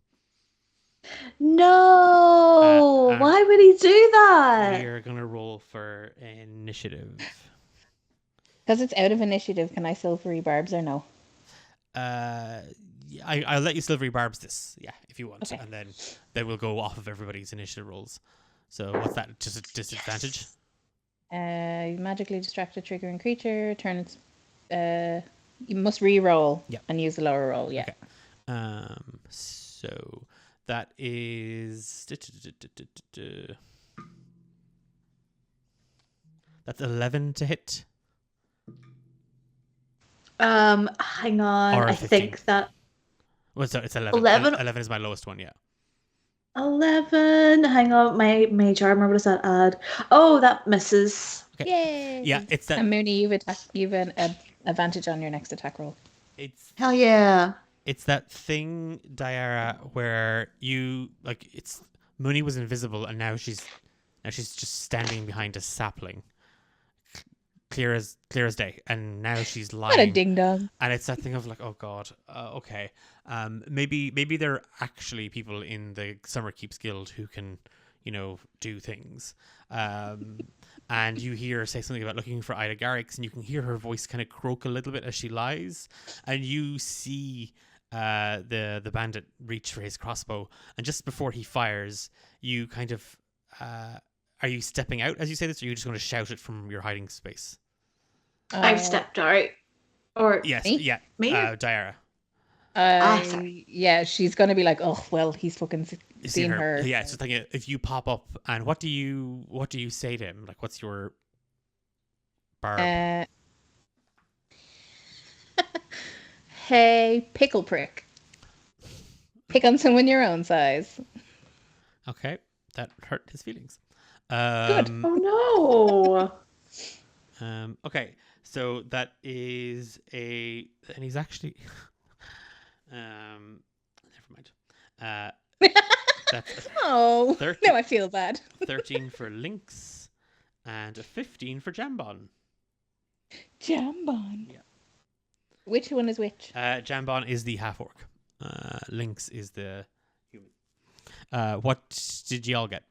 No! Why would he do that? We're gonna roll for initiative. Because it's out of initiative, can I silvery barbs or no? I'll let you silvery barbs this, if you want, Okay. and then we'll go off of everybody's initiative rolls. So what's that? Just a disadvantage? You magically distract a triggering creature. Turn its. You must re-roll and use the lower roll. Yeah. Okay. So that is that's 11 to hit. Hang on. Or I 15. think that Well, sorry, it's 11. 11? 11 is my lowest one. Yeah. 11. Hang on, my mage armor. What does that add? Oh, that misses. Okay. Yay! Yeah, it's that. And Mooney, you've an advantage on your next attack roll. It's Hell yeah. It's that thing, Diara, where you like it's Mooney was invisible and now she's just standing behind a sapling, clear as day, and now she's lying. What a ding dong! And it's that thing of like, oh god, okay, maybe there are actually people in the Summer Keeps Guild who can, do things. And you hear her say something about looking for Ida Garrix, and you can hear her voice kind of croak a little bit as she lies, and you see the bandit reach for his crossbow, and just before he fires, you kind of are you stepping out as you say this, or are you just going to shout it from your hiding space? I've stepped out. Or Yes, me? yeah, Me? Diara. Sorry. Yeah, she's gonna be like, oh well, he's fucking You seen her. Yeah, it's just like if you pop up, and what do you say to him? Like, what's your barb? Hey, pickle prick. Pick on someone your own size. Okay, that hurt his feelings. Good. Oh no. Okay, so that is and he's actually. Never mind. That's Oh, 13, now I feel bad. 13 for Lynx and a 15 for Jambon. Jambon. Yeah. Which one is which? Jambon is the half orc. Lynx is the human. What did y'all get?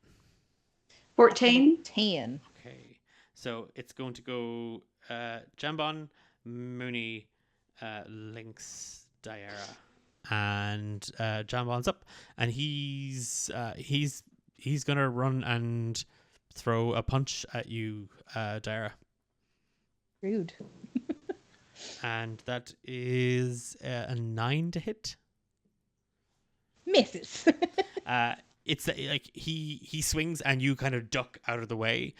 14. 10. Okay, so it's going to go Jambon, Mooney, Lynx, Diara, and Jambon's up, and he's gonna run and throw a punch at you, Diara. Rude. And that is a 9 to hit. Misses. It's like he swings and you kind of duck out of the way.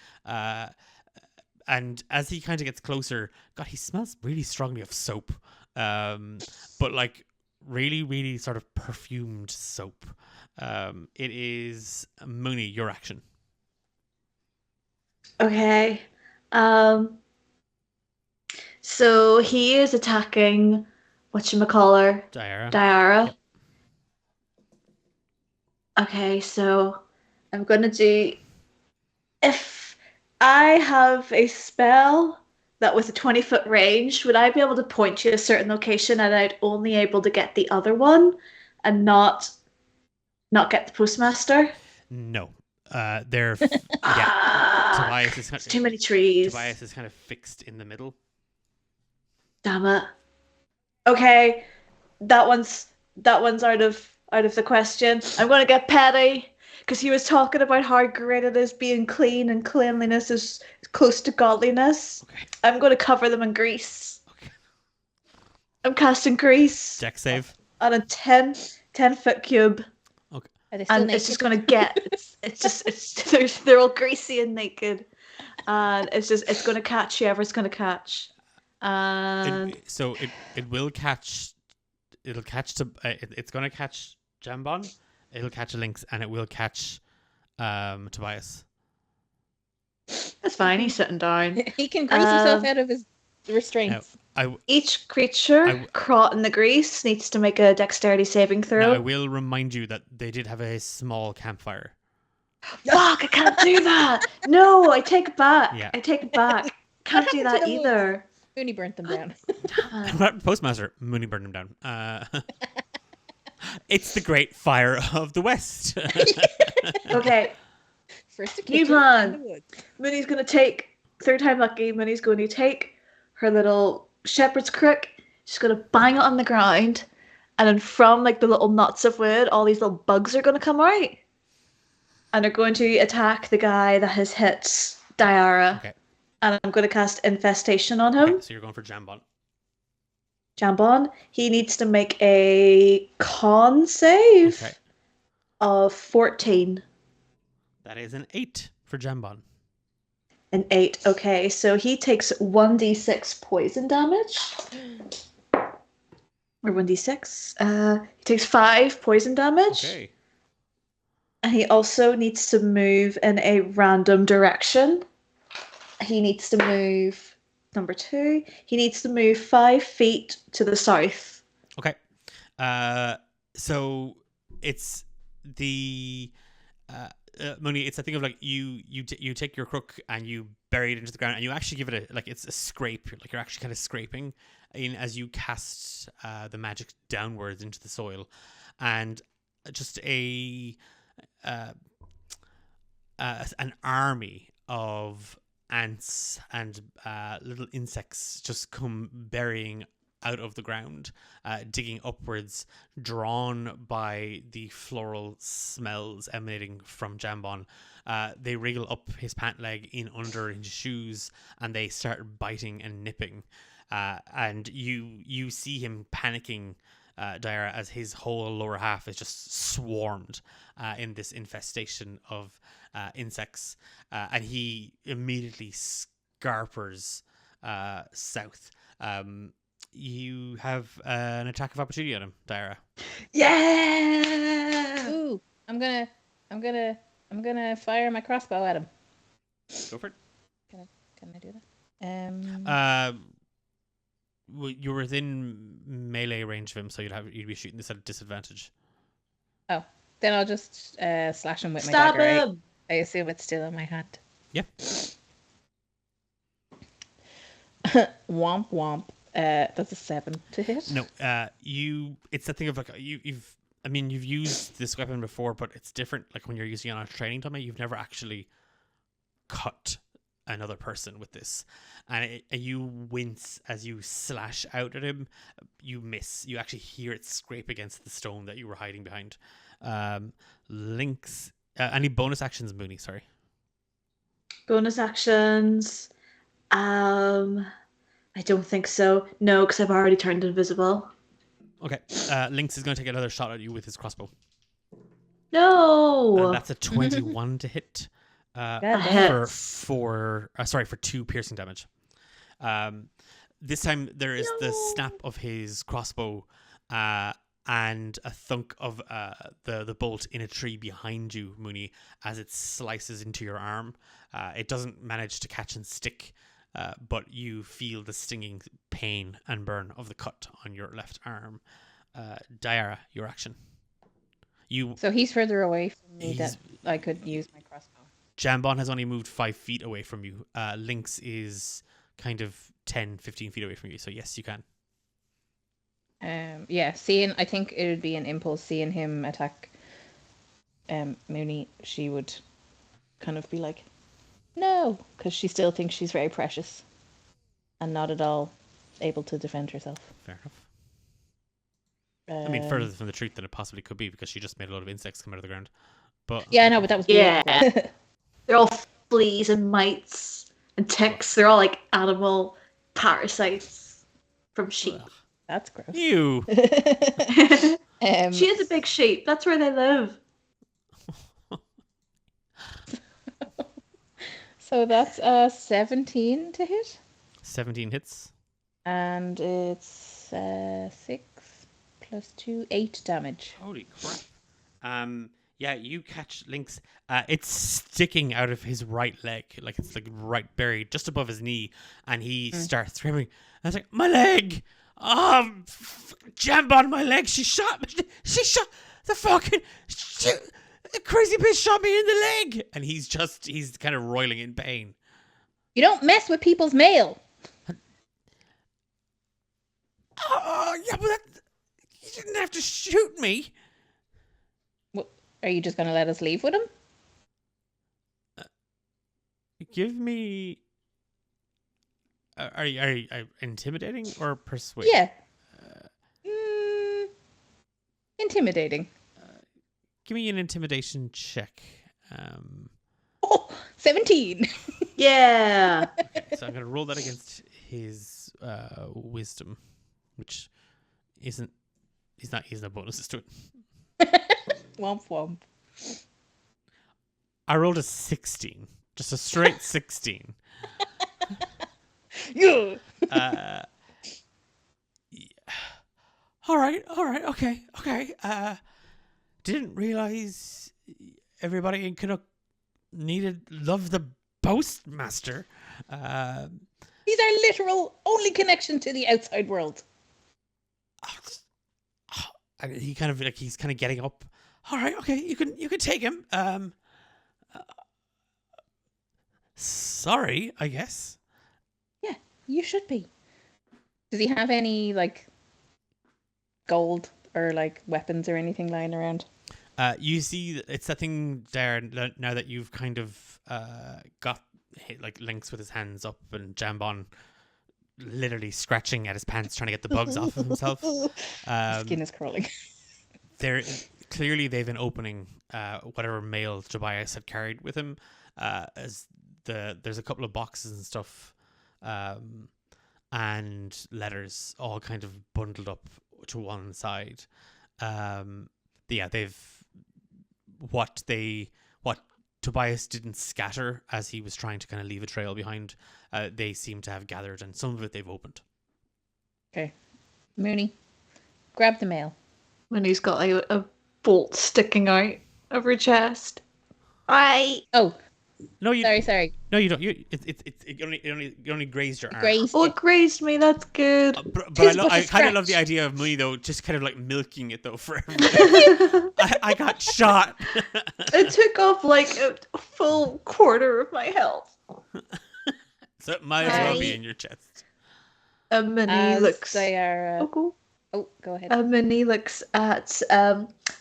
And as he kind of gets closer, God, he smells really strongly of soap. But like really, really sort of perfumed soap. It is Mooney, your action. Okay. So he is attacking whatchamacallit? Diara. Diara. Yep. Okay, so I'm gonna do. If I have a spell that was a 20-foot range, would I be able to point you a certain location and I'd only able to get the other one and not get the postmaster? No. They're yeah. Tobias is It's too many trees. Tobias is kind of fixed in the middle. Damn it. Okay, that one's out of the question. I'm gonna get petty because he was talking about how great it is being clean and cleanliness is close to godliness. Okay. I'm gonna cover them in grease. Okay. I'm casting grease Deck save. on a 10-foot cube. Okay. Are they still And naked? it's just gonna get they're all greasy and naked. And it's gonna catch whoever it's gonna catch. And So it will catch. It'll catch it's gonna catch Jambon. It'll catch a Lynx, and it will catch Tobias. that's fine. He's sitting down. He can grease himself out of his restraints. Each creature caught in the grease needs to make a dexterity saving Now, throw. I will remind you that they did have a small campfire. Fuck! I can't do that. No, I take it back. Yeah. I take it back. Can't do that either. Mooney burnt them down. Postmaster Mooney burned him down. It's the Great Fire of the West. Okay. First a New kitchen, plan. then the woods. Mooney's gonna take third time lucky. Mooney's going to take her little shepherd's crook. She's gonna bang it on the ground, and then from like the little knots of wood, all these little bugs are gonna come out, and they're going to attack the guy that has hit Diara. Okay. And I'm going to cast infestation on him. Okay, so you're going for Jambon. Jambon. He needs to make a con save Okay. of 14. That is an 8 for Jambon. An 8. Okay, so he takes 1d6 poison damage. Or 1d6. He takes 5 poison damage. Okay. And he also needs to move in a random direction. He needs to move, number 2, he needs to move 5 feet to the south. Okay. So it's the Mooney. It's a thing of like you take your crook and you bury it into the ground and you actually give it it's a scrape. Like you're actually kind of scraping in as you cast the magic downwards into the soil, and just an army of ants and little insects just come burying out of the ground, digging upwards, drawn by the floral smells emanating from Jambon. They wriggle up his pant leg in under his shoes, and they start biting and nipping. And you see him panicking, Diara, as his whole lower half is just swarmed in this infestation of insects, and he immediately scarpers south. You have an attack of opportunity on him, Diara. Yeah! Ooh, I'm gonna fire my crossbow at him. Go for it. Can I do that? You're within melee range of him, so you'd be shooting this at a disadvantage. Oh, then I'll just slash him with my Stab dagger. him! Right? I assume it's still in my hand. Yeah. Womp womp. that's a 7 to hit. No, it's that thing of like you've used this weapon before, but it's different. Like when you're using it on a training dummy, you've never actually cut another person with this, and you wince as you slash out at him. You miss. You actually hear it scrape against the stone that you were hiding behind. Lynx. Any bonus actions, Mooney? Sorry. Bonus actions. I don't think so. No, because I've already turned invisible. Okay. Lynx is going to take another shot at you with his crossbow. No. That's a 21 to hit. For 2 piercing damage. This time there is the snap of his crossbow and a thunk of the bolt in a tree behind you, Mooney, as it slices into your arm. It doesn't manage to catch and stick, but you feel the stinging pain and burn of the cut on your left arm. Diara, your action. So he's further away from me that I could use my crossbow. Jambon has only moved 5 feet away from you. Lynx is kind of 10, 15 feet away from you. So yes, you can. I think it would be an impulse seeing him attack Mooney. She would kind of be like, no, because she still thinks she's very precious and not at all able to defend herself. Fair enough. I mean, further from the truth than it possibly could be, because she just made a lot of insects come out of the ground. But yeah, no, but that was They're all fleas and mites and ticks. They're all like animal parasites from sheep. That's gross. Ew. She is a big sheep. That's where they live. So that's 17 to hit. 17 hits. And it's 6 plus 2, 8 damage. Holy crap. Yeah, you catch Lynx. It's sticking out of his right leg, like it's like right buried just above his knee, and he starts screaming. I was like, my leg! Jambon, my leg! She shot me! She shot the fucking... The crazy bitch shot me in the leg! And he's kind of roiling in pain. You don't mess with people's mail! Oh, yeah, but you didn't have to shoot me! Are you just going to let us leave with him? Give me... Are you intimidating or persuade? Yeah. Intimidating. Give me an intimidation check. 17. Yeah. Okay, so I'm going to roll that against his wisdom, which isn't... He's no bonuses to it. Womp womp. I rolled a 16. Just a straight 16. Yeah. All right, okay. Didn't realize everybody in Canuck loved the postmaster. He's our literal only connection to the outside world. And he's kind of getting up. All right, okay, you can take him. Sorry, I guess. Yeah, you should be. Does he have any like gold or like weapons or anything lying around? You see, it's that thing there now that you've kind of got like Lynx with his hands up and Jambon literally scratching at his pants trying to get the bugs off of himself. Skin is crawling. Clearly they've been opening whatever mail Tobias had carried with him. There's a couple of boxes and stuff and letters all kind of bundled up to one side. What Tobias didn't scatter as he was trying to kind of leave a trail behind, they seem to have gathered, and some of it they've opened. Okay. Mooney, grab the mail. Mooney's got like a bolt sticking out of her chest. No, you. Sorry. No, you don't. It only grazed your arm. It grazed me. That's good. But I kind of love the idea of Mooney though, just kind of like milking it though for everything. I got shot. It took off like a full quarter of my health. So it might as well be in your chest. Minnie As looks. they are. Oh, go. Go ahead. Minnie looks at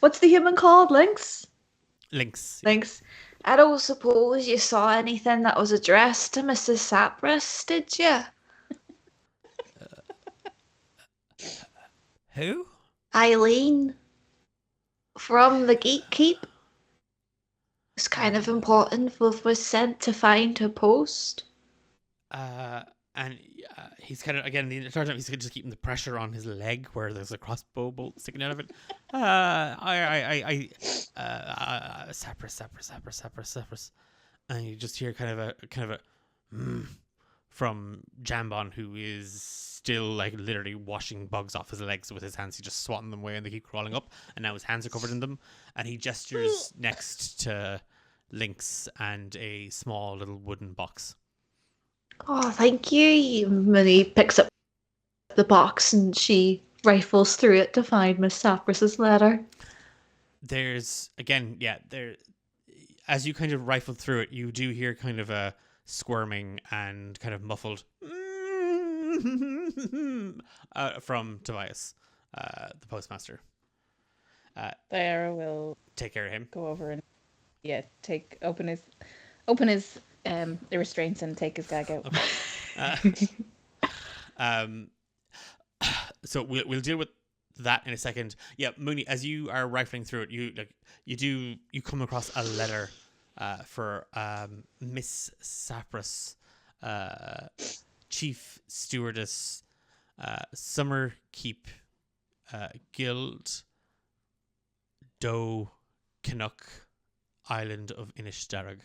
what's the human called? Lynx. Lynx. Lynx. I don't suppose you saw anything that was addressed to Mrs. Sapras, did you? Who? Eileen. From the Gatekeep. It's kind of important. Was sent to find her post. And he's kind of, again, the entire time he's just keeping the pressure on his leg where there's a crossbow bolt sticking out of it. Sapras. And you just hear kind of a from Jambon, who is still like literally washing bugs off his legs with his hands. He's just swatting them away and they keep crawling up, and now his hands are covered in them. And he gestures next to Lynx and a small little wooden box. Oh, thank you. Minnie picks up the box and she rifles through it to find Miss Sapras's letter. There's, again, as you kind of rifle through it, you do hear kind of a squirming and kind of muffled from Tobias, the postmaster. Diara will take care of him. Go over and open his the restraints and take his gag out. Okay. So we'll deal with that in a second. Yeah, Mooney, as you are rifling through it, you come across a letter for Miss Sapras, Chief Stewardess, Summer Keep Guild, Doe Canuck, Island of Inishdarug.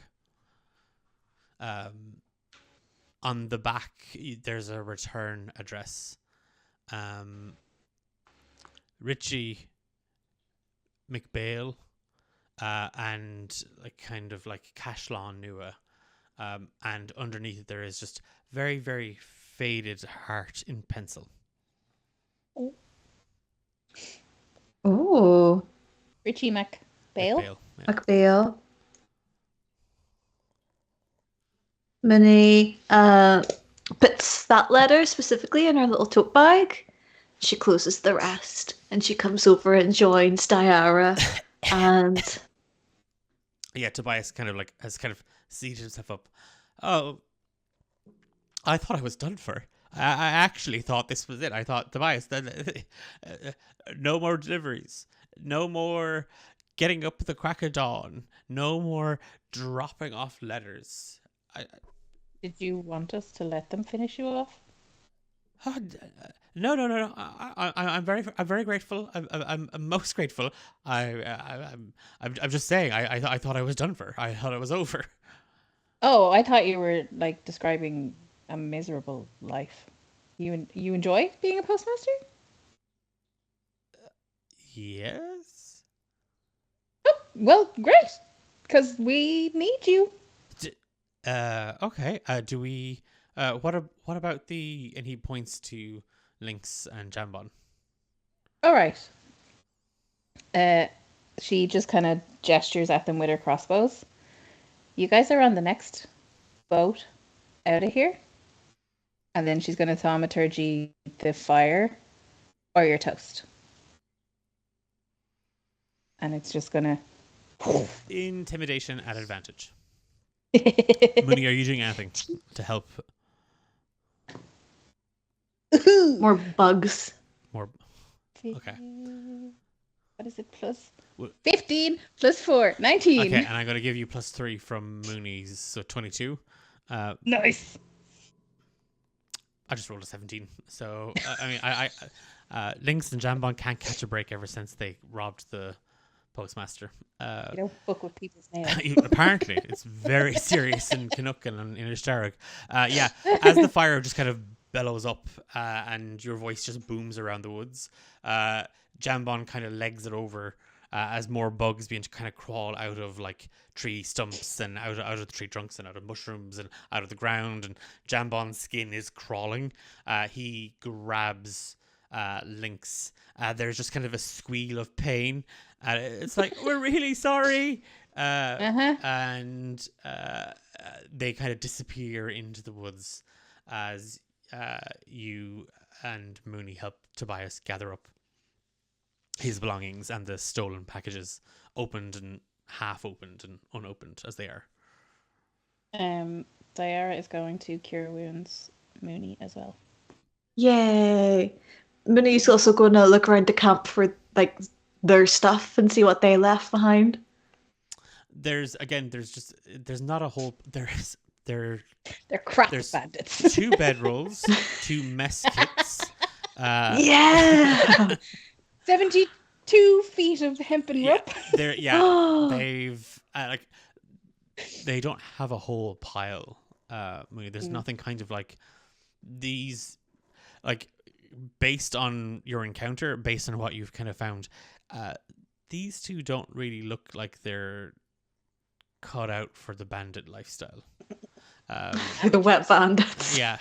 On the back, there's a return address. Richie McBail, and kind of like Cashlawn Nua. And underneath it, there is just very, very faded heart in pencil. Oh. Richie McBail? Yeah. McBail. Minnie puts that letter specifically in her little tote bag. She closes the rest and she comes over and joins Diara. And yeah, Tobias has seated himself up. Oh, I thought I was done for. I actually thought this was it. I thought, Tobias, no more deliveries, no more getting up at the crack of dawn, no more dropping off letters. Did you want us to let them finish you off? No. I'm very grateful. I'm most grateful. I'm just saying. I thought I was done for. I thought it was over. Oh, I thought you were like describing a miserable life. You enjoy being a postmaster? Yes. Oh, well, great. Because we need you. Okay. Do we? What about the? And he points to Lynx and Jambon. All right. She just kind of gestures at them with her crossbows. You guys are on the next boat out of here, and then she's going to thaumaturgy the fire, or your toast, and it's just going to intimidation at advantage. Mooney, are you doing anything to help? More bugs. More. Okay. What is it? Plus 15 plus 4, 19. Okay, and I'm going to give you +3 from Mooney's, so 22. Nice. I just rolled a 17. So I Lynx and Jambon can't catch a break ever since they robbed the postmaster. You don't fuck with people's nails. Apparently, it's very serious in Canuckin and in Ishtarag. Yeah, as the fire just kind of bellows up and your voice just booms around the woods, Jambon kind of legs it over as more bugs begin to kind of crawl out of like tree stumps and out of the tree trunks and out of mushrooms and out of the ground, and Jambon's skin is crawling. He grabs Lynx. There's just kind of a squeal of pain. It's like, we're really sorry. And they kind of disappear into the woods as you and Mooney help Tobias gather up his belongings and the stolen packages, opened and half opened and unopened as they are. Diara is going to cure wounds Mooney as well. Yay! Mooney's also going to look around the camp for like their stuff and see what they left behind. There's not a whole They're crap there's bandits. 2 bedrolls, 2 mess kits. Yeah! 72 feet of hempen rope. They've they don't have a whole pile. There's nothing kind of like these, like based on your encounter, based on what you've kind of found. These 2 don't really look like they're cut out for the bandit lifestyle. The wet bandits. Yeah.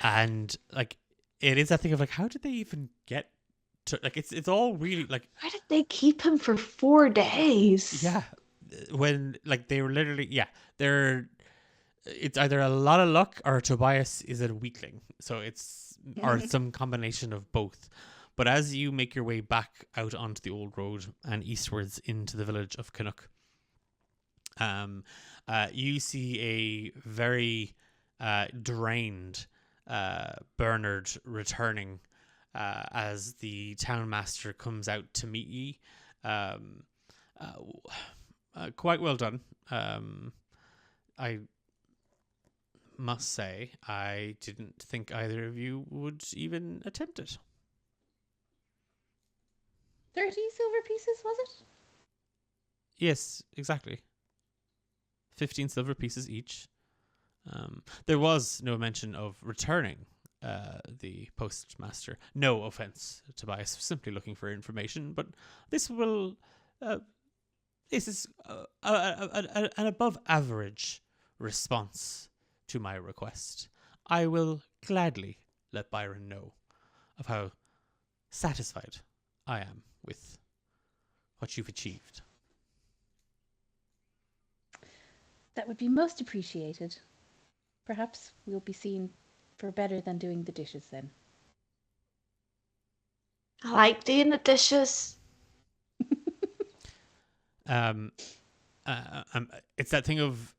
And like it is that thing of like, how did they even get to, like, it's all really like, Why did they keep him for 4 days? yeah, when like they were literally, it's either a lot of luck or Tobias is a weakling, so it's or some combination of both. But as you make your way back out onto the old road and eastwards into the village of Canuck, you see a very drained Bernard returning as the townmaster comes out to meet ye. Quite well done. I must say, I didn't think either of you would even attempt it. 30 silver pieces, was it? Yes, exactly. 15 silver pieces each. There was no mention of returning the postmaster. No offense, Tobias, simply looking for information, but this is an above average response to my request. I will gladly let Byron know of how satisfied I am with what you've achieved. That would be most appreciated. Perhaps we'll be seen for better than doing the dishes then. I like doing the dishes. It's that thing of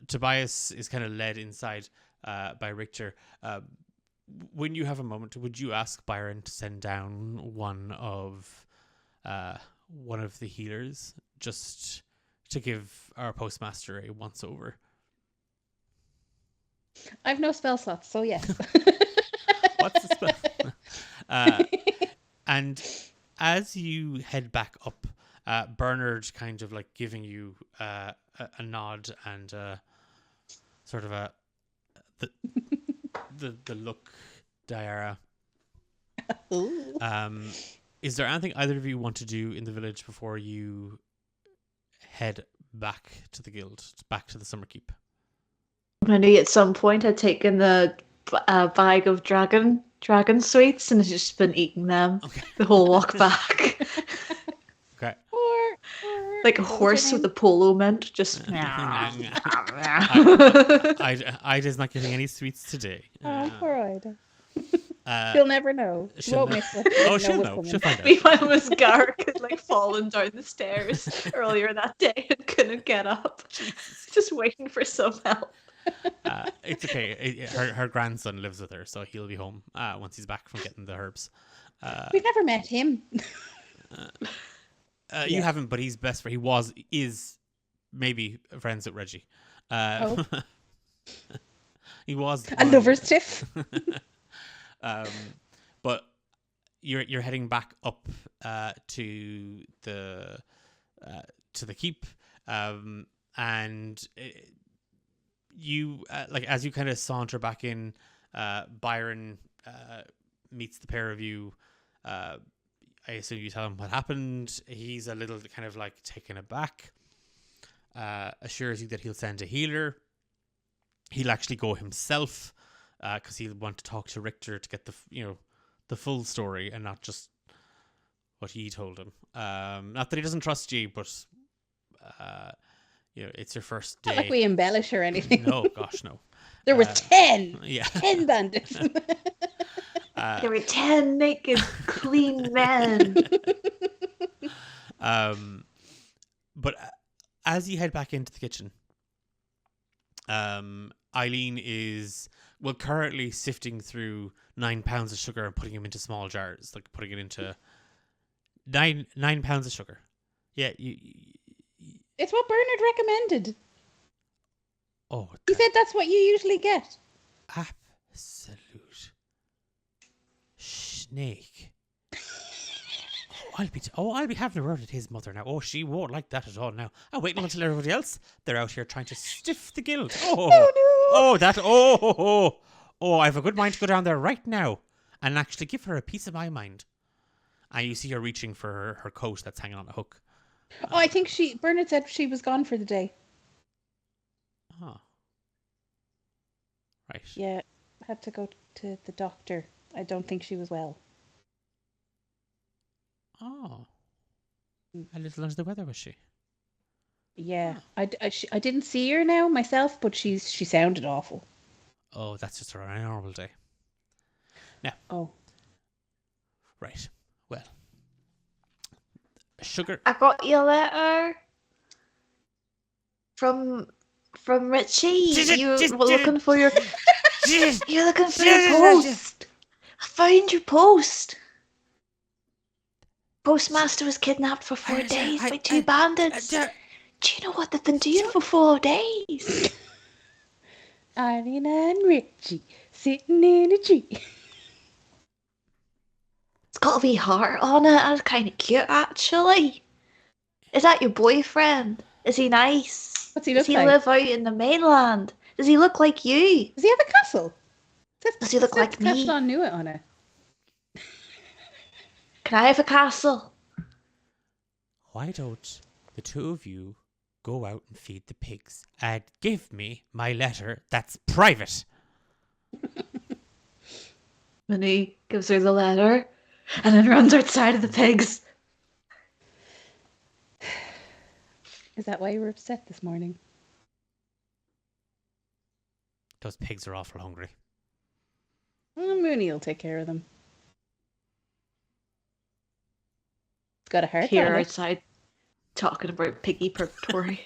Tobias is kind of led inside by Richter. When you have a moment, would you ask Byron to send down one of the healers just to give our postmaster a once over? I've no spell slots, so yes. What's the spell? And as you head back up, Bernard kind of like giving you a nod and sort of the look, Diara. Is there anything either of you want to do in the village before you head back to the guild, back to the Summerkeep? I knew at some point I'd taken the bag of dragon sweets and I've just been eating them the whole walk back. Okay. Like a horse with a polo mint, just. Ida's not getting any sweets today. Oh, poor Ida. She'll never know. She won't miss it. Oh, she'll know. She'll find out. Meanwhile, Miss Garrick had like fallen down the stairs earlier that day and couldn't get up. Just waiting for some help. It's okay. Her grandson lives with her, so he'll be home once he's back from getting the herbs. We've never met him. You haven't, but he's best friend. Is maybe friends with Reggie. He was a lover's tiff. But you're heading back up to the keep, and you like as you kind of saunter back in, Byron meets the pair of you. I assume you tell him what happened. He's a little kind of like taken aback. Assures you that he'll send a healer. He'll actually go himself because he'll want to talk to Richter to get the full story and not just what he told him. Not that he doesn't trust you, but it's your first day. Not like we embellish or anything. No, gosh, no. There was 10. Yeah. 10 bandits. There were 10 naked, clean men. But as you head back into the kitchen, Eileen is currently sifting through 9 pounds of sugar and putting them into small jars, like putting it into 9 pounds of sugar. Yeah, It's what Bernard recommended. Oh, he said that's what you usually get. Absolute snake. I'll be having a word with his mother now. Oh, she won't like that at all now. I'll wait until everybody else. They're out here trying to stiff the guild. Oh, I have a good mind to go down there right now and actually give her a piece of my mind. And you see her reaching for her coat that's hanging on a hook. I think Bernard said she was gone for the day. Oh. Right. Yeah, had to go to the doctor. I don't think she was well. Oh. A little under the weather, was she? Yeah. I didn't see her now myself, but she sounded awful. Oh, that's just her on a normal day. Now. Oh. Right. Well. Sugar. I got you a letter from Richie. You're looking for your post. I found your post. Postmaster was kidnapped for 4 days by 2 bandits. Do you know what they've been doing for 4 days? Eileen and Richie sitting in a tree. It's got a wee heart on it. That's kind of cute, actually. Is that your boyfriend? Is he nice? What's he look Does he like? live out in the mainland? Does he look like you? Does he have a castle? Does he look like me? Castle knew it on it. Can I have a castle? Why don't the two of you go out and feed the pigs and give me my letter that's private? Minnie gives her the letter and then runs outside of the pigs. Is that why you were upset this morning? Those pigs are awful hungry. Well, Mooney will take care of them. It's got a heart Here on it. outside talking about piggy purgatory.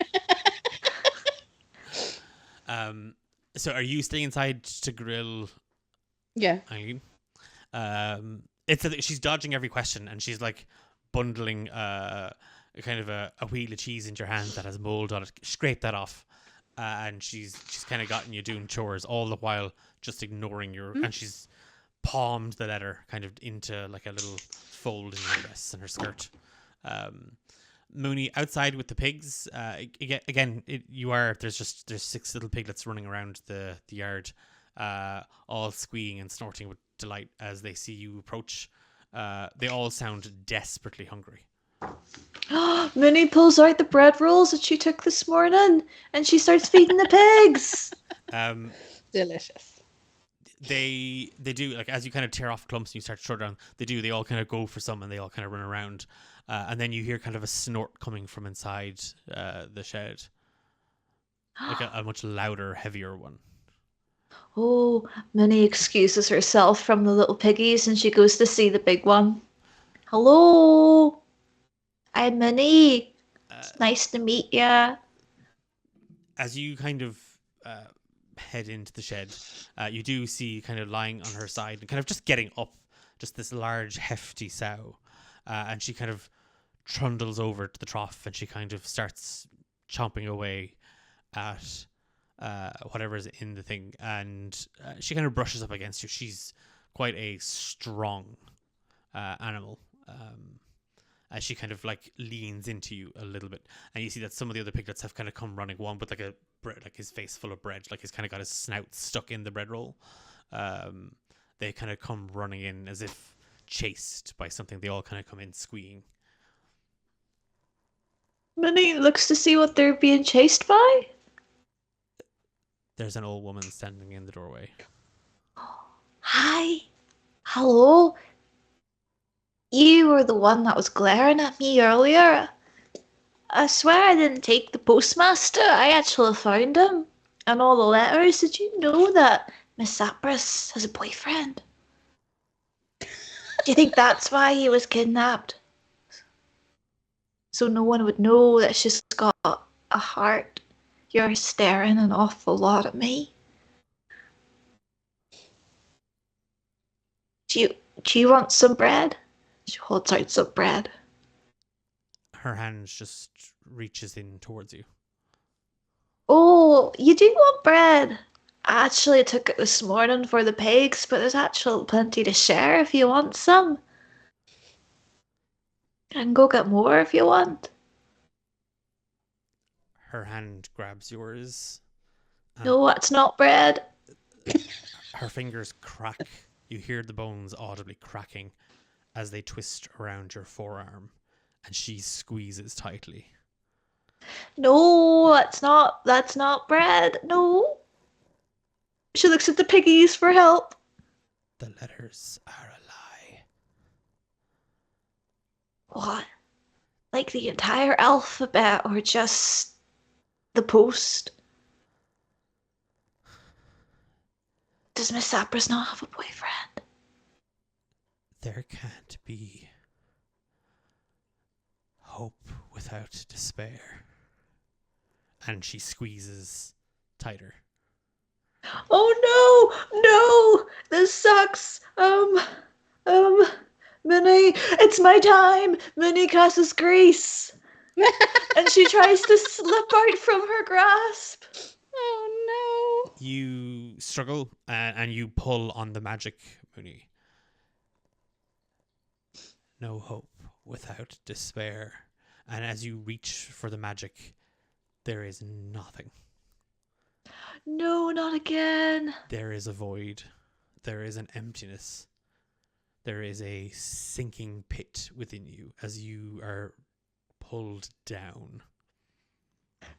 So are you staying inside to grill? Yeah. Eileen? She's dodging every question and she's like bundling a wheel of cheese into your hand that has mold on it. Scrape that off. And she's kind of gotten you doing chores all the while, just ignoring your. And she's palmed the letter kind of into like a little fold in her dress and her skirt. Mooney outside with the pigs. There's 6 little piglets running around the yard, all squealing and snorting with delight as they see you approach. They all sound desperately hungry. Minnie pulls out the bread rolls that she took this morning and she starts feeding the pigs. Delicious. They do, like, as you kind of tear off clumps and you start to throw down, they all kind of go for some and they all kind of run around. And then you hear kind of a snort coming from inside the shed. Like a much louder, heavier one. Oh, Minnie excuses herself from the little piggies and she goes to see the big one. Hello, I'm Minnie. It's nice to meet ya. As you kind of head into the shed, you do see kind of lying on her side and kind of just getting up, just this large, hefty sow. And she kind of trundles over to the trough and she kind of starts chomping away at whatever is in the thing. And she kind of brushes up against you. She's quite a strong animal. As she kind of like leans into you a little bit, and you see that some of the other piglets have kind of come running. One with like his face full of bread, like he's kind of got his snout stuck in the bread roll. They kind of come running in as if chased by something. They all kind of come in squealing. Minnie looks to see what they're being chased by. There's an old woman standing in the doorway. Hi. Hello. You were the one that was glaring at me earlier. I swear I didn't take the postmaster. I actually found him. And all the letters. Did you know that Miss Sapras has a boyfriend? Do you think that's why he was kidnapped? So no one would know that she's got a heart. You're staring an awful lot at me. Do you want some bread? She holds out some bread. Her hand just reaches in towards you. Oh, you do want bread? I actually took it this morning for the pigs, but there's actually plenty to share if you want some. I can go get more if you want. Her hand grabs yours. No, that's not bread. Her fingers crack. You hear the bones audibly cracking as they twist around your forearm, and she squeezes tightly. No, that's not bread. No. She looks at the piggies for help. The letters are a lie. What? Like the entire alphabet or just the post? Does Miss Sapras not have a boyfriend? There can't be hope without despair. And she squeezes tighter. Oh no! This sucks. Minnie, it's my time. Minnie casts grace. And she tries to slip out from her grasp. Oh no. You struggle and you pull on the magic, Mooney. No hope without despair. And as you reach for the magic, there is nothing. No, not again. There is a void. There is an emptiness. There is a sinking pit within you as you are pulled down.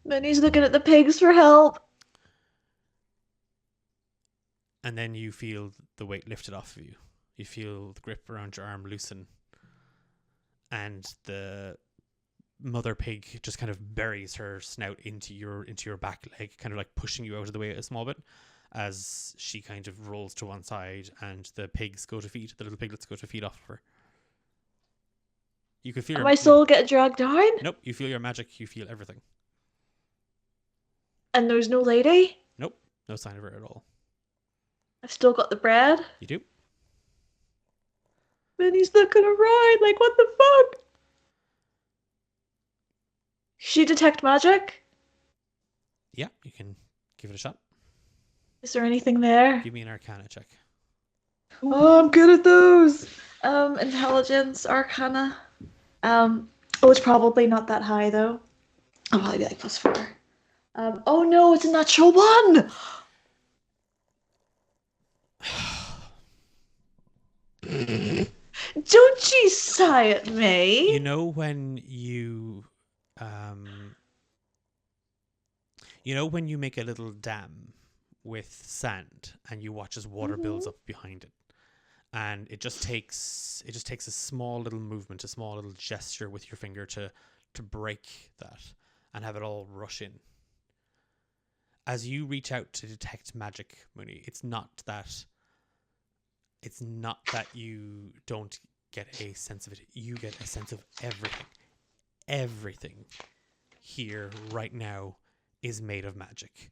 Minnie's looking at the pigs for help. And then you feel the weight lifted off of you. You feel the grip around your arm loosen. And the mother pig just kind of buries her snout into your back leg, kind of like pushing you out of the way a small bit as she kind of rolls to one side and the pigs go to feed. The little piglets go to feed off of her. You can feel My soul get dragged down? Nope, you feel your magic, you feel everything. And there's no lady? Nope, no sign of her at all. I've still got the bread. You do? Minnie's looking around like, what the fuck? She detect magic? Yeah, you can give it a shot. Is there anything there? Give me an Arcana check. Oh, I'm good at those. Intelligence, Arcana. It's probably not that high though. I'll probably be like +4. Oh no, it's a natural 1. Don't you sigh at me. You know when you make a little dam with sand and you watch as water builds up behind it, and it just takes a small little movement, a small little gesture with your finger to break that and have it all rush in. As you reach out to detect magic, Mooney, it's not that you don't get a sense of it. You get a sense of everything. Everything here right now is made of magic.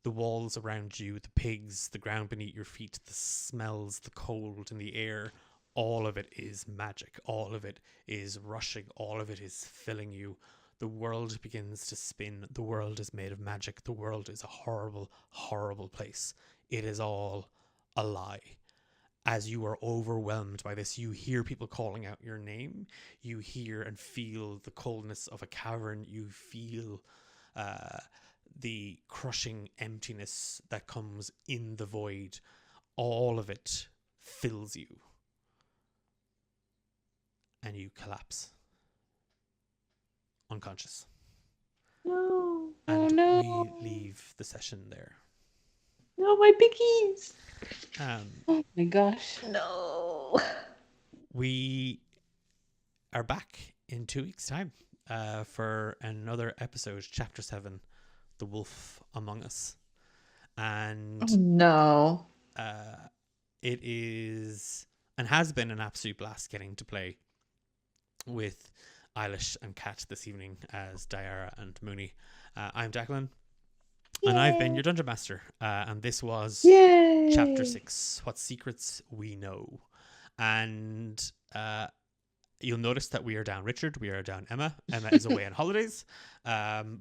The walls around you, the pigs, the ground beneath your feet, the smells, the cold in the air, all of it is magic. All of it is rushing. All of it is filling you. The world begins to spin. The world is made of magic. The world is a horrible, horrible place. It is all a lie. As you are overwhelmed by this, you hear people calling out your name. You hear and feel the coldness of a cavern. You feel the crushing emptiness that comes in the void. All of it fills you. And you collapse. Unconscious. No. And Oh no. we leave the session there. No, my piggies. Oh my gosh. No. We are back in 2 weeks' time. for another episode, Chapter 7, The Wolf Among Us. And Oh, no. it is and has been an absolute blast getting to play with Eilish and Kat this evening as Diara and Mooney. I'm Declan, and I've been your Dungeon Master. And this was Yay! Chapter 6, What Secrets We Know. And you'll notice that we are down Richard, we are down Emma. Emma is away on holidays.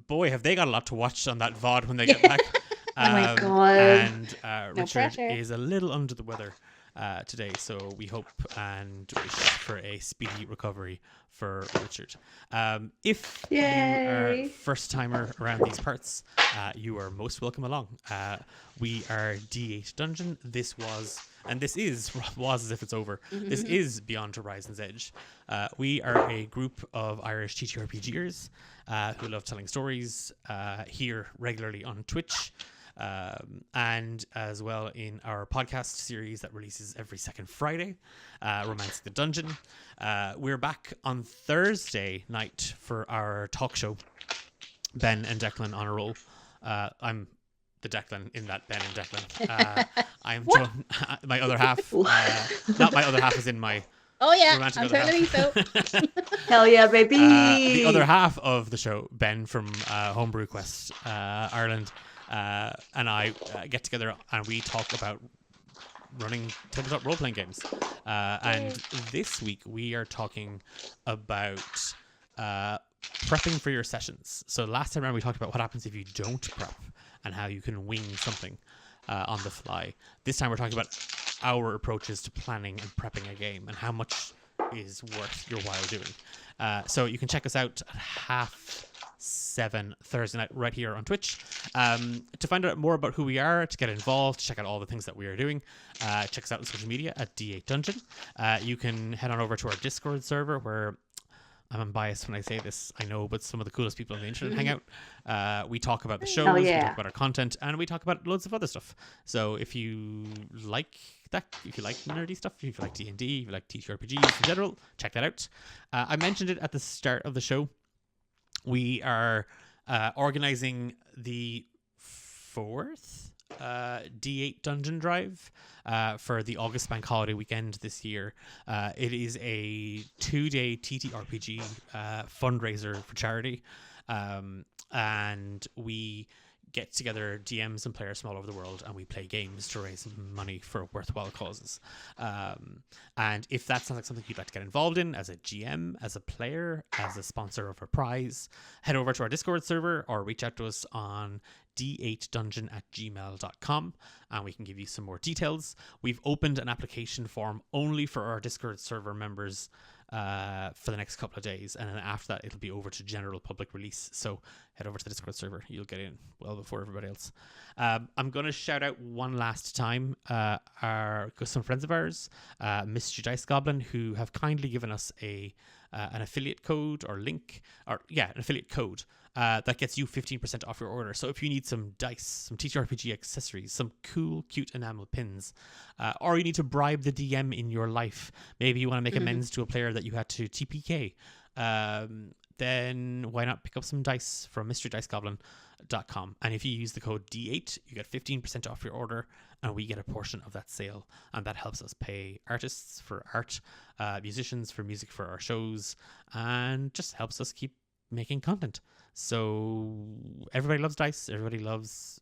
Boy, have they got a lot to watch on that VOD when they get back. Oh my God. And No Richard pressure. is a little under the weather today, so we hope and wish for a speedy recovery for Richard. If you are Yay. first timer around these parts, you are most welcome along. We are D8 Dungeon. This was as if it's over. This is Beyond Horizon's Edge. We are a group of Irish TTRPGers who love telling stories here regularly on Twitch. And as well in our podcast series that releases every second Friday, Romancing the Dungeon. We're back on Thursday night for our talk show, Ben and Declan on a roll. I'm the Declan in that Ben and Declan. I'm joined, my other half, not my other half as in my Oh yeah, romantic I'm other totally half. so. Hell yeah, baby. The other half of the show, Ben from Homebrew Quest Ireland, and I get together and we talk about running tabletop role-playing games. And this week we are talking about prepping for your sessions. So last time around we talked about what happens if you don't prep and how you can wing something on the fly. This time we're talking about our approaches to planning and prepping a game and how much is worth your while doing. So you can check us out at 7:30 Thursday night right here on Twitch. To find out more about who we are, to get involved, to check out all the things that we are doing, check us out on social media at D8 Dungeon. You can head on over to our Discord server where I'm unbiased when I say this, I know, but some of the coolest people on the internet hang out. We talk about the shows, we talk about our content, and we talk about loads of other stuff. So if you like that, if you like nerdy stuff, if you like D&D, if you like TTRPGs in general, check that out. I mentioned it at the start of the show. We are organizing the 4th D8 Dungeon Drive for the August Bank Holiday weekend this year. It is a 2-day TTRPG fundraiser for charity, and we get together DMs and players from all over the world and we play games to raise money for worthwhile causes. And if that sounds like something you'd like to get involved in as a GM, as a player, as a sponsor of a prize, head over to our Discord server or reach out to us on d8dungeon@gmail.com and we can give you some more details. We've opened an application form only for our Discord server members for the next couple of days, and then after that it'll be over to general public release. So head over to the Discord server, you'll get in well before everybody else. I'm going to shout out one last time some friends of ours, Mystery Dice Goblin, who have kindly given us an affiliate code or link, or an affiliate code that gets you 15% off your order. So if you need some dice, some TTRPG accessories, some cool, cute enamel pins, or you need to bribe the DM in your life, maybe you want to make amends to a player that you had to TPK, then why not pick up some dice from MysteryDiceGoblin.com. And if you use the code D8, you get 15% off your order, and we get a portion of that sale. And that helps us pay artists for art, musicians for music for our shows, and just helps us keep making content. So everybody loves dice. Everybody loves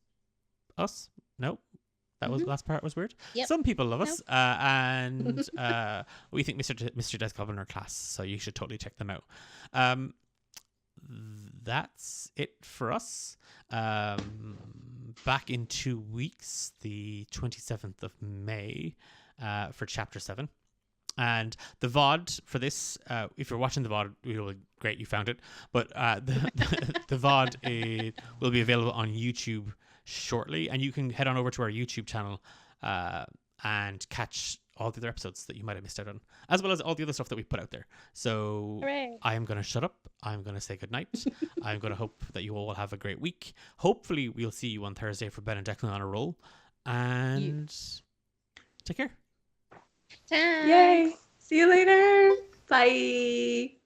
us. No, that was the last part was weird. Yep. Some people love us, and we think Mr. Dice Goblin are class, so you should totally check them out. That's it for us. Back in 2 weeks, the 27th of May, for Chapter 7. And the VOD for this, if you're watching the VOD, great, you found it. But the VOD will be available on YouTube shortly. And you can head on over to our YouTube channel and catch all the other episodes that you might have missed out on, as well as all the other stuff that we put out there. So Hooray. I am going to shut up. I'm going to say goodnight. I'm going to hope that you all will have a great week. Hopefully we'll see you on Thursday for Ben and Declan on a roll. And take care. Yay. See you later. Bye.